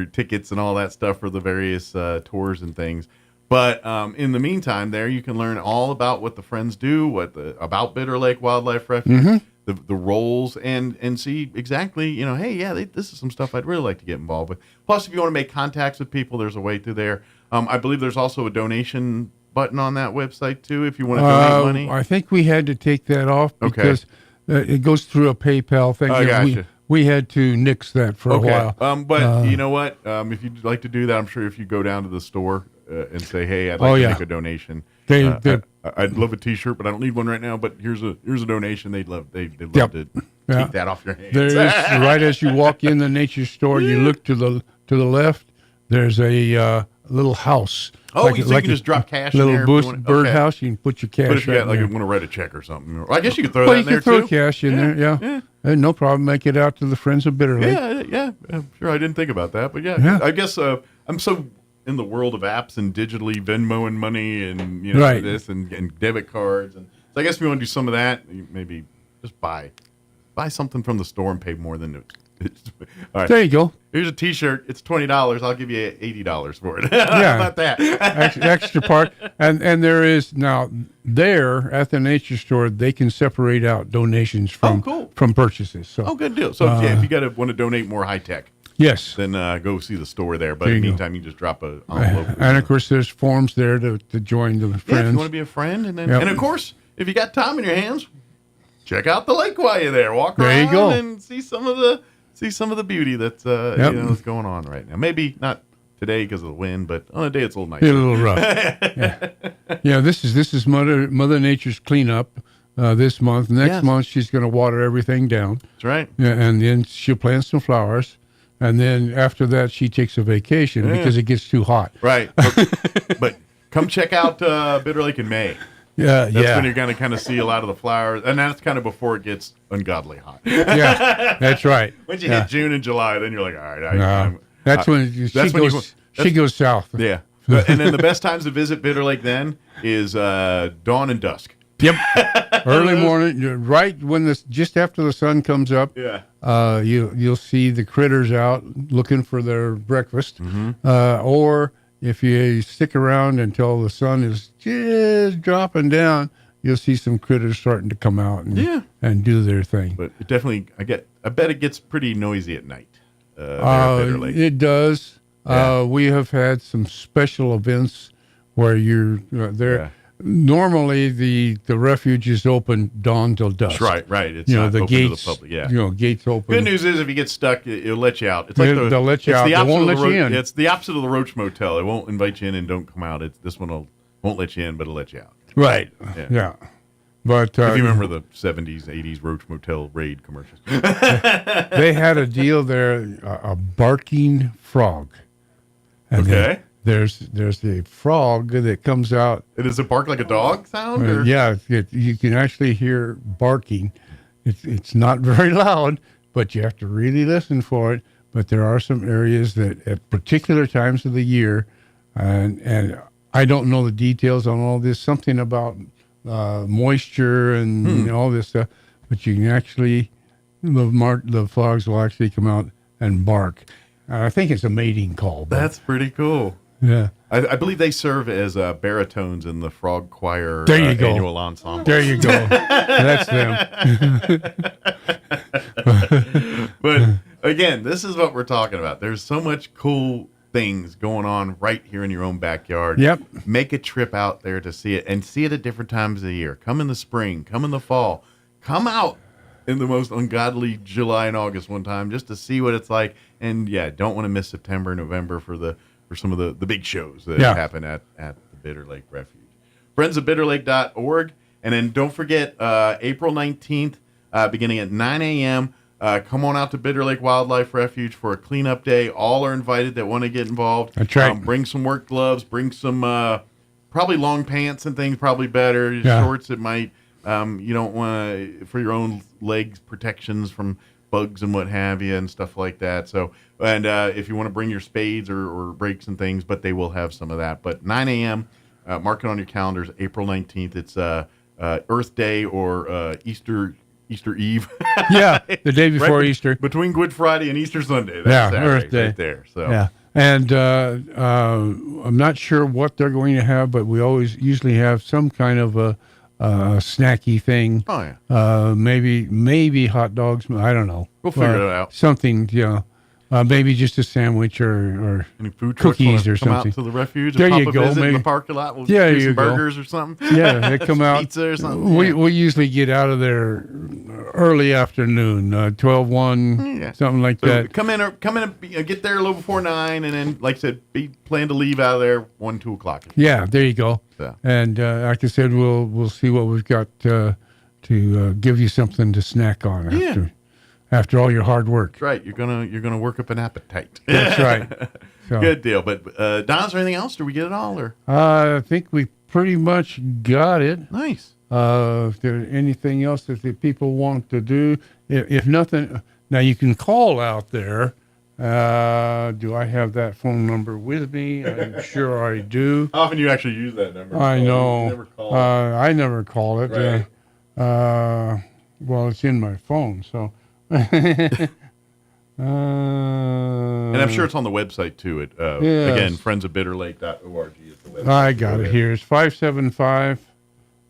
Speaker 12: tickets and all that stuff for the various tours and things. But in the meantime, there you can learn all about what the Friends do, about Bitter Lake Wildlife Refuge, the roles, and see exactly, this is some stuff I'd really like to get involved with. Plus, if you want to make contacts with people, there's a way through there. I believe there's also a donation button on that website too, if you want to donate money.
Speaker 22: I think we had to take that off because it goes through a PayPal thing.
Speaker 12: Gotcha.
Speaker 22: We had to nix that for a while.
Speaker 12: But you know what? If you'd like to do that, I'm sure if you go down to the store and say, "Hey, I'd like to make a donation," I'd love a T-shirt, but I don't need one right now. But here's a donation. They'd love to take that off your hands.
Speaker 22: There is, right as you walk in the nature store, you look to the left. There's a little house.
Speaker 12: Oh, you can just drop cash in there.
Speaker 22: Little birdhouse. You can put your cash.
Speaker 12: But if you want to write a check or something, I guess you could throw that in there too.
Speaker 22: You can throw cash in there. Yeah. No problem. Make it out to the Friends of Bitter Lake.
Speaker 12: Yeah. Sure, I didn't think about that, but yeah. I guess I'm so in the world of apps and digitally Venmoing money and this and debit cards, and so I guess if you want to do some of that, maybe just buy something from the store and pay more than it. All right.
Speaker 22: There you go.
Speaker 12: Here's a T-shirt. It's $20. I'll give you $80 for it.
Speaker 22: Yeah.
Speaker 12: How about that?
Speaker 22: extra part. And there is now there at the nature store, they can separate out donations from purchases. So
Speaker 12: good deal. So if you want to donate more high tech,
Speaker 22: yes,
Speaker 12: then go see the store there. But in the meantime, you just drop a envelope.
Speaker 22: And of course, there's forms there to join the Friends.
Speaker 12: Yeah, if you want to be a friend, and then and of course, if you got time in your hands, check out the lake while you're there. Walk around and see some of the beauty that's that's going on right now. Maybe not today because of the wind, but on a day it's a little nicer.
Speaker 22: A little rough. Yeah. This is Mother Nature's cleanup this month. Next month she's going to water everything down.
Speaker 12: That's right.
Speaker 22: Yeah, and then she'll plant some flowers, and then after that she takes a vacation because it gets too hot.
Speaker 12: Right. But come check out Bitter Lake in May.
Speaker 22: That's
Speaker 12: when you're going to kind of see a lot of the flowers, and that's kind of before it gets ungodly hot.
Speaker 22: Yeah, that's right.
Speaker 12: Once you hit June and July, then you're like, all right.
Speaker 22: That's when she goes south.
Speaker 12: Yeah, and then the best times to visit Bitter Lake then is dawn and dusk.
Speaker 22: Yep, early morning, right when just after the sun comes up.
Speaker 12: Yeah,
Speaker 22: you'll see the critters out looking for their breakfast, or if you stick around until the sun is just dropping down, you'll see some critters starting to come out and do their thing.
Speaker 12: But it definitely, I I bet it gets pretty noisy at night. There at Bitter Lake.
Speaker 22: It does.
Speaker 12: Yeah.
Speaker 22: We have had some special events where you're there.
Speaker 12: Yeah.
Speaker 22: Normally, the refuge is open dawn till dusk.
Speaker 12: Right. It's
Speaker 22: the
Speaker 12: open
Speaker 22: gates,
Speaker 12: to the public. Yeah.
Speaker 22: Gates open.
Speaker 12: Good news is if you get stuck, it'll let you out. It's like
Speaker 22: They'll let you out. They won't let you in.
Speaker 12: It's the opposite of the Roach Motel. It won't invite you in and don't come out. This one won't let you in, but it'll let you out.
Speaker 22: Right. Yeah. But
Speaker 12: if you remember the 70s, 80s Roach Motel raid commercials.
Speaker 22: They had a deal there, a barking frog. And
Speaker 12: okay.
Speaker 22: There's a frog that comes out.
Speaker 12: Does it bark like a dog sound? Or?
Speaker 22: Yeah, you can actually hear barking. It's not very loud, but you have to really listen for it. But there are some areas that at particular times of the year, and I don't know the details on all this, something about moisture and all this stuff, but you can actually, the frogs will actually come out and bark. I think it's a mating call.
Speaker 12: That's pretty cool.
Speaker 22: Yeah.
Speaker 12: I believe they serve as baritones in the Frog Choir
Speaker 22: there you go.
Speaker 12: annual ensemble.
Speaker 22: There you go. That's them.
Speaker 12: But again, this is what we're talking about. There's so much cool things going on right here in your own backyard.
Speaker 22: Yep.
Speaker 12: Make a trip out there to see it, and see it at different times of the year. Come in the spring, come in the fall, come out in the most ungodly July and August one time just to see what it's like. And yeah, don't want to miss September, November for some of the big shows that happen at the Bitter Lake Refuge. Friendsofbitterlake.org. And then don't forget, April 19th, beginning at 9 a.m., come on out to Bitter Lake Wildlife Refuge for a cleanup day. All are invited that want to get involved.
Speaker 22: That's right.
Speaker 12: Bring some work gloves, bring some probably long pants and things, probably better.
Speaker 22: Yeah.
Speaker 12: Shorts, it might. You don't want to, for your own legs, protections from bugs and what have you and stuff like that. So, and if you want to bring your spades or rakes and things, but they will have some of that. But 9 a.m., mark it on your calendars, April 19th. It's Earth Day or Easter Eve.
Speaker 22: Yeah, the day before Easter.
Speaker 12: Between Good Friday and Easter Sunday. That's Saturday,
Speaker 22: Earth Day.
Speaker 12: Right there. So.
Speaker 22: Yeah. And I'm not sure what they're going to have, but we usually have some kind of a snacky thing.
Speaker 12: Oh, yeah.
Speaker 22: Maybe hot dogs. I don't know.
Speaker 12: We'll figure it out.
Speaker 22: Something, maybe just a sandwich or
Speaker 12: any food trucks
Speaker 22: cookies or
Speaker 12: come
Speaker 22: something.
Speaker 12: Out to the refuge.
Speaker 22: There
Speaker 12: and
Speaker 22: you
Speaker 12: pop
Speaker 22: go.
Speaker 12: A visit
Speaker 22: Maybe
Speaker 12: in the parking lot. We'll
Speaker 22: do
Speaker 12: some
Speaker 22: you
Speaker 12: burgers
Speaker 22: go.
Speaker 12: or something.
Speaker 22: Yeah, they come out.
Speaker 12: Pizza or something.
Speaker 22: We usually get out of there early afternoon, 12:1, something like that.
Speaker 12: Come in and get there a little before 9, and then, like I said, plan to leave out of there 1, 2 o'clock.
Speaker 22: Yeah, there you go.
Speaker 12: So.
Speaker 22: And like I said, we'll see what we've got to give you something to snack on after all your hard work.
Speaker 12: That's right. You're gonna work up an appetite.
Speaker 22: That's right. So.
Speaker 12: Good deal. But Don, is there anything else? Did we get it all? Or
Speaker 22: I think we pretty much got it.
Speaker 12: Nice.
Speaker 22: If there's anything else that the people want to do, if nothing, now you can call out there. Do I have that phone number with me? I'm sure I do.
Speaker 12: How often you actually use that number?
Speaker 22: I know.
Speaker 12: You never call it.
Speaker 22: I never call it.
Speaker 12: Right.
Speaker 22: Well, it's in my phone, so. And
Speaker 12: I'm sure it's on the website too. Again, friendsofbitterlake.org is the website.
Speaker 22: I got it here. It's 575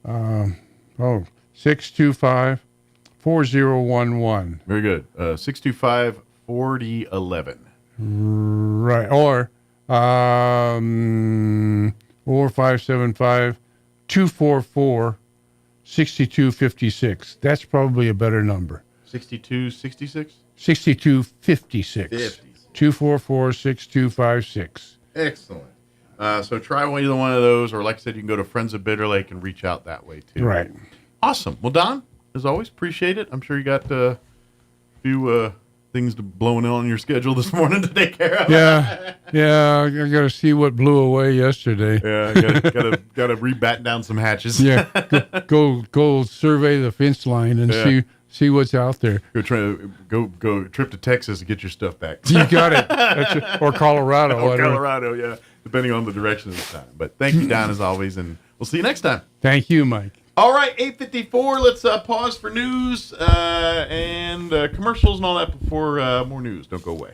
Speaker 22: 625-4011.
Speaker 12: Very good. 625-4011.
Speaker 22: Right. Or 575-244-6256. That's probably a better number.
Speaker 12: 6266?
Speaker 22: 6256. 244-6256.
Speaker 12: Excellent. So try either one of those, or like I said, you can go to Friends of Bitter Lake and reach out that way too.
Speaker 22: Right.
Speaker 12: Awesome. Well, Don, as always, appreciate it. I'm sure you got a few things blowing on your schedule this morning to take care of.
Speaker 22: Yeah. I got to see what blew away yesterday.
Speaker 12: Yeah, got to re-batten down some hatches.
Speaker 22: Yeah. Go survey the fence line and see what's out there.
Speaker 12: Go trip to Texas and get your stuff back.
Speaker 22: You got it. Or Colorado.
Speaker 12: Or Colorado, yeah, depending on the direction of the time. But thank you, Don, as always, and we'll see you next time.
Speaker 22: Thank you, Mike.
Speaker 12: All right, 8:54. Let's pause for news and commercials and all that before more news. Don't go away.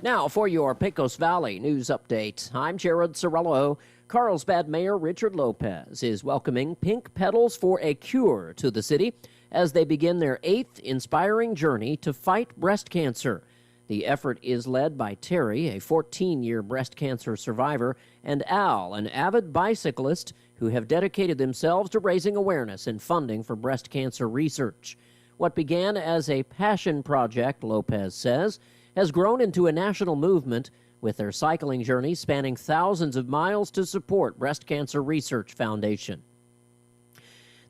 Speaker 2: Now for your Pecos Valley news update. I'm Jared Sorello. Carlsbad Mayor Richard Lopez is welcoming Pink Petals for a Cure to the city. as they begin their 8th inspiring journey to fight breast cancer. The effort is led by Terry, a 14-year breast cancer survivor, and Al, an avid bicyclist who have dedicated themselves to raising awareness and funding for breast cancer research. What began as a passion project, Lopez says, has grown into a national movement, with their cycling journey spanning thousands of miles to support Breast Cancer Research Foundation.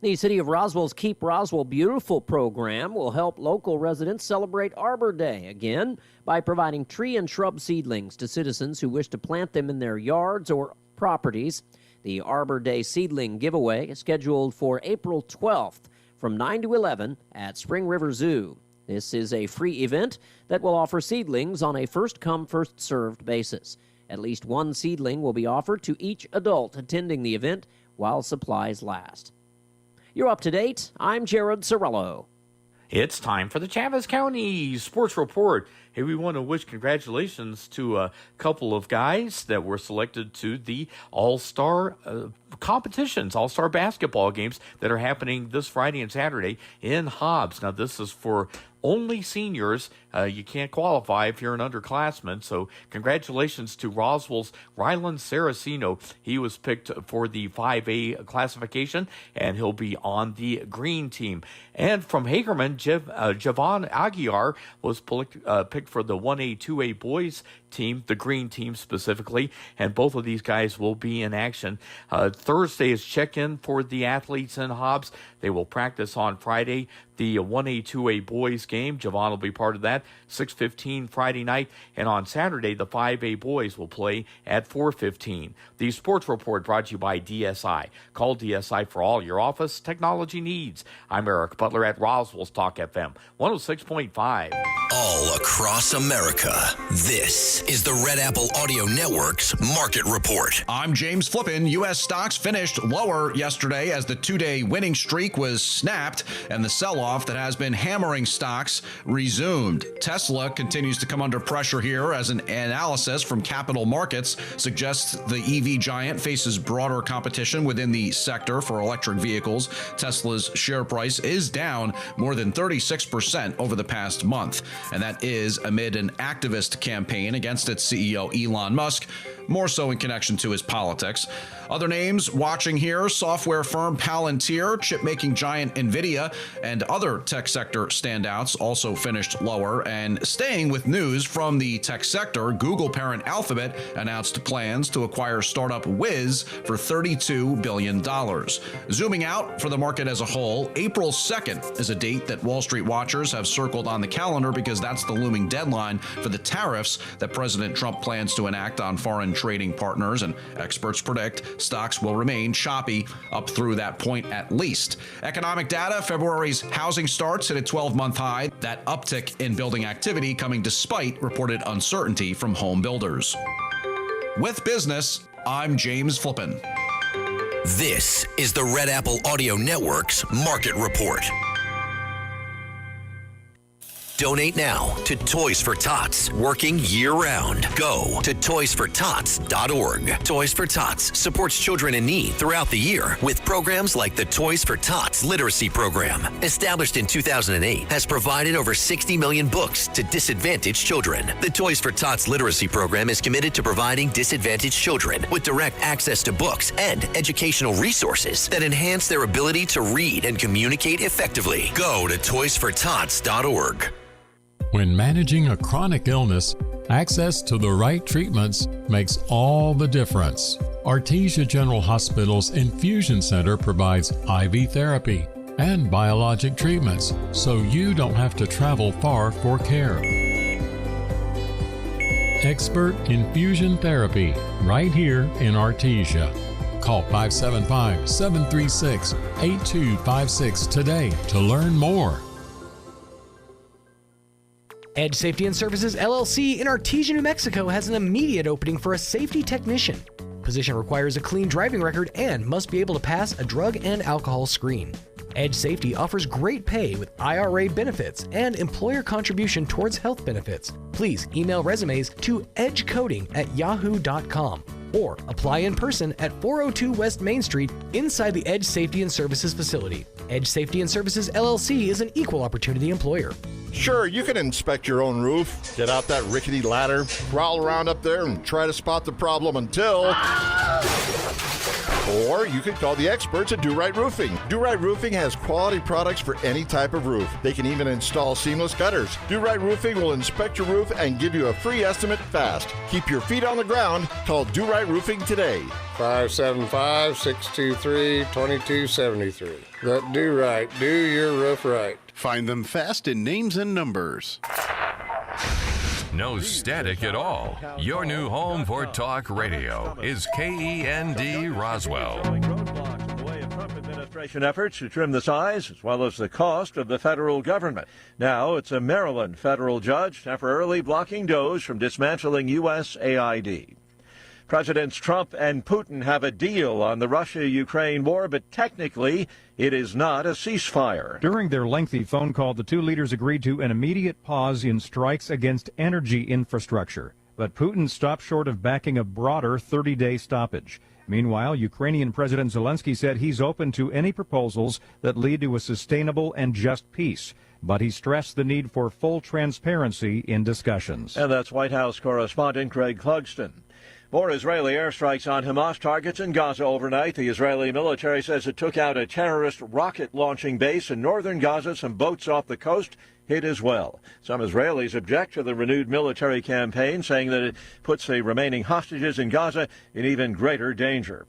Speaker 2: The City of Roswell's Keep Roswell Beautiful program will help local residents celebrate Arbor Day again by providing tree and shrub seedlings to citizens who wish to plant them in their yards or properties. The Arbor Day seedling giveaway is scheduled for April 12th from 9 to 11 at Spring River Zoo. This is a free event that will offer seedlings on a first-come, first-served basis. At least one seedling will be offered to each adult attending the event while supplies last. You're up to date. I'm Jared Sorello.
Speaker 3: It's time for the Chavez County Sports Report. Hey, we want to wish congratulations to a couple of guys that were selected to the All-Star competitions, All-Star basketball games that are happening this Friday and Saturday in Hobbs. Now, this is for only seniors. You can't qualify if you're an underclassman. So congratulations to Roswell's Rylan Saraceno. He was picked for the 5A classification, and he'll be on the green team. And from Hagerman, Javon Aguiar was picked for the 1A, 2A boys team, the green team specifically, and both of these guys will be in action. Thursday is check-in for the athletes in Hobbs. They will practice on Friday, the 1A, 2A boys game. Javon will be part of that, 6:15 Friday night, and on Saturday, the 5A boys will play at 4:15. The Sports Report brought to you by DSI. Call DSI for all your office technology needs. I'm Eric Butler at Roswell's Talk FM 106.5.
Speaker 4: All across America, this is the Red Apple Audio Network's Market Report.
Speaker 15: I'm James Flippin. U.S. stocks finished lower yesterday as the two-day winning streak was snapped and the sell-off that has been hammering stocks resumed. Tesla continues to come under pressure here as an analysis from Capital Markets suggests the EV giant faces broader competition within the sector for electric vehicles. Tesla's share price is down more than 36% over the past month, and that is amid an activist campaign against its CEO Elon Musk, more so in connection to his politics. Other names watching here, software firm Palantir, chip-making giant NVIDIA, and other tech sector standouts also finished lower. And staying with news from the tech sector, Google parent Alphabet announced plans to acquire startup Wiz for $32 billion. Zooming out for the market as a whole, April 2nd is a date that Wall Street watchers have circled on the calendar because that's the looming deadline for the tariffs that President Trump plans to enact on foreign trading partners, and experts predict stocks will remain choppy up through that point at least. Economic data, February's housing starts hit a 12-month high. That uptick in building activity coming despite reported uncertainty from home builders. With business, I'm James Flippin.
Speaker 4: This is the Red Apple Audio Network's Market Report. Donate now to Toys for Tots, working year-round. Go to toysfortots.org. Toys for Tots supports children in need throughout the year with programs like the Toys for Tots Literacy Program. Established in 2008, has provided over 60 million books to disadvantaged children. The Toys for Tots Literacy Program is committed to providing disadvantaged children with direct access to books and educational resources that enhance their ability to read and communicate effectively. Go to toysfortots.org.
Speaker 23: When managing a chronic illness, access to the right treatments makes all the difference. Artesia General Hospital's Infusion Center provides IV therapy and biologic treatments, so you don't have to travel far for care. Expert infusion therapy right here in Artesia. Call 575-736-8256 today to learn more.
Speaker 18: Edge Safety and Services LLC in Artesia, New Mexico has an immediate opening for a safety technician. Position requires a clean driving record and must be able to pass a drug and alcohol screen. Edge Safety offers great pay with IRA benefits and employer contribution towards health benefits. Please email resumes to edgecoding@yahoo.com or apply in person at 402 West Main Street inside the Edge Safety and Services facility. Edge Safety and Services LLC is an equal opportunity employer.
Speaker 1: Sure, you can inspect your own roof, get out that rickety ladder, crawl around up there and try to spot the problem until... Or you could call the experts at Do Right Roofing. Do Right Roofing has quality products for any type of roof. They can even install seamless gutters. Do Right Roofing will inspect your roof and give you a free estimate fast. Keep your feet on the ground. Call Do Right Roofing today.
Speaker 5: 575-623-2273. Let Do Right do your roof right.
Speaker 6: Find them fast in names and numbers.
Speaker 11: No static at all. Your new home for talk radio is KEND Roswell.
Speaker 7: Administration efforts to trim the size as well as the cost of the federal government. Now it's a Maryland federal judge temporarily blocking DOJ from dismantling USAID. Presidents Trump and Putin have a deal on the Russia-Ukraine war, but technically it is not a ceasefire.
Speaker 24: During their lengthy phone call, the two leaders agreed to an immediate pause in strikes against energy infrastructure. But Putin stopped short of backing a broader 30-day stoppage. Meanwhile, Ukrainian President Zelensky said he's open to any proposals that lead to a sustainable and just peace. But he stressed the need for full transparency in discussions.
Speaker 7: And that's White House correspondent Greg Clugston. More Israeli airstrikes on Hamas targets in Gaza overnight. The Israeli military says it took out a terrorist rocket launching base in northern Gaza. Some boats off the coast hit as well. Some Israelis object to the renewed military campaign, saying that it puts the remaining hostages in Gaza in even greater danger.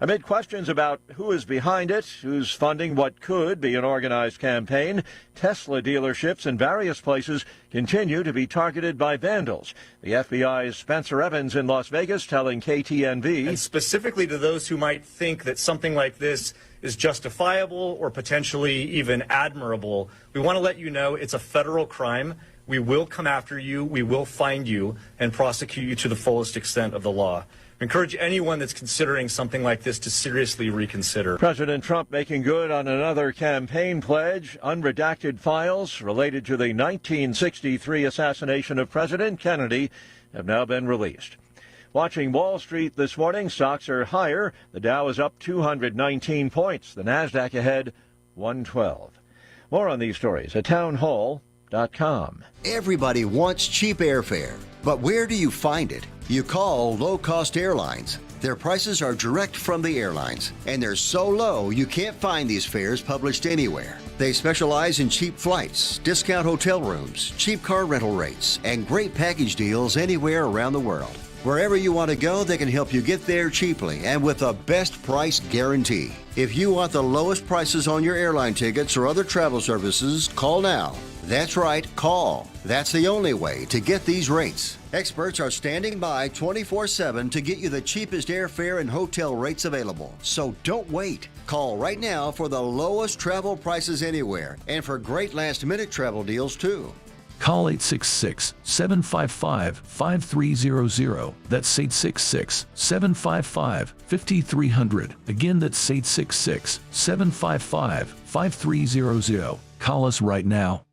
Speaker 7: Amid questions about who is behind it, who's funding what could be an organized campaign, Tesla dealerships in various places continue to be targeted by vandals. The FBI's Spencer Evans in Las Vegas telling KTNV.
Speaker 25: And specifically to those who might think that something like this is justifiable or potentially even admirable, we want to let you know it's a federal crime. We will come after you, we will find you, and prosecute you to the fullest extent of the law. I encourage anyone that's considering something like this to seriously reconsider.
Speaker 7: President Trump making good on another campaign pledge. Unredacted files related to the 1963 assassination of President Kennedy have now been released. Watching Wall Street this morning, stocks are higher. The Dow is up 219 points. The Nasdaq ahead 112. More on these stories at townhall.com.
Speaker 26: Everybody wants cheap airfare, but where do you find it? You call low-cost airlines. Their prices are direct from the airlines, and they're so low you can't find these fares published anywhere. They specialize in cheap flights, discount hotel rooms, cheap car rental rates, and great package deals anywhere around the world. Wherever you want to go, they can help you get there cheaply and with a best price guarantee. If you want the lowest prices on your airline tickets or other travel services, call now. That's right, call. That's the only way to get these rates. Experts are standing by 24/7 to get you the cheapest airfare and hotel rates available. So don't wait. Call right now for the lowest travel prices anywhere and for great last-minute travel deals too.
Speaker 28: Call 866-755-5300. That's 866-755-5300. Again, that's 866-755-5300. Call us right now.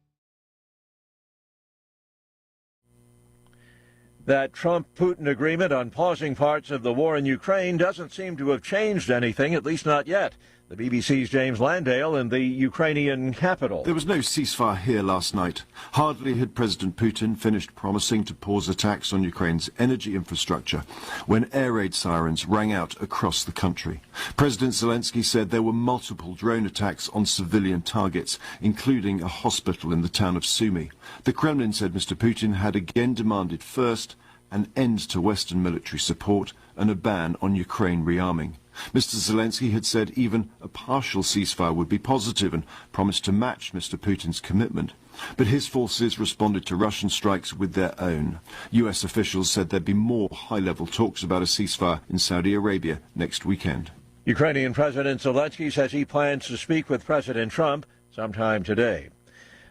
Speaker 7: That Trump-Putin agreement on pausing parts of the war in Ukraine doesn't seem to have changed anything, at least not yet. The BBC's James Landale in the Ukrainian capital.
Speaker 29: There was no ceasefire here last night. Hardly had President Putin finished promising to pause attacks on Ukraine's energy infrastructure when air raid sirens rang out across the country. President Zelensky said there were multiple drone attacks on civilian targets, including a hospital in the town of Sumy. The Kremlin said Mr. Putin had again demanded first an end to Western military support and a ban on Ukraine rearming. Mr. Zelensky had said even a partial ceasefire would be positive and promised to match Mr. Putin's commitment. But his forces responded to Russian strikes with their own. US officials said there'd be more high-level talks about a ceasefire in Saudi Arabia next weekend.
Speaker 7: Ukrainian President Zelensky says he plans to speak with President Trump sometime today.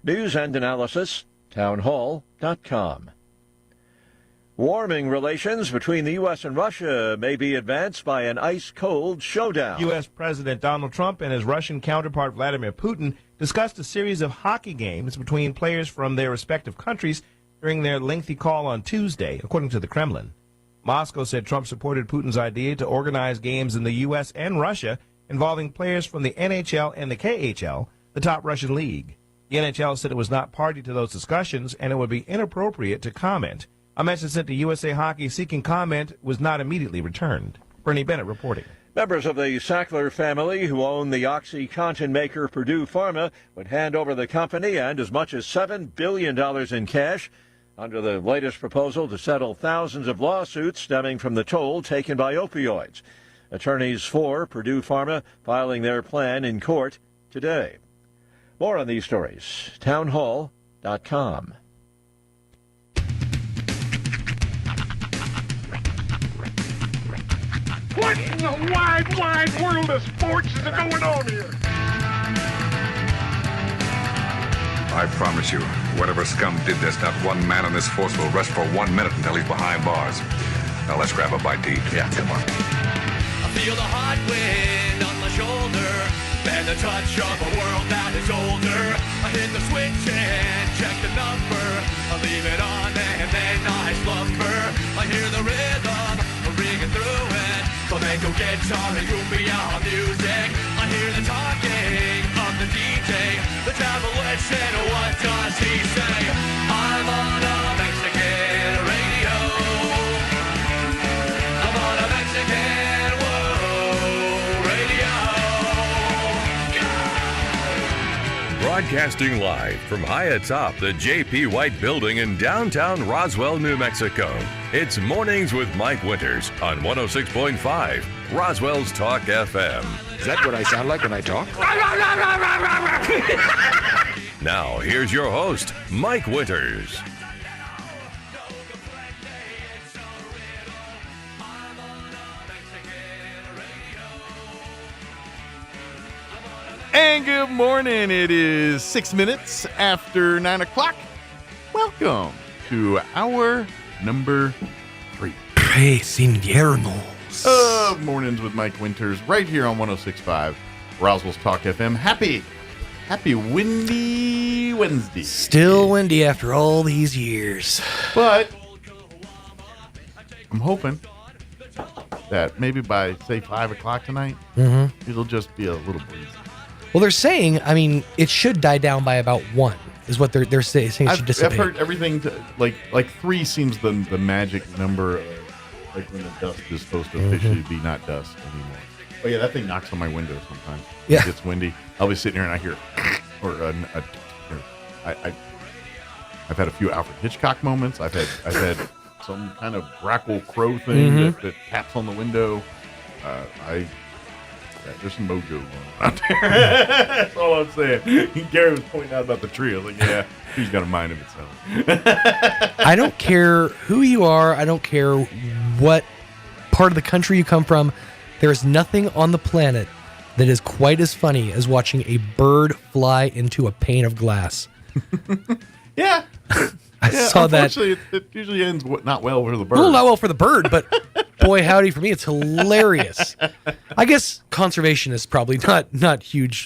Speaker 7: News and analysis, townhall.com. Warming relations between the U.S. and Russia may be advanced by an ice-cold showdown.
Speaker 30: U.S. President Donald Trump and his Russian counterpart Vladimir Putin discussed a series of hockey games between players from their respective countries during their lengthy call on Tuesday, according to the Kremlin. Moscow said Trump supported Putin's idea to organize games in the U.S. and Russia involving players from the NHL and the KHL, the top Russian league. The NHL said it was not party to those discussions and it would be inappropriate to comment. A message sent to USA Hockey seeking comment was not immediately returned. Bernie Bennett reporting.
Speaker 7: Members of the Sackler family who own the OxyContin maker Purdue Pharma would hand over the company and as much as $7 billion in cash under the latest proposal to settle thousands of lawsuits stemming from the toll taken by opioids. Attorneys for Purdue Pharma filing their plan in court today. More on these stories, townhall.com.
Speaker 8: What in the wide, wide world of sports is going on here?
Speaker 9: I promise you, whatever scum did this, not one man on this force will rest for 1 minute until he's behind bars. Now let's grab a bite to eat. Yeah, come on.
Speaker 10: I feel the hot wind on my shoulder and the touch of a world that is older. I hit the switch and check the number. I leave it on and then I slumber. I hear the rhythm ringing through it. Flamenco guitar and cumbia music. I hear the talking of the DJ. The demolition, what does he say? I'm on a Mexican radio. I'm on a Mexican radio.
Speaker 11: Broadcasting live from high atop the J.P. White Building in downtown Roswell, New Mexico. It's Mornings with Mike Winters on 106.5 Roswell's Talk FM.
Speaker 14: Is that what I sound like when I talk?
Speaker 11: Now, here's your host, Mike Winters.
Speaker 12: And good morning. It is 6 minutes after 9 o'clock. Welcome to hour number 3.
Speaker 18: Tres inviernos.
Speaker 12: Mornings with Mike Winters right here on 106.5 Roswell's Talk FM. Happy windy Wednesday.
Speaker 18: Still windy after all these years.
Speaker 12: But I'm hoping that maybe by, say, 5 o'clock tonight, it'll just be a little breezy.
Speaker 18: Well, they're saying, I mean, it should die down by about 1, is what they're saying. It should dissipate.
Speaker 12: I've heard everything, like 3 seems the magic number, like when the dust is supposed to officially be not dust anymore. Oh, yeah, that thing knocks on my window sometimes.
Speaker 18: Yeah.
Speaker 12: It gets windy. I'll be sitting here and I hear, I've had a few Alfred Hitchcock moments. I've had some kind of grackle crow thing that taps on the window. There's some mojo going on out there. That's all I'm saying. Gary was pointing out about the tree. I was like, yeah, she's got a mind of its own.
Speaker 18: I don't care who you are. I don't care what part of the country you come from. There's nothing on the planet that is quite as funny as watching a bird fly into a pane of glass.
Speaker 12: Yeah.
Speaker 18: I saw that.
Speaker 12: It usually ends not well for the bird.
Speaker 18: Well, not well for the bird, but boy, howdy for me. It's hilarious. I guess conservationists probably not huge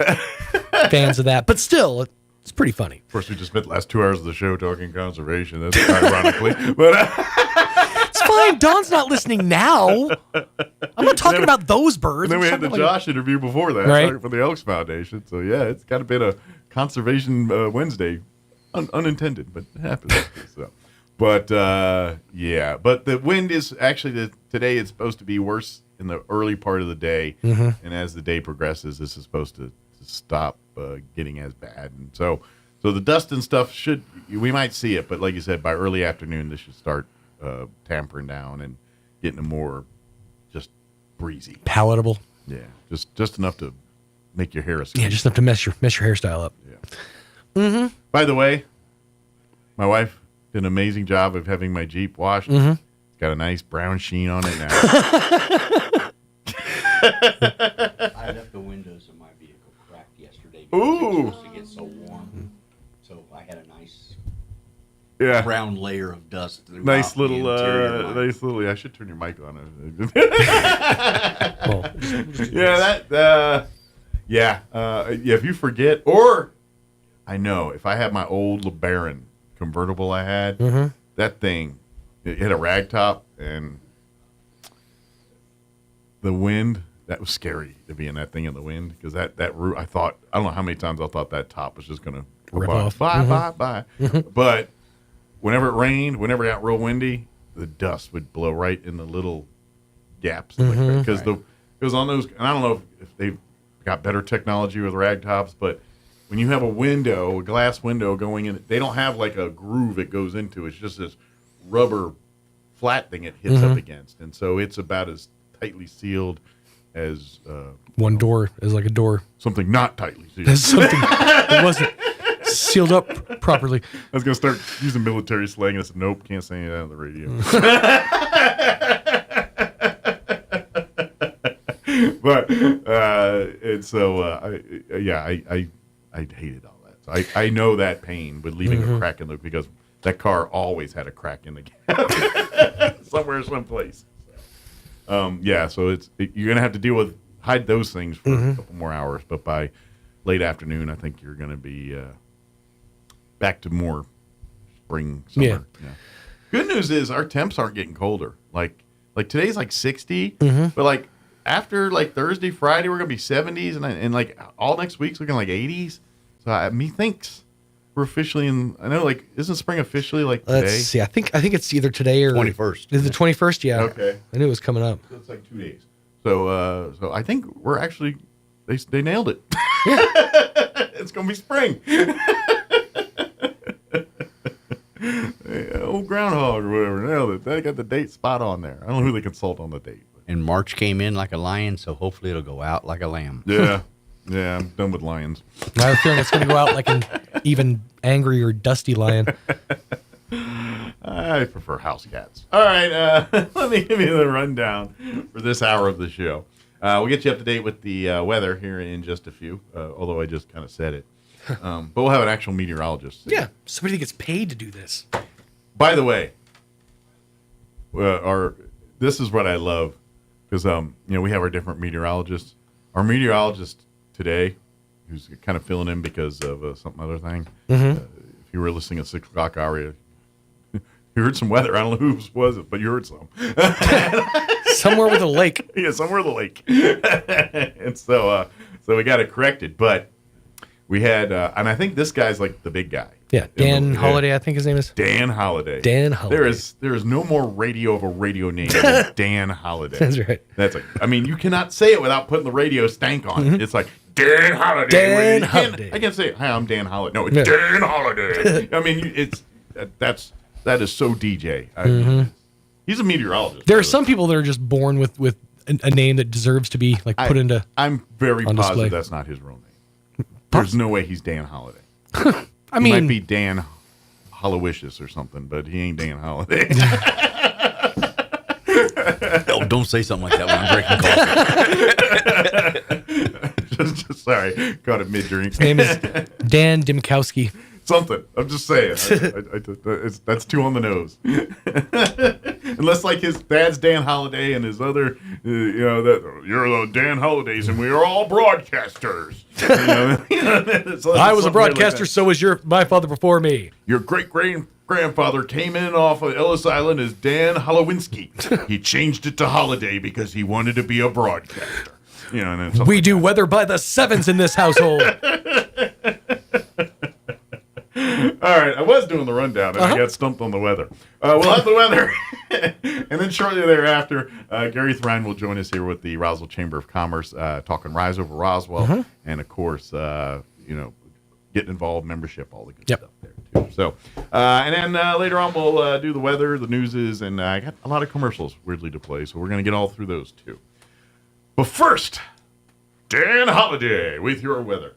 Speaker 18: fans of that, but still, it's pretty funny.
Speaker 12: Of course, we just spent the last 2 hours of the show talking conservation. That's ironically. But
Speaker 18: it's fine. Don's not listening now. I'm not talking about those birds.
Speaker 12: And then we had the Josh interview before that,
Speaker 18: right?
Speaker 12: Talking for the Elks Foundation. So, yeah, it's kind of been a conservation Wednesday. Unintended, but it happens. So, but yeah, but the wind is actually today. It's supposed to be worse in the early part of the day, and as the day progresses, this is supposed to stop getting as bad. And so the dust and stuff we might see it, but like you said, by early afternoon, this should start tampering down and getting a more just breezy,
Speaker 18: palatable.
Speaker 12: Yeah, just enough to make your hair escape.
Speaker 18: Yeah, just enough to mess your hairstyle up.
Speaker 12: Yeah. By the way, my wife did an amazing job of having my Jeep washed. It's got a nice brown sheen on it now.
Speaker 16: I left the windows of my vehicle cracked yesterday because it was supposed to get so warm. So I had a nice brown layer of dust.
Speaker 12: Nice little, I should turn your mic on. If you forget, or I know if I had my old LeBaron convertible I had, that thing, it had a rag top, and the wind, that was scary to be in that thing in the wind, because that roof, I don't know how many times I thought that top was just going to
Speaker 2: rip off.
Speaker 12: Bye. But whenever it rained, whenever it got real windy, the dust would blow right in the little gaps. Because it was on those, and I don't know if they've got better technology with rag tops, but when you have a glass window going in, they don't have like a groove it goes into. It's just this rubber flat thing it hits up against. And so it's about as tightly sealed as
Speaker 2: one door is like a door.
Speaker 12: Something not tightly sealed.
Speaker 2: Something that wasn't sealed up properly.
Speaker 12: I was going to start using military slang, and I said, nope, can't say any of that on the radio. But and so I hated all that. So I know that pain with leaving a crack in the, because that car always had a crack in the gap somewhere, someplace. So you're gonna have to hide those things for a couple more hours. But by late afternoon, I think you're gonna be back to more spring, summer. Yeah. Good news is our temps aren't getting colder. Like today's like 60, but like after like Thursday, Friday, we're gonna be 70s, and like all next week's looking like 80s. So methinks we're officially in. I know, like, isn't spring officially like today?
Speaker 2: Let's see. I think it's either today or
Speaker 16: 21st.
Speaker 2: Is it the 21st? Yeah.
Speaker 12: Okay.
Speaker 2: I knew it was coming up.
Speaker 12: So it's like 2 days. So I think we're actually they nailed it. It's gonna be spring. Old groundhog or whatever nailed it. They got the date spot on there. I don't know who they consult on the date.
Speaker 16: And March came in like a lion, so hopefully it'll go out like a lamb.
Speaker 12: Yeah. Yeah, I'm done with lions.
Speaker 2: I have a feeling it's going to go out like an even angry or dusty lion.
Speaker 12: I prefer house cats. All right, let me give you the rundown for this hour of the show. We'll get you up to date with the weather here in just a few, although I just kind of said it. But we'll have an actual meteorologist.
Speaker 2: Yeah, somebody that gets paid to do this.
Speaker 12: By the way, this is what I love, because we have our different meteorologists. Our meteorologist today, who's kind of filling in because of some other thing. If you were listening at 6 o'clock hour, you heard some weather. I don't know whose was it, but you heard some.
Speaker 2: Somewhere with a lake.
Speaker 12: Yeah, somewhere with a lake. And so we got it corrected. But we had, and I think this guy's like the big guy.
Speaker 2: Yeah, Dan Holiday, I think his name is.
Speaker 12: Dan Holiday.
Speaker 2: Dan Holiday.
Speaker 12: There is no more radio of a radio name than Dan Holiday.
Speaker 2: That's right.
Speaker 12: That's like, I mean, you cannot say it without putting the radio stank on it. It's like Dan Holiday.
Speaker 2: Dan Holiday.
Speaker 12: I can't say, hi, I'm Dan Holiday. No, it's Dan Holiday. I mean, that is so DJ. He's a meteorologist.
Speaker 2: There are some people that are just born with a name that deserves to be like put into.
Speaker 12: I'm very
Speaker 2: on
Speaker 12: positive
Speaker 2: display.
Speaker 12: that's not his real name. There's no way he's Dan Holiday.
Speaker 2: I
Speaker 12: He
Speaker 2: mean,
Speaker 12: might be Dan Hollowicious or something, but he ain't Dan Holiday.
Speaker 16: Oh, don't say something like that when I'm drinking coffee.
Speaker 12: just sorry, caught it mid-drink.
Speaker 2: his name is Dan Dimkowski.
Speaker 12: Something. I'm just saying. That's too on the nose. Unless like his dad's Dan Holiday and his other, you're the Dan Holidays and we are all broadcasters. So
Speaker 2: I was a broadcaster, so was my father before me.
Speaker 12: Your great-grandfather came in off of Ellis Island as Dan Holowinski. He changed it to Holiday because he wanted to be a broadcaster.
Speaker 2: We do weather by the sevens in this household.
Speaker 12: All right, I was doing the rundown, and I got stumped on the weather. We'll have the weather. And then shortly thereafter, Gary Thrine will join us here with the Roswell Chamber of Commerce, talking Rise Over Roswell, and, of course, getting involved, membership, all the good stuff there, too. So, and then later on, we'll do the weather, the newses, and I got a lot of commercials, weirdly, to play, so we're going to get all through those, too. But first, Dan Holiday with your weather.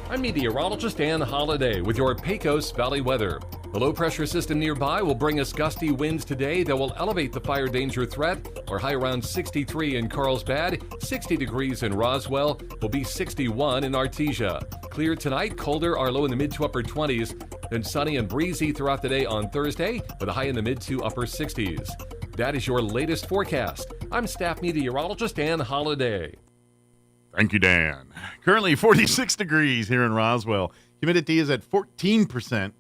Speaker 3: I'm meteorologist Dan Holiday with your Pecos Valley weather. The low-pressure system nearby will bring us gusty winds today that will elevate the fire danger threat. We're high around 63 in Carlsbad, 60 degrees in Roswell, will be 61 in Artesia. Clear tonight, colder, our low in the mid to upper 20s, then sunny and breezy throughout the day on Thursday with a high in the mid to upper 60s. That is your latest forecast. I'm staff meteorologist Dan Holiday.
Speaker 12: Thank you, Dan. Currently 46 degrees here in Roswell. Humidity is at 14%.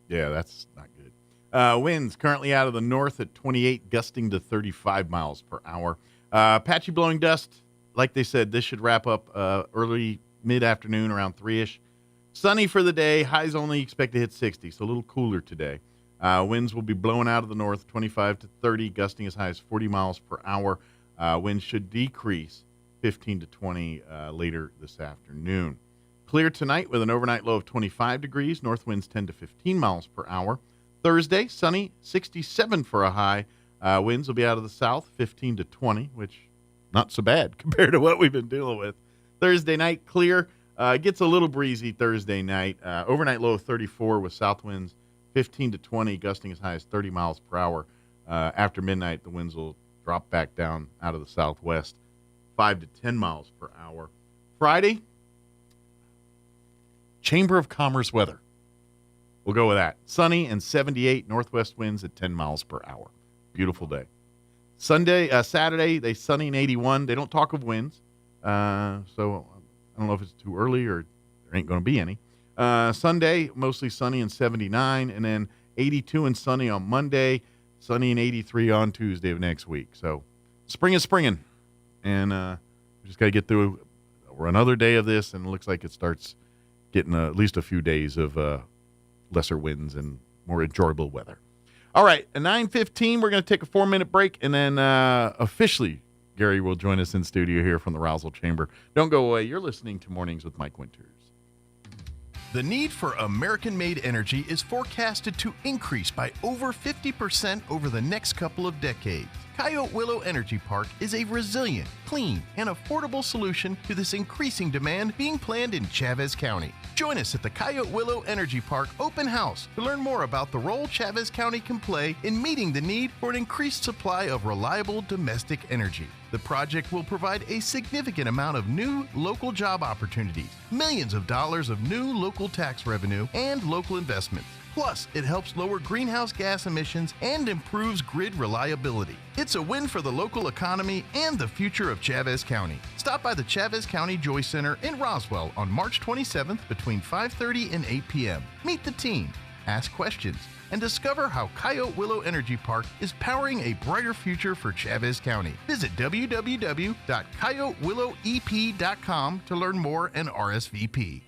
Speaker 12: Yeah, that's not good. Winds currently out of the north at 28, gusting to 35 miles per hour. Patchy blowing dust. Like they said, this should wrap up early mid-afternoon around 3-ish. Sunny for the day. Highs only expect to hit 60, so a little cooler today. Winds will be blowing out of the north, 25 to 30, gusting as high as 40 miles per hour. Winds should decrease 15 to 20 later this afternoon. Clear tonight with an overnight low of 25 degrees. North winds 10 to 15 miles per hour. Thursday, sunny, 67 for a high. Winds will be out of the south, 15 to 20, which not so bad compared to what we've been dealing with. Thursday night, clear. Gets a little breezy Thursday night. Overnight low of 34 with south winds 15 to 20, gusting as high as 30 miles per hour. After midnight, the winds will drop back down out of the southwest, 5 to 10 miles per hour. Friday, Chamber of Commerce weather. We'll go with that. Sunny and 78, northwest winds at 10 miles per hour. Beautiful day. Saturday, they sunny and 81. They don't talk of winds, so I don't know if it's too early or there ain't going to be any. Sunday, mostly sunny and 79, and then 82 and sunny on Monday, sunny and 83 on Tuesday of next week. So spring is springing, and we just got to get through another day of this, and it looks like it starts getting at least a few days of lesser winds and more enjoyable weather. All right, at 9:15, we're going to take a 4-minute break, and then officially Gary will join us in studio here from the Roswell Chamber. Don't go away. You're listening to Mornings with Mike Winters.
Speaker 4: The need for American-made energy is forecasted to increase by over 50% over the next couple of decades. Coyote Willow Energy Park is a resilient, clean, and affordable solution to this increasing demand being planned in Chavez County. Join us at the Coyote Willow Energy Park Open House to learn more about the role Chavez County can play in meeting the need for an increased supply of reliable domestic energy. The project will provide a significant amount of new local job opportunities, millions of dollars of new local tax revenue, and local investments. Plus, it helps lower greenhouse gas emissions and improves grid reliability. It's a win for the local economy and the future of Chavez County. Stop by the Chavez County Joy Center in Roswell on March 27th between 5:30 and 8 p.m. Meet the team, ask questions, and discover how Coyote Willow Energy Park is powering a brighter future for Chavez County. Visit www.coyotewillowep.com to learn more and RSVP.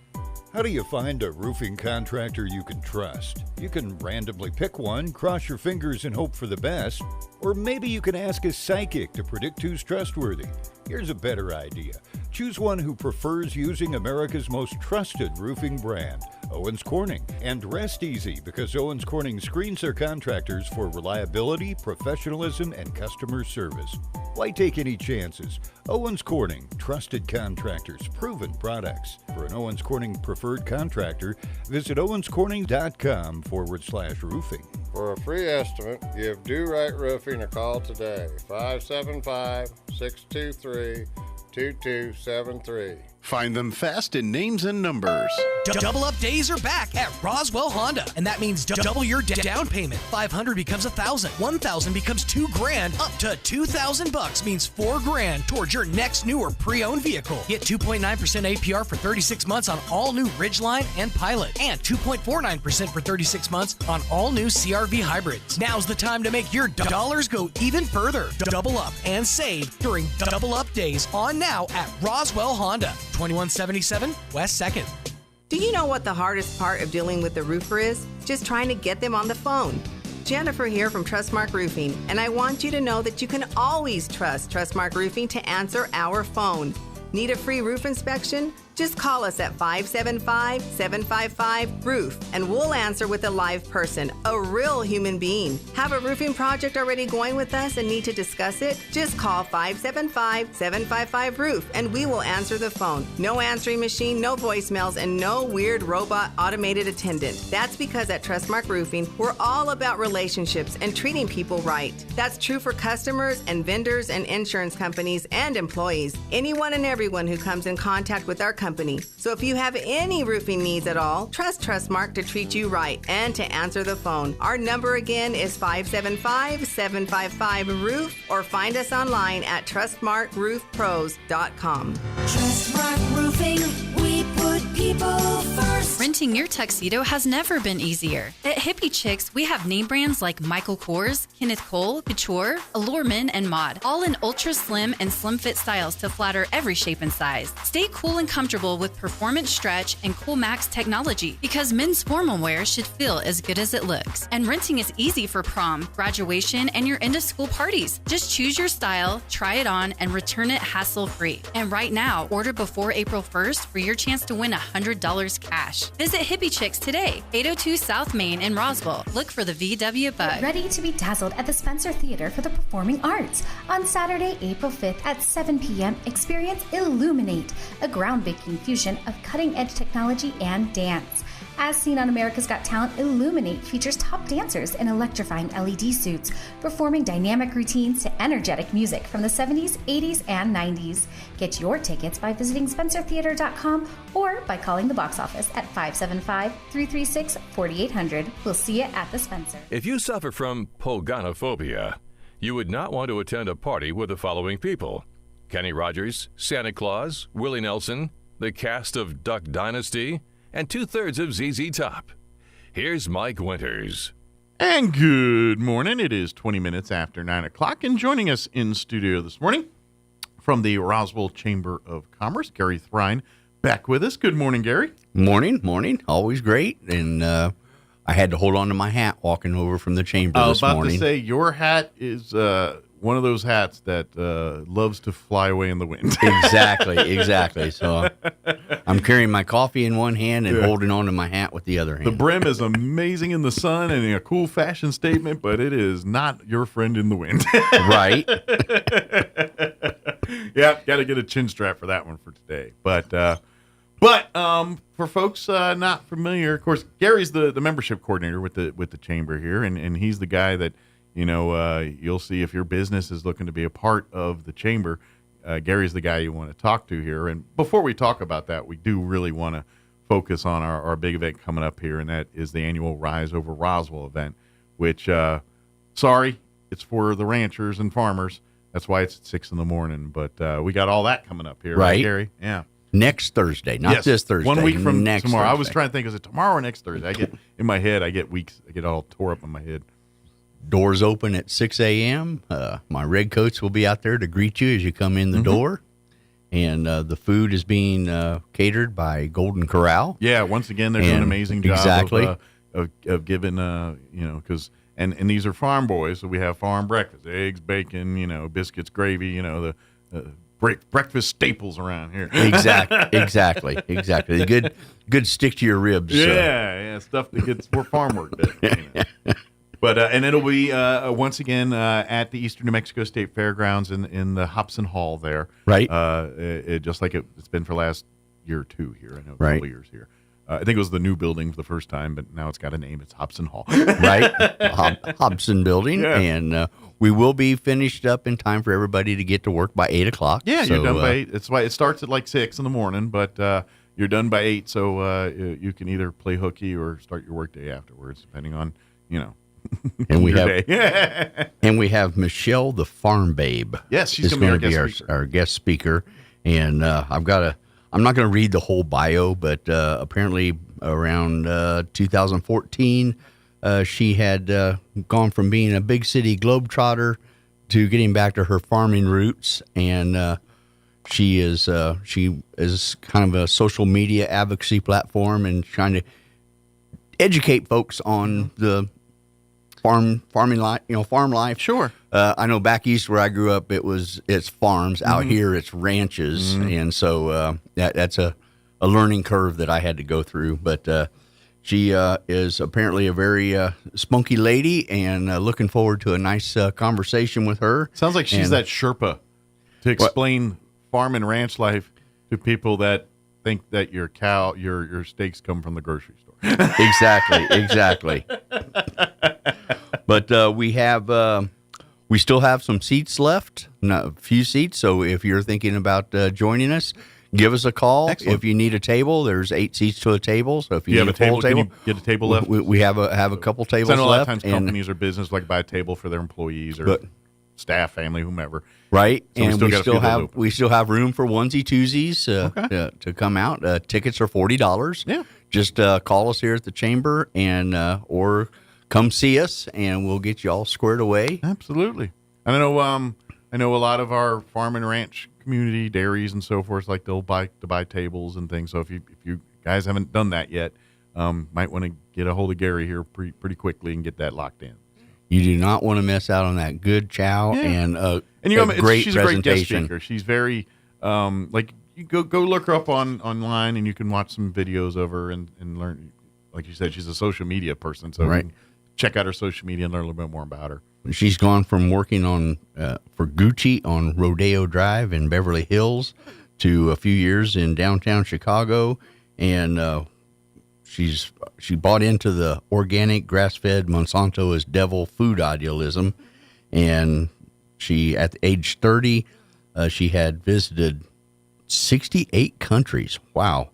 Speaker 13: How do you find a roofing contractor you can trust? You can randomly pick one, cross your fingers and hope for the best, or maybe you can ask a psychic to predict who's trustworthy. Here's a better idea. Choose one who prefers using America's most trusted roofing brand, Owens Corning. And rest easy, because Owens Corning screens their contractors for reliability, professionalism, and customer service. Why take any chances? Owens Corning, trusted contractors, proven products. For an Owens Corning preferred contractor, visit owenscorning.com/roofing.
Speaker 5: For a free estimate, give Do Right Roofing a call today, 575-623-2273.
Speaker 6: Find them fast in names and numbers.
Speaker 18: Double Up Days are back at Roswell Honda, and that means double your down payment. $500 becomes $1,000. $1,000 becomes $2,000. Up to $2,000 means $4,000 towards your next new or pre-owned vehicle. Get 2.9% APR for 36 months on all new Ridgeline and Pilot, and 2.49% for 36 months on all new CR-V hybrids. Now's the time to make your dollars go even further. Double up and save during Double Up Days on now at Roswell Honda, 2177 West 2nd.
Speaker 15: Do you know what the hardest part of dealing with the roofer is? Just trying to get them on the phone. Jennifer here from Trustmark Roofing, and I want you to know that you can always trust Trustmark Roofing to answer our phone. Need a free roof inspection? Just call us at 575-755-ROOF, and we'll answer with a live person, a real human being. Have a roofing project already going with us and need to discuss it? Just call 575-755-ROOF, and we will answer the phone. No answering machine, no voicemails, and no weird robot automated attendant. That's because at Trustmark Roofing, we're all about relationships and treating people right. That's true for customers and vendors and insurance companies and employees. Anyone and everyone who comes in contact with our company. So if you have any roofing needs at all, trust Trustmark to treat you right and to answer the phone. Our number again is 575-755-ROOF, or find us online at trustmarkroofpros.com.
Speaker 17: Trustmark Roofing, we put
Speaker 1: People first.
Speaker 17: Renting your tuxedo has never been easier. At Hippie Chicks, we have name brands like Michael Kors, Kenneth Cole, Couture, Allurement, and Mod, all in ultra slim and slim fit styles to flatter every shape and size. Stay cool and comfortable with performance stretch and Cool Max technology, because men's formal wear should feel as good as it looks. And renting is easy for prom, graduation, and your end of school parties. Just choose your style, try it on, and return it hassle-free. And right now, order before April 1st for your chance to win $100 cash. Visit Hippie Chicks today, 802 South Main in Roswell. Look for the VW Bug.
Speaker 19: Get ready to be dazzled at the Spencer Theater for the Performing Arts. On Saturday, April 5th at 7 p.m., experience Illuminate, a groundbreaking fusion of cutting-edge technology and dance. As seen on America's Got Talent, Illuminate features top dancers in electrifying LED suits, performing dynamic routines to energetic music from the 70s, 80s, and 90s. Get your tickets by visiting SpencerTheater.com or by calling the box office at 575-336-4800. We'll see you at the Spencer.
Speaker 11: If you suffer from pogonophobia, you would not want to attend a party with the following people: Kenny Rogers, Santa Claus, Willie Nelson, the cast of Duck Dynasty, and 2/3 of ZZ Top. Here's Mike Winters.
Speaker 12: And good morning. It is 20 minutes after 9 o'clock, and joining us in studio this morning from the Roswell Chamber of Commerce, Gary Thrine, back with us. Good morning, Gary.
Speaker 20: Morning. Always great. And I had to hold on to my hat walking over from the chamber this morning.
Speaker 12: I was about to say, your hat is one of those hats that loves to fly away in the wind.
Speaker 20: Exactly. So I'm carrying my coffee in one hand and holding on to my hat with the other hand.
Speaker 12: The brim is amazing in the sun and a cool fashion statement, but it is not your friend in the wind.
Speaker 20: Right.
Speaker 12: Yeah, got to get a chin strap for that one for today. But for folks not familiar, of course, Gary's the membership coordinator with the chamber here, and he's the guy that, you'll see if your business is looking to be a part of the chamber. Gary's the guy you want to talk to here. And before we talk about that, we do really want to focus on our big event coming up here, and that is the annual Rise Over Roswell event, which, it's for the ranchers and farmers. That's why it's at 6 a.m. But we got all that coming up here, right, Gary? Yeah.
Speaker 20: Next Thursday, not this Thursday.
Speaker 12: 1 week from
Speaker 20: next
Speaker 12: tomorrow.
Speaker 20: Thursday.
Speaker 12: I was trying to think, is it tomorrow or next Thursday? I get in my head, I get weeks. I get all tore up in my head.
Speaker 20: Doors open at 6 a.m. My red coats will be out there to greet you as you come in the door. And the food is being catered by Golden Corral.
Speaker 12: Yeah, once again, they're doing an amazing job of giving, because and these are farm boys, so we have farm breakfast, eggs, bacon, biscuits, gravy, the breakfast staples around here.
Speaker 20: Exactly. Good stick to your ribs.
Speaker 12: Yeah, stuff that gets more farm work done. But and it'll be once again at the Eastern New Mexico State Fairgrounds in the Hobson Hall there.
Speaker 20: Right.
Speaker 12: Just like it's been for the last year or two here. I know a couple years here. I think it was the new building for the first time, but now it's got a name. It's Hobson Hall.
Speaker 20: Right. Hobson Building.
Speaker 12: Yeah.
Speaker 20: And we will be finished up in time for everybody to get to work by 8 o'clock.
Speaker 12: Yeah, you're done by 8. That's why it starts at like 6 in the morning, but you're done by 8, so you can either play hooky or start your workday afterwards, depending on,
Speaker 20: and we
Speaker 12: your
Speaker 20: have
Speaker 12: day.
Speaker 20: and we have Michelle the Farm Babe.
Speaker 12: Yes, she's going to be
Speaker 20: our guest speaker. And I'm not going to read the whole bio, but apparently around 2014, she had gone from being a big city globetrotter to getting back to her farming roots. And she is kind of a social media advocacy platform and trying to educate folks on the farming life, farm life.
Speaker 12: Sure.
Speaker 20: I know back east where I grew up, it's farms. Out here, it's ranches, and so that's a learning curve that I had to go through. But she is apparently a very spunky lady, and looking forward to a nice conversation with her.
Speaker 12: Sounds like she's that Sherpa to explain farm and ranch life to people that think that your steaks come from the grocery store.
Speaker 20: Exactly. But we still have some seats left, a few seats. So if you're thinking about joining us, give us a call. Excellent. If you need a table, there's 8 seats to a table. So if you need a full table,
Speaker 12: can you get a table left?
Speaker 20: We have a couple tables left.
Speaker 12: I know a lot of times companies or business like buy a table for their employees. staff, family, whomever.
Speaker 20: Right,
Speaker 12: So
Speaker 20: and we still have room for onesie twosies to come out. Tickets are $40.
Speaker 12: Yeah,
Speaker 20: just call us here at the chamber and or come see us, and we'll get you all squared away.
Speaker 12: Absolutely. And I know a lot of our farm and ranch community, dairies and so forth, like they'll buy tables and things. So if you guys haven't done that yet, might want to get a hold of Gary here pretty quickly and get that locked in.
Speaker 20: You do not want to miss out on that good chow and
Speaker 12: she's
Speaker 20: great
Speaker 12: a great guest
Speaker 20: presentation.
Speaker 12: speaker. She's very you go look her up online and you can watch some videos of her and learn. Like you said, she's a social media person, so
Speaker 20: Right.
Speaker 12: you can check out her social media and learn a little bit more about her.
Speaker 20: She's gone from working on for Gucci on Rodeo Drive in Beverly Hills to a few years in downtown Chicago, and she bought into the organic grass-fed Monsanto is devil food idealism, and she at age 30 she had visited 68 countries. Wow.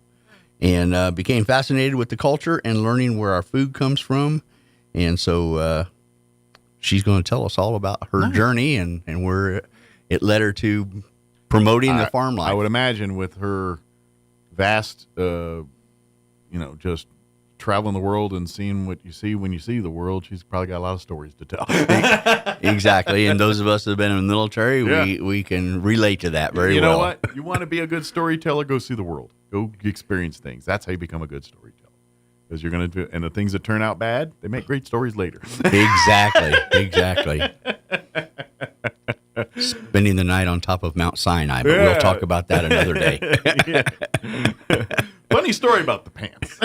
Speaker 20: And became fascinated with the culture and learning where our food comes from, and so she's going to tell us all about her journey and where it led her to promoting the farm life.
Speaker 12: I would imagine with her vast, just traveling the world and seeing what you see when you see the world, she's probably got a lot of stories to tell.
Speaker 20: Exactly. And those of us that have been in the military, we can relate to that very well.
Speaker 12: You know what? You want to be a good storyteller, go see the world. Go experience things. That's how you become a good storyteller. Because you're going to do, and the things that turn out bad, they make great stories later.
Speaker 20: Exactly. Spending the night on top of Mount Sinai, but we'll talk about that another day.
Speaker 12: Funny story about the pants.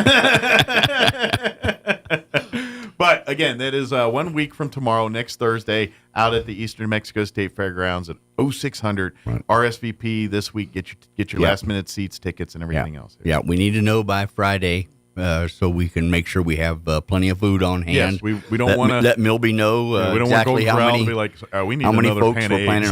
Speaker 12: But again, that is 1 week from tomorrow, next Thursday, out at the Eastern New Mexico State Fairgrounds at 0600. Right. RSVP this week. Get your last minute seats, tickets, and everything else.
Speaker 20: Yeah, we need to know by Friday. So we can make sure we have plenty of food on hand.
Speaker 12: Yes, we don't want to
Speaker 20: let Milby know
Speaker 12: we don't
Speaker 20: exactly
Speaker 12: want
Speaker 20: how many,
Speaker 12: to be like, we need
Speaker 20: how many folks
Speaker 12: pan
Speaker 20: we're planning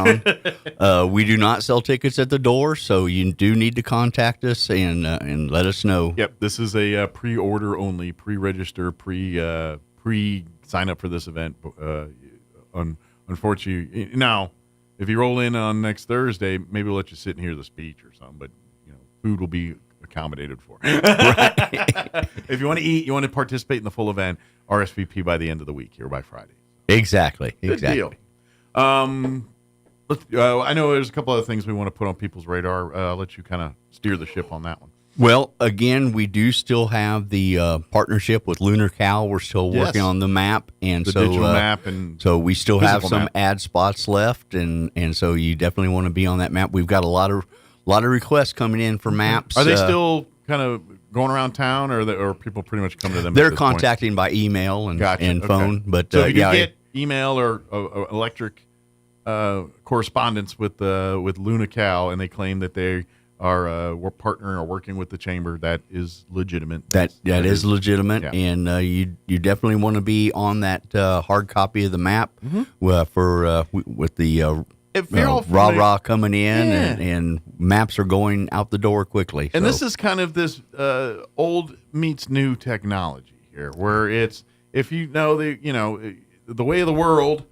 Speaker 20: on. We do not sell tickets at the door, so you do need to contact us and let us know.
Speaker 12: Yep, this is a pre-order only, pre-register, pre-sign up for this event. Unfortunately, now if you roll in on next Thursday, maybe we'll let you sit and hear the speech or something. But food will be accommodated for. If you want to eat, you want to participate in the full event, RSVP by the end of the week here by Friday.
Speaker 20: Exactly.
Speaker 12: Good deal. I know there's a couple other things we want to put on people's radar. I'll let you kind of steer the ship on that one.
Speaker 20: Well, again, we do still have the partnership with Lunar Cal. We're still working on the map, and
Speaker 12: the digital map, and
Speaker 20: so we still have some
Speaker 12: map.
Speaker 20: ad spots left, and so you definitely want to be on that map. We've got a lot of requests coming in for maps.
Speaker 12: Are they still kind of going around town, or people pretty much come to them?
Speaker 20: They're contacting by email and phone. But
Speaker 12: so if you get email or electric correspondence with Lunical, and they claim that they are we're partnering or working with the chamber, that is legitimate.
Speaker 20: That is legitimate,
Speaker 12: yeah.
Speaker 20: And you definitely want to be on that hard copy of the map with the. Rah coming in, and maps are going out the door quickly.
Speaker 12: And this is kind of this old meets new technology here, where it's, if you know the way of the world,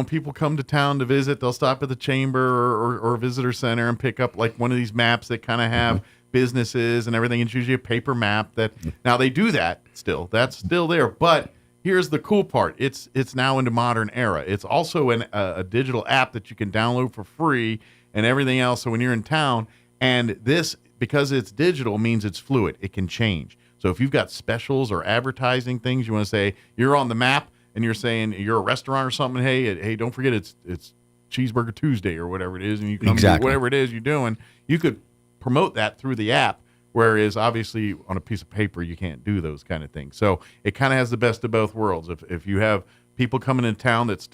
Speaker 12: people come to town to visit, they'll stop at the chamber or visitor center and pick up like one of these maps that kind of have businesses and everything. It's usually a paper map now they do that still. That's still there, but here's the cool part. It's now in the modern era. It's also a digital app that you can download for free and everything else. So when you're in town, and this, because it's digital, means it's fluid. It can change. So if you've got specials or advertising things, you want to say you're on the map and you're saying you're a restaurant or something. Hey, don't forget it's Cheeseburger Tuesday or whatever it is, and you come do whatever it is you're doing. You could promote that through the app. Whereas obviously on a piece of paper, you can't do those kind of things. So it kind of has the best of both worlds. If you have people coming in town that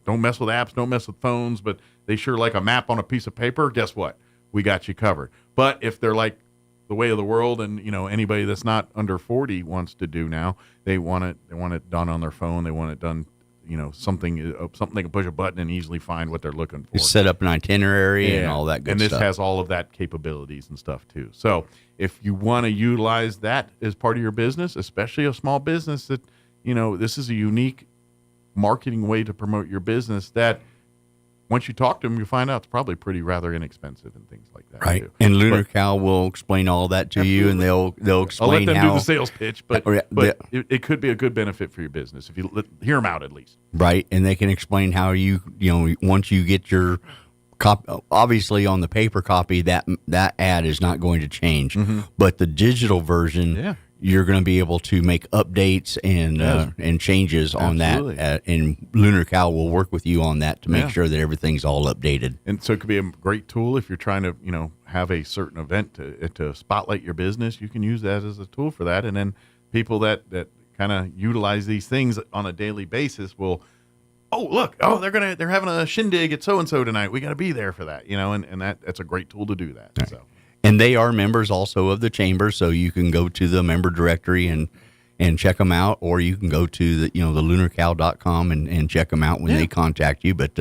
Speaker 12: don't mess with apps, don't mess with phones, but they sure like a map on a piece of paper, guess what? We got you covered. But if they're like the way of the world, and anybody that's not under 40 wants to do now, they want it done on their phone. They want it done, something they can push a button and easily find what they're looking for.
Speaker 20: You set up an itinerary and all that good stuff.
Speaker 12: And this has all of that capabilities and stuff too. So if you want to utilize that as part of your business, especially a small business that, this is a unique marketing way to promote your business that once you talk to them, you find out it's probably pretty rather inexpensive and things like that.
Speaker 20: Right.
Speaker 12: Too.
Speaker 20: And Lunar Cal will explain all that to you, and they'll explain
Speaker 12: I'll let them
Speaker 20: how
Speaker 12: do the sales pitch, but it could be a good benefit for your business if you hear them out at least.
Speaker 20: Right, and they can explain how you once you get your copy. Obviously, on the paper copy, that ad is not going to change, but the digital version, you're going to be able to make updates and changes on that. And Lunar Cal will work with you on that to make sure that everything's all updated.
Speaker 12: And so it could be a great tool if you're trying to have a certain event to spotlight your business. You can use that as a tool for that, and then people that kind of utilize these things on a daily basis will. Oh, look! Oh, they're having a shindig at so and so tonight. We got to be there for that, and that's a great tool to do that. Right. So,
Speaker 20: and they are members also of the chamber, so you can go to the member directory and check them out, or you can go to the lunarcal.com and check them out when they contact you. But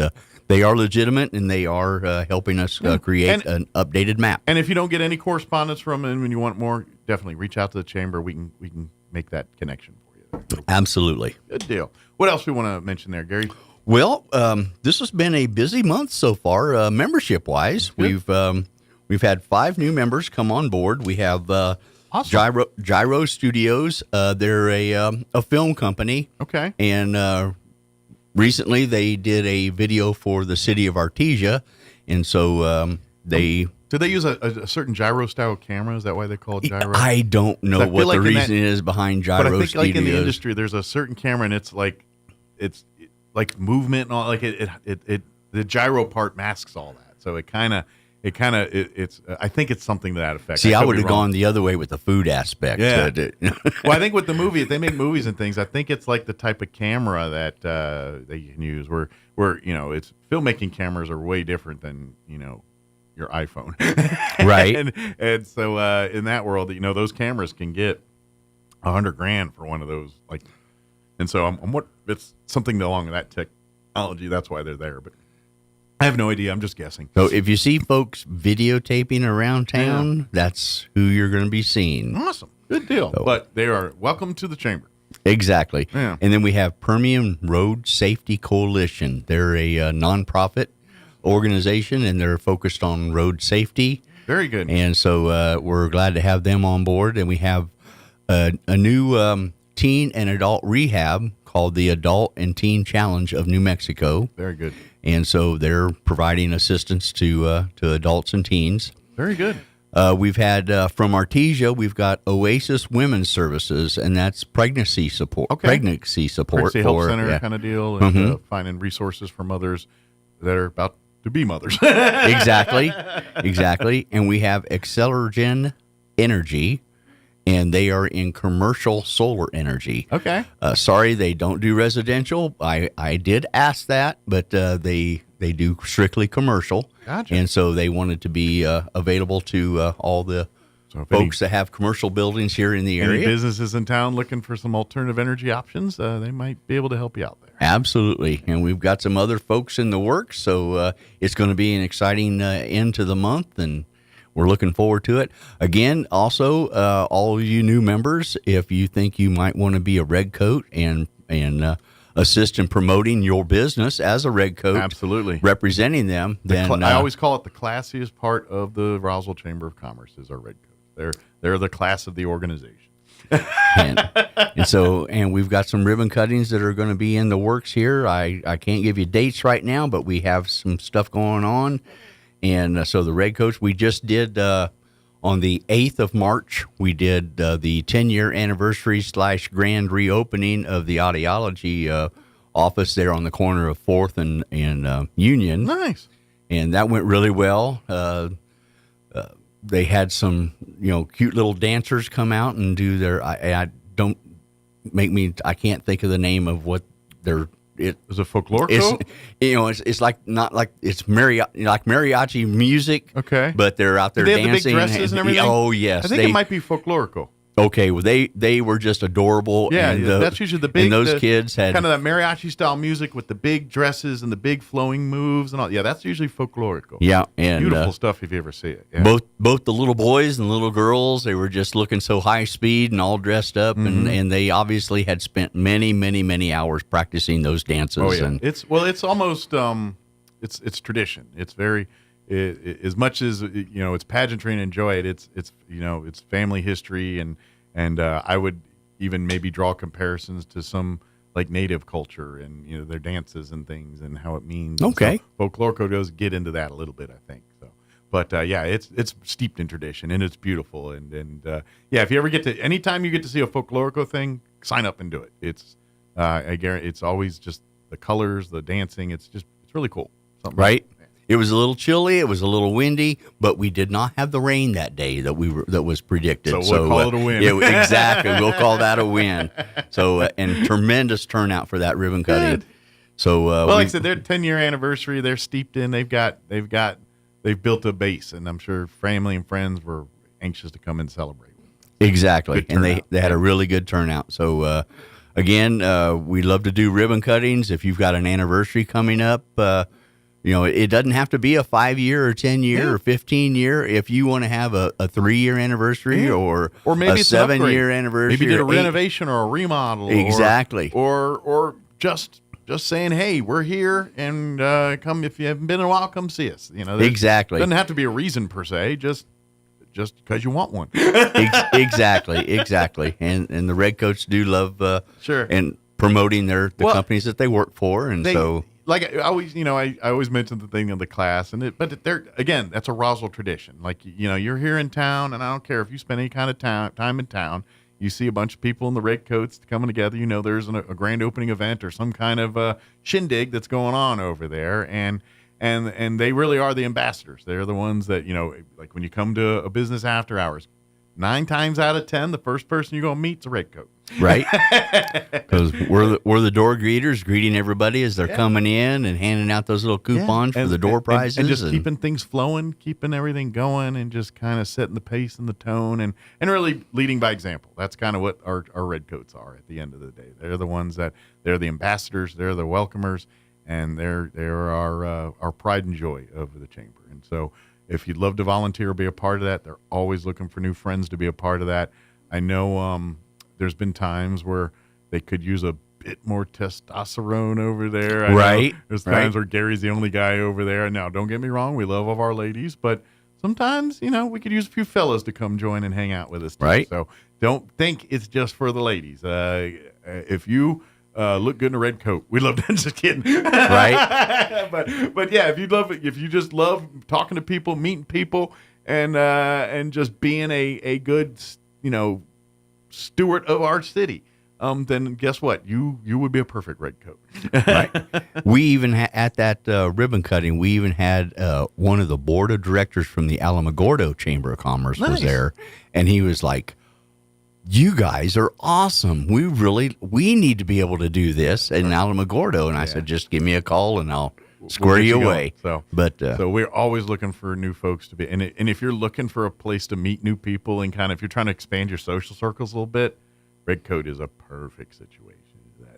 Speaker 20: they are legitimate, and they are helping us create an updated map.
Speaker 12: And if you don't get any correspondence from them and you want more, definitely reach out to the chamber. We can make that connection for you.
Speaker 20: Absolutely.
Speaker 12: Good deal. What else we want to mention there, Gary?
Speaker 20: Well, this has been a busy month so far, membership-wise. We've had 5 new members come on board. We have awesome. Gyro Studios. They're a film company.
Speaker 12: Okay.
Speaker 20: And recently they did a video for the city of Artesia, and so they.
Speaker 12: Do they use a certain gyro-style camera? Is that why they call it gyro?
Speaker 20: I don't know what the reason is behind Gyro Studios.
Speaker 12: But I think, like in the industry, there's a certain camera, and it's like movement and all. Like the gyro part masks all that, so it's. I think it's something to that effect.
Speaker 20: See, I would have gone the other way with the food aspect.
Speaker 12: Yeah. Well, I think with the movie, if they make movies and things, I think it's like the type of camera that you can use. Where it's filmmaking cameras are way different than your iPhone.
Speaker 20: Right.
Speaker 12: and so in that world, those cameras can get $100,000 for one of those. And so it's something along that technology. That's why they're there. But I have no idea. I'm just guessing.
Speaker 20: So if you see folks videotaping around town, that's who you're going to be seeing.
Speaker 12: Awesome. Good deal. So, but they are welcome to the chamber.
Speaker 20: Exactly.
Speaker 12: Yeah.
Speaker 20: And then we have Permian Road Safety Coalition. They're a nonprofit organization, and they're focused on road safety.
Speaker 12: Very good.
Speaker 20: And so we're glad to have them on board. And we have a new teen and adult rehab called the Adult and Teen Challenge of New Mexico.
Speaker 12: Very good.
Speaker 20: And so they're providing assistance to adults and teens.
Speaker 12: Very good.
Speaker 20: We've had from Artesia, we've got Oasis Women's Services, and that's pregnancy support.
Speaker 12: Okay.
Speaker 20: Pregnancy support.
Speaker 12: Pregnancy help center kind of deal, and finding resources for mothers that are about to be mothers.
Speaker 20: Exactly. And we have Accelergen Energy, and they are in commercial solar energy.
Speaker 12: Okay.
Speaker 20: Sorry, they don't do residential. I did ask that, but they do strictly commercial.
Speaker 12: Gotcha.
Speaker 20: And so they wanted to be available to all the folks that have commercial buildings here in the area.
Speaker 12: Any businesses in town looking for some alternative energy options, they might be able to help you out there.
Speaker 20: Absolutely. And we've got some other folks in the works, so it's going to be an exciting end to the month, and we're looking forward to it. Again, also, all of you new members, if you think you might want to be a red coat and assist in promoting your business as a red coat,
Speaker 12: absolutely,
Speaker 20: representing them, then
Speaker 12: I always call it the classiest part of the Roswell Chamber of Commerce is our red coats. They're the class of the organization.
Speaker 20: and we've got some ribbon cuttings that are going to be in the works here. I can't give you dates right now, but we have some stuff going on. And so the red coats, we just did on the 8th of March, we did the 10-year anniversary / grand reopening of the audiology office there on the corner of 4th and Union.
Speaker 12: Nice.
Speaker 20: And that went really well. They had some, cute little dancers come out and do their. I can't think of the name of what their.
Speaker 12: Is it folklore?
Speaker 20: It's like not like it's mariachi music.
Speaker 12: Okay,
Speaker 20: but they're out there dancing.
Speaker 12: They have the big dresses and everything.
Speaker 20: Oh yes,
Speaker 12: I think it might be folklorical.
Speaker 20: Okay, well they were just adorable.
Speaker 12: Yeah,
Speaker 20: and,
Speaker 12: that's usually the big.
Speaker 20: And those kids had
Speaker 12: kind of that mariachi style music with the big dresses and the big flowing moves and all. Yeah, that's usually folklorical.
Speaker 20: Yeah, and
Speaker 12: beautiful stuff if you ever see it. Yeah.
Speaker 20: Both the little boys and little girls, they were just looking so high speed and all dressed up, and they obviously had spent many hours practicing those dances.
Speaker 12: Oh yeah,
Speaker 20: and
Speaker 12: it's almost it's tradition. It's very as much as it's pageantry and enjoy it. It's it's family history and I would even maybe draw comparisons to some like native culture and their dances and things and how it means.
Speaker 20: Okay,
Speaker 12: so Folklorico does get into that a little bit, I think. So, but it's steeped in tradition and it's beautiful and if you ever anytime you get to see a Folklorico thing, sign up and do it. It's I guarantee it's always just the colors, the dancing. It's really cool.
Speaker 20: Right. It was a little chilly. It was a little windy, but we did not have the rain that day that was predicted.
Speaker 12: So we'll call it a win.
Speaker 20: Yeah, exactly. We'll call that a win. So and tremendous turnout for that ribbon cutting.
Speaker 12: Good.
Speaker 20: So
Speaker 12: like I said, their 10-year anniversary. They're steeped in. They've built a base, and I'm sure family and friends were anxious to come and celebrate.
Speaker 20: Exactly, and they had a really good turnout. So again, we love to do ribbon cuttings. If you've got an anniversary coming up. It doesn't have to be a 5-year or 10-year or 15-year. If you want to have a 3-year anniversary or maybe a 7-year anniversary,
Speaker 12: maybe did a renovation or a remodel,
Speaker 20: exactly,
Speaker 12: or just saying, hey, we're here and come if you haven't been in a while, come see us.
Speaker 20: Exactly.
Speaker 12: Doesn't have to be a reason per se, just because you want one.
Speaker 20: Exactly. And the Redcoats do love
Speaker 12: sure
Speaker 20: and promoting the companies that they work for, and so.
Speaker 12: Like I always, I always mention the thing in the class, but again, that's a Roswell tradition. Like, you're here in town, and I don't care if you spend any kind of time in town, you see a bunch of people in the Redcoats coming together. There's a grand opening event or some kind of shindig that's going on over there, and they really are the ambassadors. They're the ones that like when you come to a business after hours, 9 times out of 10, the first person you're gonna meet's a Redcoat.
Speaker 20: Right, because we're the door greeters, greeting everybody as they're coming in and handing out those little coupons for the door prizes,
Speaker 12: and just keeping things flowing, keeping everything going, and just kind of setting the pace and the tone, and really leading by example. That's kind of what our Redcoats are at the end of the day. They're the ones they're the ambassadors, they're the welcomers, and they're our pride and joy of the chamber. And so, if you'd love to volunteer or be a part of that, they're always looking for new friends to be a part of that. I know. There's been times where they could use a bit more testosterone over there.
Speaker 20: Right.
Speaker 12: There's times where Gary's the only guy over there. Now, don't get me wrong. We love all of our ladies, but sometimes, we could use a few fellas to come join and hang out with us too.
Speaker 20: Right.
Speaker 12: So don't think it's just for the ladies. If you look good in a red coat, we love that. Just kidding.
Speaker 20: Right.
Speaker 12: but yeah, if you just love talking to people, meeting people, and just being a good, steward of our city, then guess what? You would be a perfect Redcoat.
Speaker 20: Right. We even at that ribbon cutting, we even had one of the board of directors from the Alamogordo Chamber of Commerce was there, and he was like, "You guys are awesome. We need to be able to do this in Alamogordo." And I said, "Just give me a call and I'll square you away."
Speaker 12: So we're always looking for new folks to be, and if you're looking for a place to meet new people and kind of if you're trying to expand your social circles a little bit, Redcoat is a perfect situation.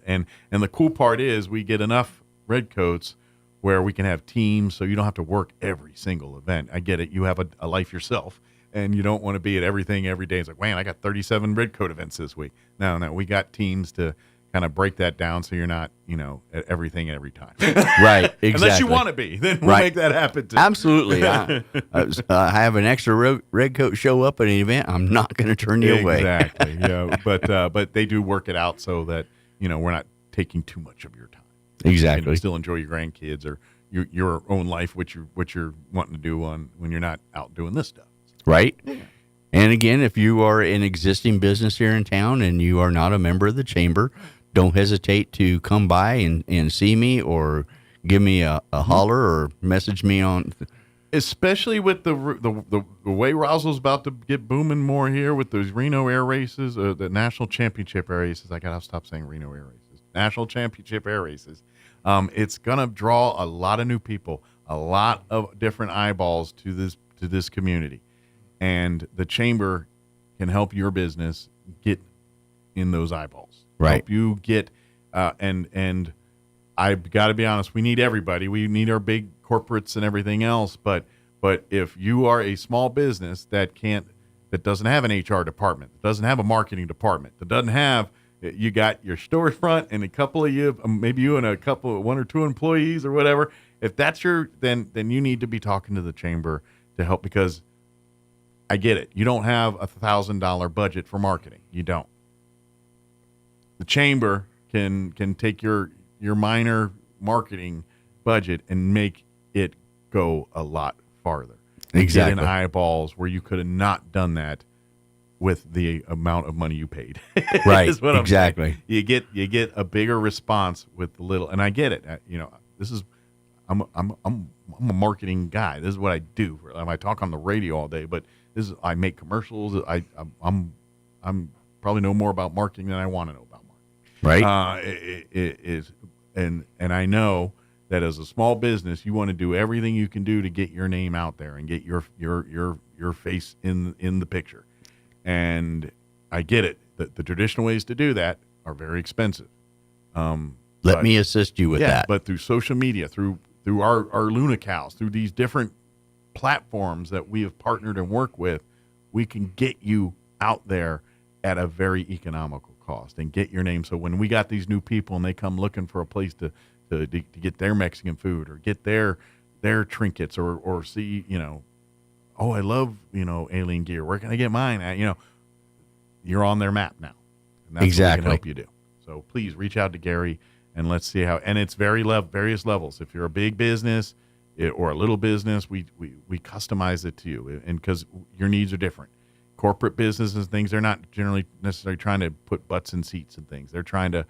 Speaker 12: And the cool part is we get enough Redcoats where we can have teams, so you don't have to work every single event. I get it. You have a life yourself, and you don't want to be at everything every day. It's like, man, I got 37 Redcoat events this week. No, we got teams to kind of break that down so you're not, at everything every time.
Speaker 20: Right, exactly.
Speaker 12: Unless you want to be, then we'll make that happen too.
Speaker 20: Absolutely. I have an extra Redcoat show up at an event, I'm not going to turn you away.
Speaker 12: Exactly. Yeah, but they do work it out so that, we're not taking too much of your time.
Speaker 20: Exactly.
Speaker 12: You can still enjoy your grandkids or your own life, what you're wanting to do when you're not out doing this stuff.
Speaker 20: Right. Yeah. And again, if you are an existing business here in town and you are not a member of the chamber, don't hesitate to come by and see me or give me a holler or message me on.
Speaker 12: Especially with the way Roswell's about to get booming more here with those Reno air races, the national championship air races. I gotta stop saying Reno air races. National championship air races. It's gonna draw a lot of new people, a lot of different eyeballs to this community, and the chamber can help your business get in those eyeballs.
Speaker 20: Right.
Speaker 12: Help you get, and I've got to be honest, we need everybody. We need our big corporates and everything else. But if you are a small business that doesn't have an HR department, that doesn't have a marketing department, that doesn't have, you got your storefront and a couple of you, maybe you and one or two employees or whatever, if that's your, then you need to be talking to the chamber to help, because I get it. You don't have $1,000 budget for marketing. You don't. The chamber can take your minor marketing budget and make it go a lot farther.
Speaker 20: Exactly.
Speaker 12: Get in eyeballs where you could have not done that with the amount of money you paid.
Speaker 20: Right.
Speaker 12: Is what I'm
Speaker 20: exactly.
Speaker 12: saying. You get a bigger response with the little, and I get it. I'm a marketing guy. This is what I do. I talk on the radio all day, but I make commercials. I'm probably know more about marketing than I want to know about marketing.
Speaker 20: Right.
Speaker 12: It is, and I know that as a small business, you want to do everything you can do to get your name out there and get your face in the picture. And I get it. The traditional ways to do that are very expensive.
Speaker 20: Let me assist you with that.
Speaker 12: But through social media, through our Luna Cows, through these different platforms that we have partnered and worked with, we can get you out there at a very economical cost and get your name. So when we got these new people and they come looking for a place to get their Mexican food or get their trinkets or see, oh, I love, alien gear. Where can I get mine at? You're on their map now. And that's
Speaker 20: exactly
Speaker 12: what we can help you do. So please reach out to Gary and let's see how, and it's various levels. If you're a big business or a little business, we customize it to you, and because your needs are different. Corporate businesses and things, they're not generally necessarily trying to put butts in seats and things. They're trying to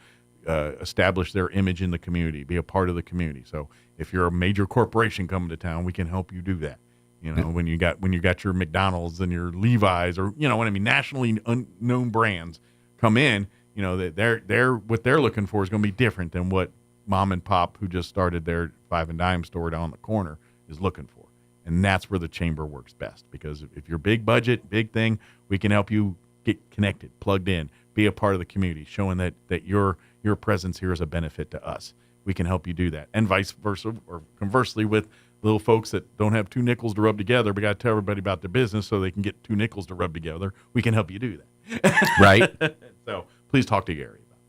Speaker 12: establish their image in the community, be a part of the community. So if you're a major corporation coming to town, we can help you do that. When you got your McDonald's and your Levi's, or what I mean, nationally unknown brands come in, they're what they're looking for is going to be different than what mom and pop who just started their 5 and dime store down the corner is looking for. And that's where the chamber works best, because if you're big budget, big thing, we can help you get connected, plugged in, be a part of the community, showing that your presence here is a benefit to us. We can help you do that, and vice versa, or conversely with little folks that don't have 2 nickels to rub together. We got to tell everybody about their business so they can get 2 nickels to rub together. We can help you do that.
Speaker 20: Right.
Speaker 12: So please talk to Gary about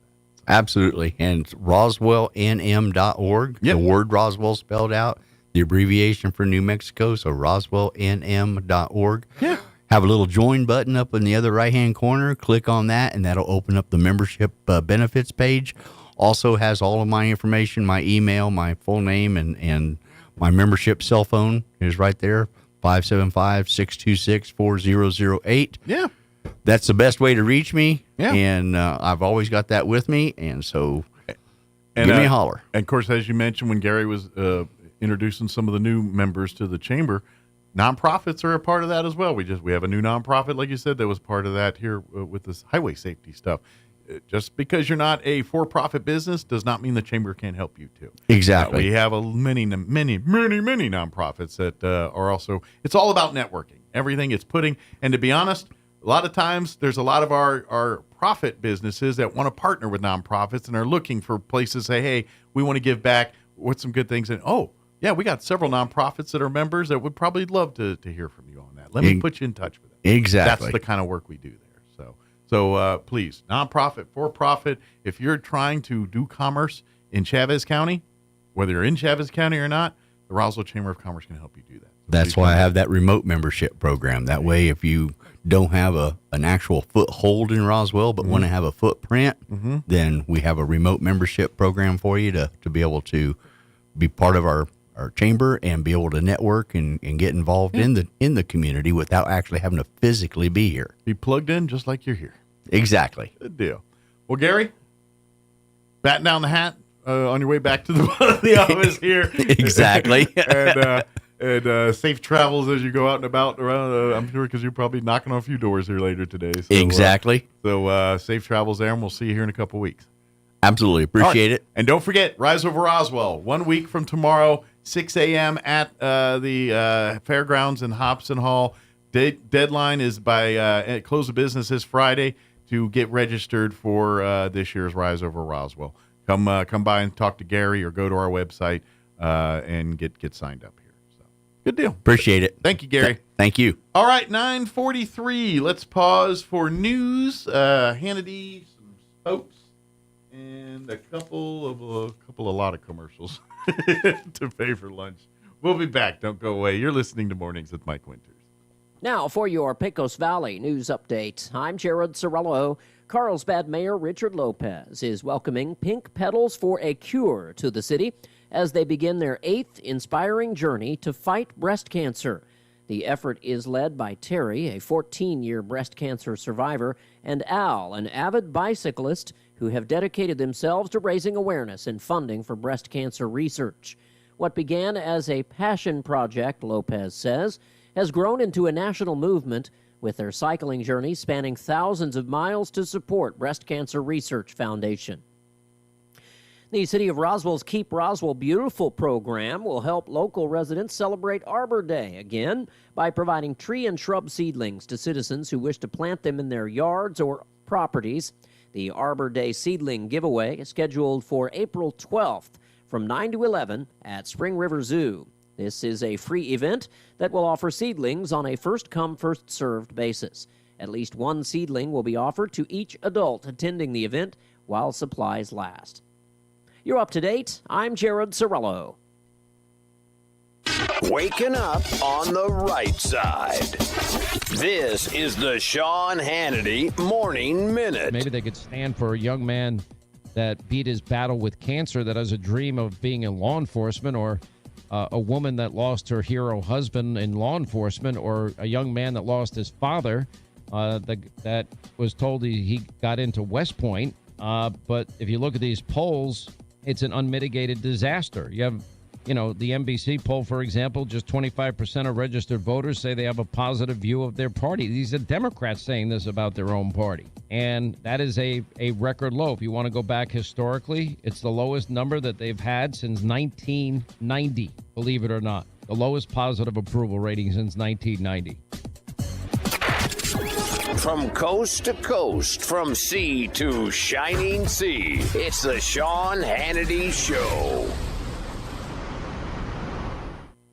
Speaker 12: that.
Speaker 20: Absolutely. And it's RoswellNM.org.
Speaker 12: Yep.
Speaker 20: The word Roswell spelled out, the abbreviation for New Mexico. So RoswellNM.org.
Speaker 12: Yeah.
Speaker 20: Have a little join button up in the other right-hand corner. Click on that, and that'll open up the membership benefits page. Also has all of my information, my email, my full name, and my membership cell phone is right there, 575-626-4008.
Speaker 12: Yeah.
Speaker 20: That's the best way to reach me.
Speaker 12: Yeah.
Speaker 20: And I've always got that with me, and so give me a holler.
Speaker 12: And, of course, as you mentioned, when Gary was introducing some of the new members to the chamber, nonprofits are a part of that as well. We have a new nonprofit, like you said, that was part of that here with this highway safety stuff. Just because you're not a for-profit business does not mean the chamber can't help you too.
Speaker 20: Exactly.
Speaker 12: We have many nonprofits that are also. It's all about networking. Everything it's putting, and to be honest, a lot of times there's a lot of our profit businesses that want to partner with nonprofits and are looking for places. Say, hey, we want to give back. What's some good things? And yeah, we got several nonprofits that are members that would probably love to hear from you on that. Let me put you in touch with them.
Speaker 20: Exactly.
Speaker 12: That's the kind of work we do there. So please, nonprofit, for-profit, if you're trying to do commerce in Chavez County, whether you're in Chavez County or not, the Roswell Chamber of Commerce can help you do that. So
Speaker 20: that's why I have that remote membership program. That way, if you don't have an actual foothold in Roswell but want to have a footprint, then we have a remote membership program for you to be able to be part of our chamber and be able to network and get involved in the community without actually having to physically be here.
Speaker 12: Be plugged in just like you're here.
Speaker 20: Exactly.
Speaker 12: Good deal. Well, Gary, batten down the hat on your way back to the office here.
Speaker 20: Exactly.
Speaker 12: and safe travels as you go out and about around. I'm sure because you're probably knocking on a few doors here later today. So,
Speaker 20: exactly.
Speaker 12: So safe travels there, and we'll see you here in a couple weeks.
Speaker 20: Absolutely. Appreciate it.
Speaker 12: And don't forget, Rise Over Roswell, 1 week from tomorrow, 6 a.m. at the Fairgrounds in Hobson Hall. Deadline is by close of business this Friday to get registered for this year's Rise Over Roswell. Come by and talk to Gary or go to our website and get signed up here. So good deal.
Speaker 20: Appreciate it.
Speaker 12: Thank you, Gary.
Speaker 20: Thank you.
Speaker 12: All right, 9:43. Let's pause for news. Hannity, some folks, and a couple a lot of commercials to pay for lunch. We'll be back. Don't go away. You're listening to Mornings with Mike Winters.
Speaker 1: Now for your Pecos Valley news update. I'm Jared Cirillo. Carlsbad Mayor Richard Lopez is welcoming Pink Petals for a Cure to the city as they begin their 8th inspiring journey to fight breast cancer. The effort is led by Terry, a 14-year breast cancer survivor, and Al, an avid bicyclist who have dedicated themselves to raising awareness and funding for breast cancer research. What began as a passion project, Lopez says, has grown into a national movement, with their cycling journey spanning thousands of miles to support Breast Cancer Research Foundation. The City of Roswell's Keep Roswell Beautiful program will help local residents celebrate Arbor Day again by providing tree and shrub seedlings to citizens who wish to plant them in their yards or properties. The Arbor Day seedling giveaway is scheduled for April 12th from 9 to 11 at Spring River Zoo. This is a free event that will offer seedlings on a first-come, first-served basis. At least one seedling will be offered to each adult attending the event while supplies last. You're up to date. I'm Jared Cirillo.
Speaker 21: Waking up on the right side. This is the Sean Hannity Morning Minute.
Speaker 22: Maybe they could stand for a young man that beat his battle with cancer that has a dream of being in law enforcement, or a woman that lost her hero husband in law enforcement, or a young man that lost his father that was told he got into West Point. But if you look at these polls, it's an unmitigated disaster. You have, the NBC poll, for example, just 25% of registered voters say they have a positive view of their party. These are Democrats saying this about their own party. And that is a record low. If you want to go back historically, it's the lowest number that they've had since 1990, believe it or not. The lowest positive approval rating since 1990.
Speaker 21: From coast to coast, from sea to shining sea, it's the Sean Hannity Show.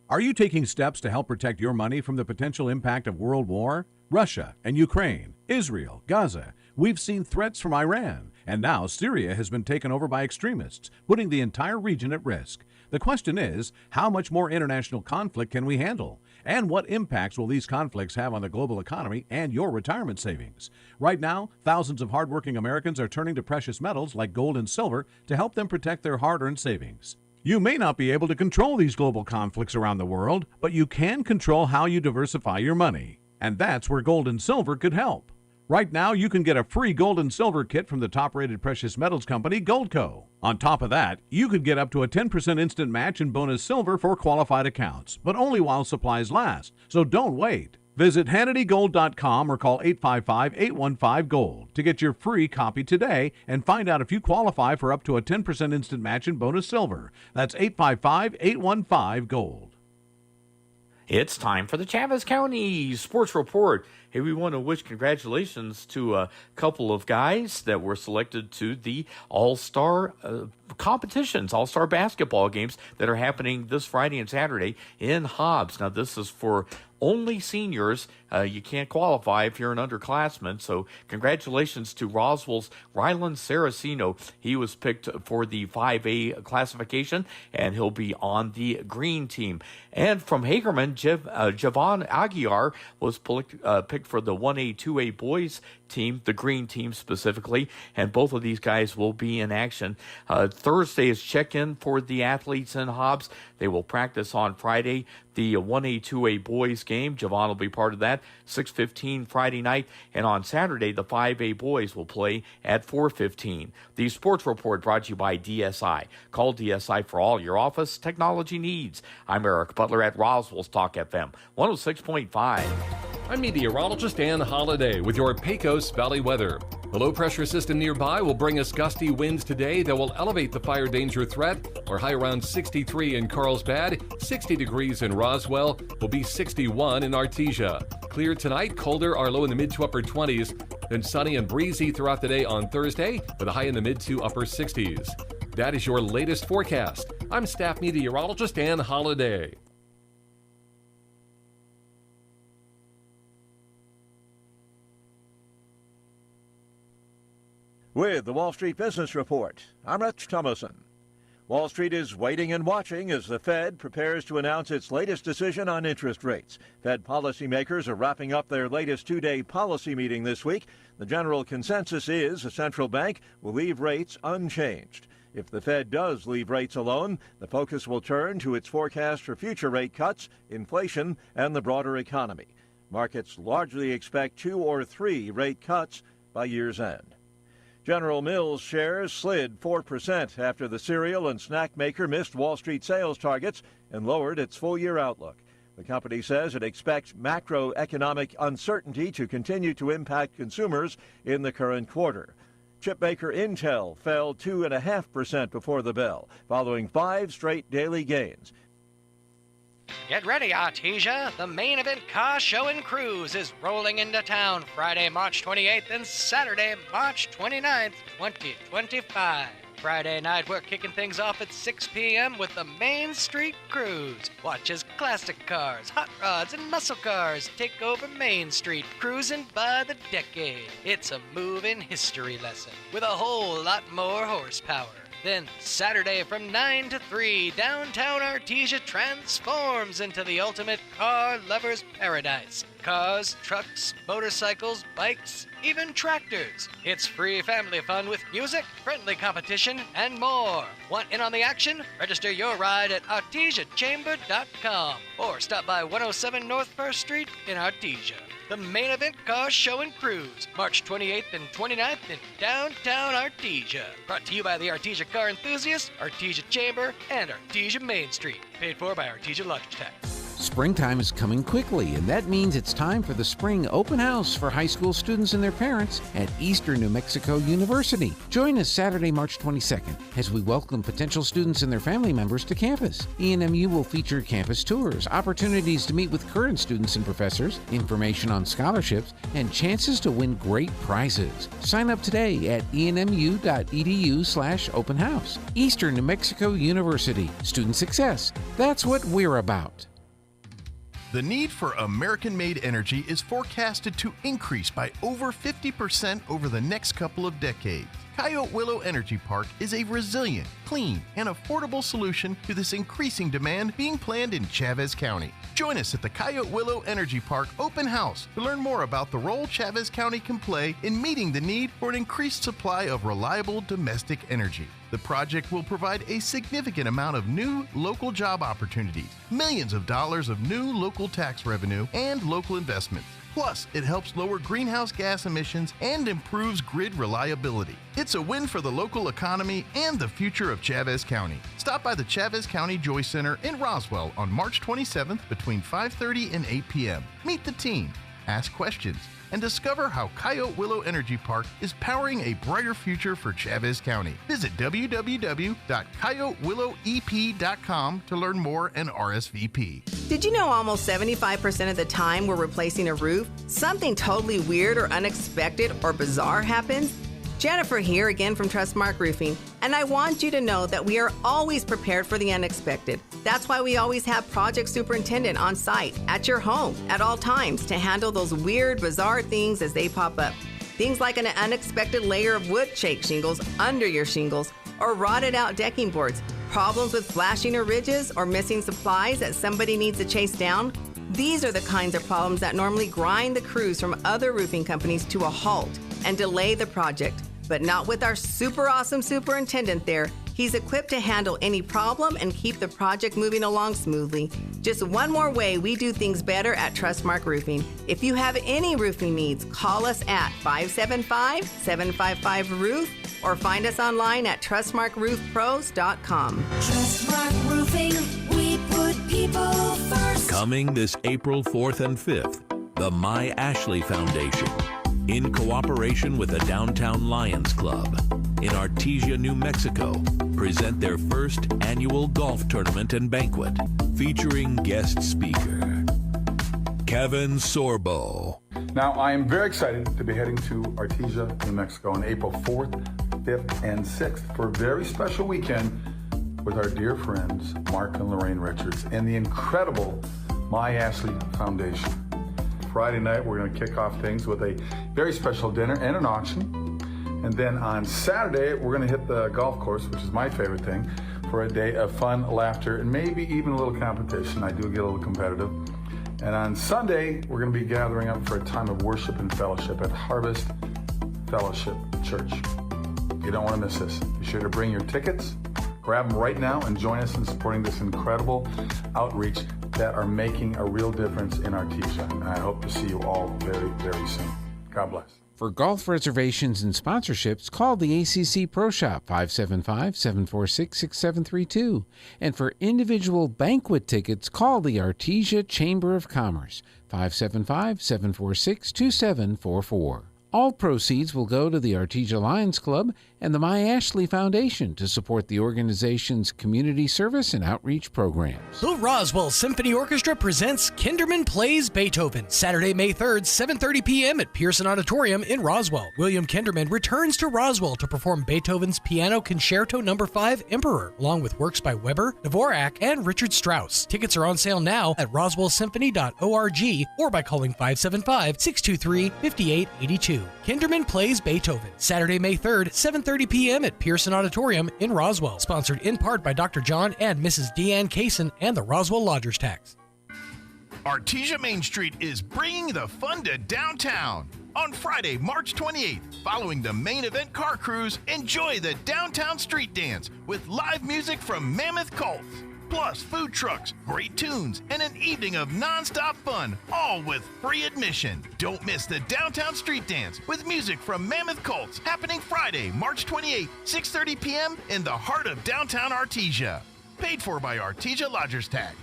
Speaker 23: Are you taking steps to help protect your money from the potential impact of world war? Russia and Ukraine, Israel, Gaza. We've seen threats from Iran, and now Syria has been taken over by extremists, putting the entire region at risk. The question is, how much more international conflict can we handle? And what impacts will these conflicts have on the global economy and your retirement savings? Right now, thousands of hardworking Americans are turning to precious metals like gold and silver to help them protect their hard-earned savings. You may not be able to control these global conflicts around the world, but you can control how you diversify your money. And that's where gold and silver could help. Right now, you can get a free gold and silver kit from the top-rated precious metals company, Goldco. On top of that, you could get up to a 10% instant match in bonus silver for qualified accounts, but only while supplies last. So don't wait. Visit HannityGold.com or call 855-815-GOLD to get your free copy today and find out if you qualify for up to a 10% instant match in bonus silver. That's 855-815-GOLD.
Speaker 24: It's time for the Chavez County Sports Report. Hey, we want to wish congratulations to a couple of guys that were selected to the All-Star competitions, All-Star basketball games that are happening this Friday and Saturday in Hobbs. Now, this is for only seniors. You can't qualify if you're an underclassman. So congratulations to Roswell's Rylan Saraceno. He was picked for the 5A classification, and he'll be on the green team. And from Hagerman, Javon Aguiar was picked for the 1A, 2A boys team, the green team specifically, and both of these guys will be in action. Thursday is check-in for the athletes in Hobbs. They will practice on Friday, the 1A, 2A boys game. Javon will be part of that, 6:15 Friday night, and on Saturday, the 5A boys will play at 4:15. The Sports Report brought to you by DSI. Call DSI for all your office technology needs. I'm Eric Butler at Roswell's Talk FM 106.5.
Speaker 3: I'm meteorologist Ann Holliday with your Pecos Valley weather. The low-pressure system nearby will bring us gusty winds today that will elevate the fire danger threat. Our high around 63 in Carlsbad, 60 degrees in Roswell, will be 61 in Artesia. Clear tonight, colder, our low in the mid to upper 20s, then sunny and breezy throughout the day on Thursday with a high in the mid to upper 60s. That is your latest forecast. I'm staff meteorologist Ann Holliday.
Speaker 7: With the Wall Street Business Report, I'm Rich Thomason. Wall Street is waiting and watching as the Fed prepares to announce its latest decision on interest rates. Fed policymakers are wrapping up their latest two-day policy meeting this week. The general consensus is the central bank will leave rates unchanged. If the Fed does leave rates alone, the focus will turn to its forecast for future rate cuts, inflation, and the broader economy. Markets largely expect 2 or 3 rate cuts by year's end. General Mills shares slid 4% after the cereal and snack maker missed Wall Street sales targets and lowered its full-year outlook. The company says it expects macroeconomic uncertainty to continue to impact consumers in the current quarter. Chipmaker Intel fell 2.5% before the bell, following 5 straight daily gains.
Speaker 8: Get ready, Artesia. The main event car show and cruise is rolling into town Friday, March 28th and Saturday, March 29th, 2025. Friday night, we're kicking things off at 6 p.m. with the Main Street Cruise. Watch as classic cars, hot rods, and muscle cars take over Main Street, cruising by the decade. It's a moving history lesson with a whole lot more horsepower. Then Saturday from 9 to 3, downtown Artesia transforms into the ultimate car lover's paradise. Cars, trucks, motorcycles, bikes, even tractors. It's free family fun with music, friendly competition, and more. Want in on the action? Register your ride at artesiachamber.com or stop by 107 North 1st Street in Artesia. The main event car show and cruise, March 28th and 29th in downtown Artesia. Brought to you by the Artesia Car Enthusiast, Artesia Chamber, and Artesia Main Street. Paid for by Artesia Logitech.
Speaker 9: Springtime is coming quickly, and that means it's time for the spring open house for high school students and their parents at Eastern New Mexico University. Join us Saturday, March 22nd, as we welcome potential students and their family members to campus. ENMU will feature campus tours, opportunities to meet with current students and professors, information on scholarships, and chances to win great prizes. Sign up today at enmu.edu/open house. Eastern New Mexico University. Student success. That's what we're about.
Speaker 4: The need for American-made energy is forecasted to increase by over 50% over the next couple of decades. Coyote Willow Energy Park is a resilient, clean, and affordable solution to this increasing demand being planned in Chavez County. Join us at the Coyote Willow Energy Park Open House to learn more about the role Chavez County can play in meeting the need for an increased supply of reliable domestic energy. The project will provide a significant amount of new local job opportunities, millions of dollars of new local tax revenue, and local investments. Plus, it helps lower greenhouse gas emissions and improves grid reliability. It's a win for the local economy and the future of Chavez County. Stop by the Chavez County Joy Center in Roswell on March 27th between 5:30 and 8 p.m. Meet the team, ask questions, and discover how Coyote Willow Energy Park is powering a brighter future for Chavez County. Visit www.coyotewillowep.com to learn more and RSVP.
Speaker 15: Did you know almost 75% of the time we're replacing a roof, something totally weird or unexpected or bizarre happens? Jennifer here again from Trustmark Roofing, and I want you to know that we are always prepared for the unexpected. That's why we always have project superintendent on site at your home at all times to handle those weird, bizarre things as they pop up. Things like an unexpected layer of wood shake shingles under your shingles or rotted out decking boards, problems with flashing or ridges or missing supplies that somebody needs to chase down. These are the kinds of problems that normally grind the crews from other roofing companies to a halt and delay the project, but not with our super awesome superintendent there. He's equipped to handle any problem and keep the project moving along smoothly. Just one more way we do things better at Trustmark Roofing. If you have any roofing needs, call us at 575-755-ROOF or find us online at trustmarkroofpros.com.
Speaker 10: Trustmark Roofing, we put people first.
Speaker 14: Coming this April 4th and 5th, the My Ashley Foundation, in cooperation with the Downtown Lions Club in Artesia, New Mexico, present their first annual golf tournament and banquet featuring guest speaker Kevin Sorbo.
Speaker 25: Now, I am very excited to be heading to Artesia, New Mexico on April 4th, 5th, and 6th for a very special weekend with our dear friends Mark and Lorraine Richards and the incredible My Ashley Foundation. Friday night, we're going to kick off things with a very special dinner and an auction. And then on Saturday, we're going to hit the golf course, which is my favorite thing, for a day of fun, laughter, and maybe even a little competition. I do get a little competitive. And on Sunday, we're going to be gathering up for a time of worship and fellowship at Harvest Fellowship Church. You don't want to miss this. Be sure to bring your tickets, grab them right now, and join us in supporting this incredible outreach that are making a real difference in Artesia. And I hope to see you all very, very soon. God bless.
Speaker 9: For golf reservations and sponsorships, call the ACC Pro Shop 575-746-6732. And for individual banquet tickets, call the Artesia Chamber of Commerce 575-746-2744. All proceeds will go to the Artesia Lions Club and the My Ashley Foundation to support the organization's community service and outreach programs.
Speaker 18: The Roswell Symphony Orchestra presents Kinderman Plays Beethoven, Saturday, May 3rd, 7:30 p.m. at Pearson Auditorium in Roswell. William Kinderman returns to Roswell to perform Beethoven's Piano Concerto No. 5 Emperor, along with works by Weber, Dvorak, and Richard Strauss. Tickets are on sale now at roswellsymphony.org or by calling 575-623-5882. Kinderman Plays Beethoven, Saturday, May 3rd, 7:30 p.m. at Pearson Auditorium in Roswell. Sponsored in part by Dr. John and Mrs. Deanne Kaysen and the Roswell Lodgers Tax.
Speaker 4: Artesia Main Street is bringing the fun to downtown. On Friday, March 28th, following the main event car cruise, enjoy the Downtown Street Dance with live music from Mammoth Cults. Plus food trucks, great tunes, and an evening of nonstop fun, all with free admission. Don't miss the Downtown Street Dance with music from Mammoth Cults happening Friday, March 28th, 6:30 p.m. in the heart of downtown Artesia. Paid for by Artesia Lodgers Tax.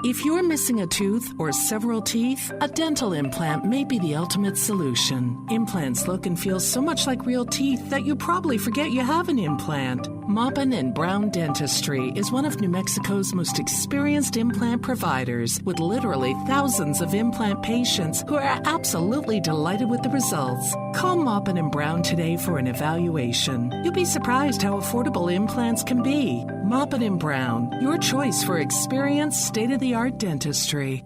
Speaker 2: If you're missing a tooth or several teeth, a dental implant may be the ultimate solution. Implants look and feel so much like real teeth that you probably forget you have an implant. Maupin and Brown Dentistry is one of New Mexico's most experienced implant providers, with literally thousands of implant patients who are absolutely delighted with the results. Call Maupin and Brown today for an evaluation. You'll be surprised how affordable implants can be. Maupin and Brown, your choice for experienced, state-of-the-art dentistry.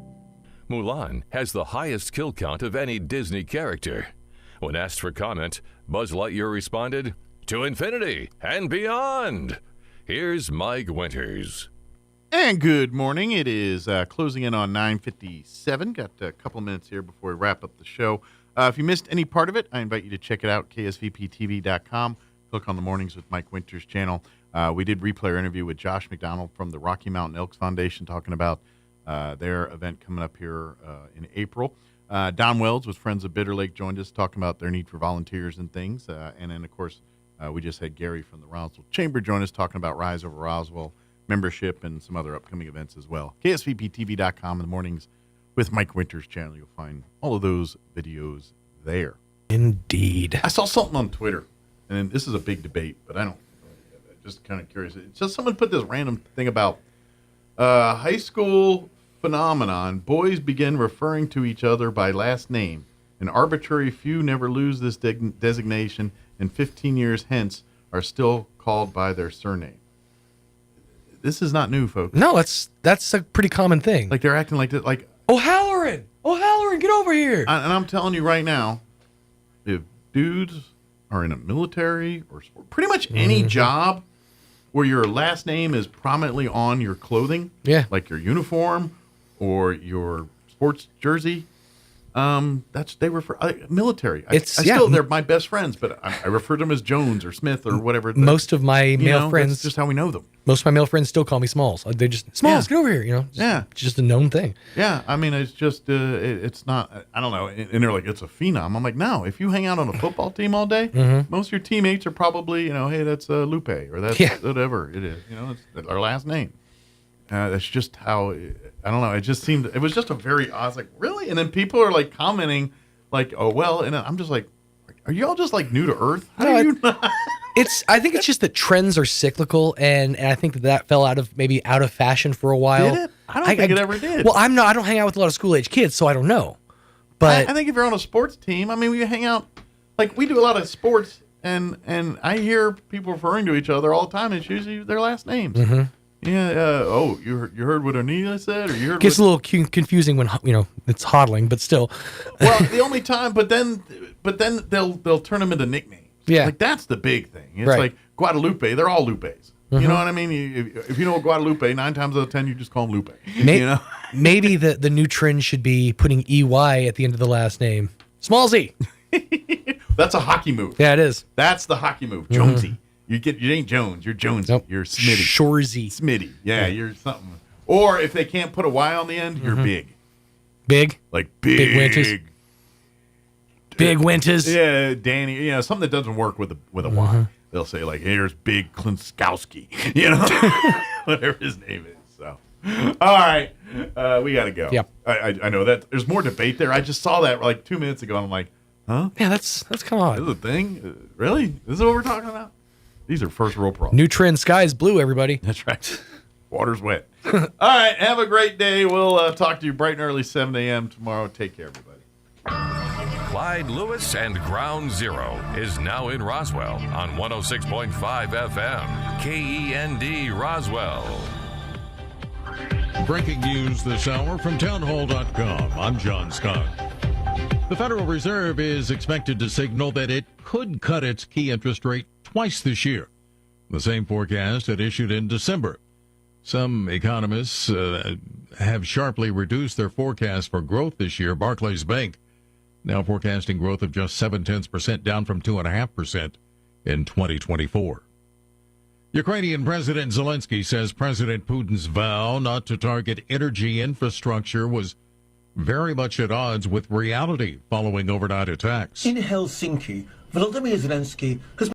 Speaker 11: Mulan has the highest kill count of any Disney character. When asked for comment, Buzz Lightyear responded, "To infinity and beyond." Here's Mike Winters.
Speaker 12: And good morning. It is closing in on 9:57. Got a couple minutes here before we wrap up the show. If you missed any part of it, I invite you to check it out, ksvptv.com. Click on the Mornings with Mike Winters channel. We did replay our interview with Josh McDonald from the Rocky Mountain Elks Foundation talking about their event coming up here in April. Don Wells with Friends of Bitter Lake joined us talking about their need for volunteers and things. And then, of course, we just had Gary from the Roswell Chamber join us talking about Rise Over Roswell membership and some other upcoming events as well. KSVPTV.com in the Mornings with Mike Winters channel. You'll find all of those videos there.
Speaker 18: Indeed.
Speaker 12: I saw something on Twitter, and this is a big debate, but I'm just kind of curious. It's just someone put this random thing about high school phenomenon. Boys begin referring to each other by last name. An arbitrary few never lose this designation, and 15 years hence are still called by their surname. This is not new, folks.
Speaker 18: No, that's a pretty common thing.
Speaker 12: Like they're acting like that. Like
Speaker 18: O'Halloran, get over here!
Speaker 12: And I'm telling you right now, if dudes are in a military or sport, pretty much any job where your last name is prominently on your clothing, like your uniform or your sports jersey, they refer military. They're my best friends, but I refer to them as Jones or Smith or whatever.
Speaker 18: Most of my male friends,
Speaker 12: that's just how we know them.
Speaker 18: Most of my male friends still call me Smalls. They just Smalls, get over here. It's just a known thing.
Speaker 12: Yeah, I mean, it's just it's not. I don't know. And they're like, it's a phenom. I'm like, no. If you hang out on a football team all day, most of your teammates are probably, hey, that's Lupe or that's whatever it is. It's our last name. That's just how. I don't know. It just seemed. It was just a very. I was like, really? And then people are like commenting, like, oh well. And I'm just like, are you all just like new to Earth? How do you not?
Speaker 18: I think it's just that trends are cyclical, and I think that fell out of fashion for a while.
Speaker 12: Did it? I don't think it ever did.
Speaker 18: Well, I don't hang out with a lot of school age kids, so I don't know. But
Speaker 12: I think if you're on a sports team, I mean, we hang out. Like we do a lot of sports, and I hear people referring to each other all the time. It's usually their last names. Yeah. You heard what Anita said, or you heard?
Speaker 18: Gets a little confusing when it's hodling, but still.
Speaker 12: Well, the only time, but then they'll turn them into nicknames.
Speaker 5: Yeah.
Speaker 12: Like, that's the big thing. It's
Speaker 5: Right.
Speaker 12: like Guadalupe. They're all Lupes. You know what I mean? If you know Guadalupe, 9 times out of 10, you just call them Lupe. You know?
Speaker 5: Maybe the new trend should be putting EY at the end of the last name. Small Z.
Speaker 12: That's a hockey move.
Speaker 5: Yeah, it is.
Speaker 12: That's the hockey move. Jonesy. You ain't Jones. You're Jonesy.
Speaker 5: Nope.
Speaker 12: You're Smitty.
Speaker 5: Shorzy.
Speaker 12: Smitty. Yeah, you're something. Or if they can't put a Y on the end, you're big.
Speaker 5: Big?
Speaker 12: Like big.
Speaker 5: Big Winters. Big Winters.
Speaker 12: Yeah, Danny. Something that doesn't work with a Y. They'll say, like, here's Big Klinskowski. Whatever his name is. So, all right. We got to go.
Speaker 5: Yep.
Speaker 12: I know that there's more debate there. I just saw that like 2 minutes ago, and I'm like, huh?
Speaker 5: Yeah, that's come on.
Speaker 12: This is a thing? Really? This is what we're talking about? These are first world problems.
Speaker 5: New trend, sky's blue, everybody.
Speaker 12: That's right. Water's wet. All right. Have a great day. We'll talk to you bright and early, 7 a.m. tomorrow. Take care, everybody.
Speaker 11: Clyde Lewis and Ground Zero is now in Roswell on 106.5 FM. KEND Roswell.
Speaker 23: Breaking news this hour from townhall.com. I'm John Scott. The Federal Reserve is expected to signal that it could cut its key interest rate twice this year. The same forecast it issued in December. Some economists have sharply reduced their forecast for growth this year. Barclays Bank now forecasting growth of just 0.7%, down from 2.5% in 2024. Ukrainian President Zelensky says President Putin's vow not to target energy infrastructure was very much at odds with reality following overnight attacks.
Speaker 6: In Helsinki, Volodymyr Zelensky has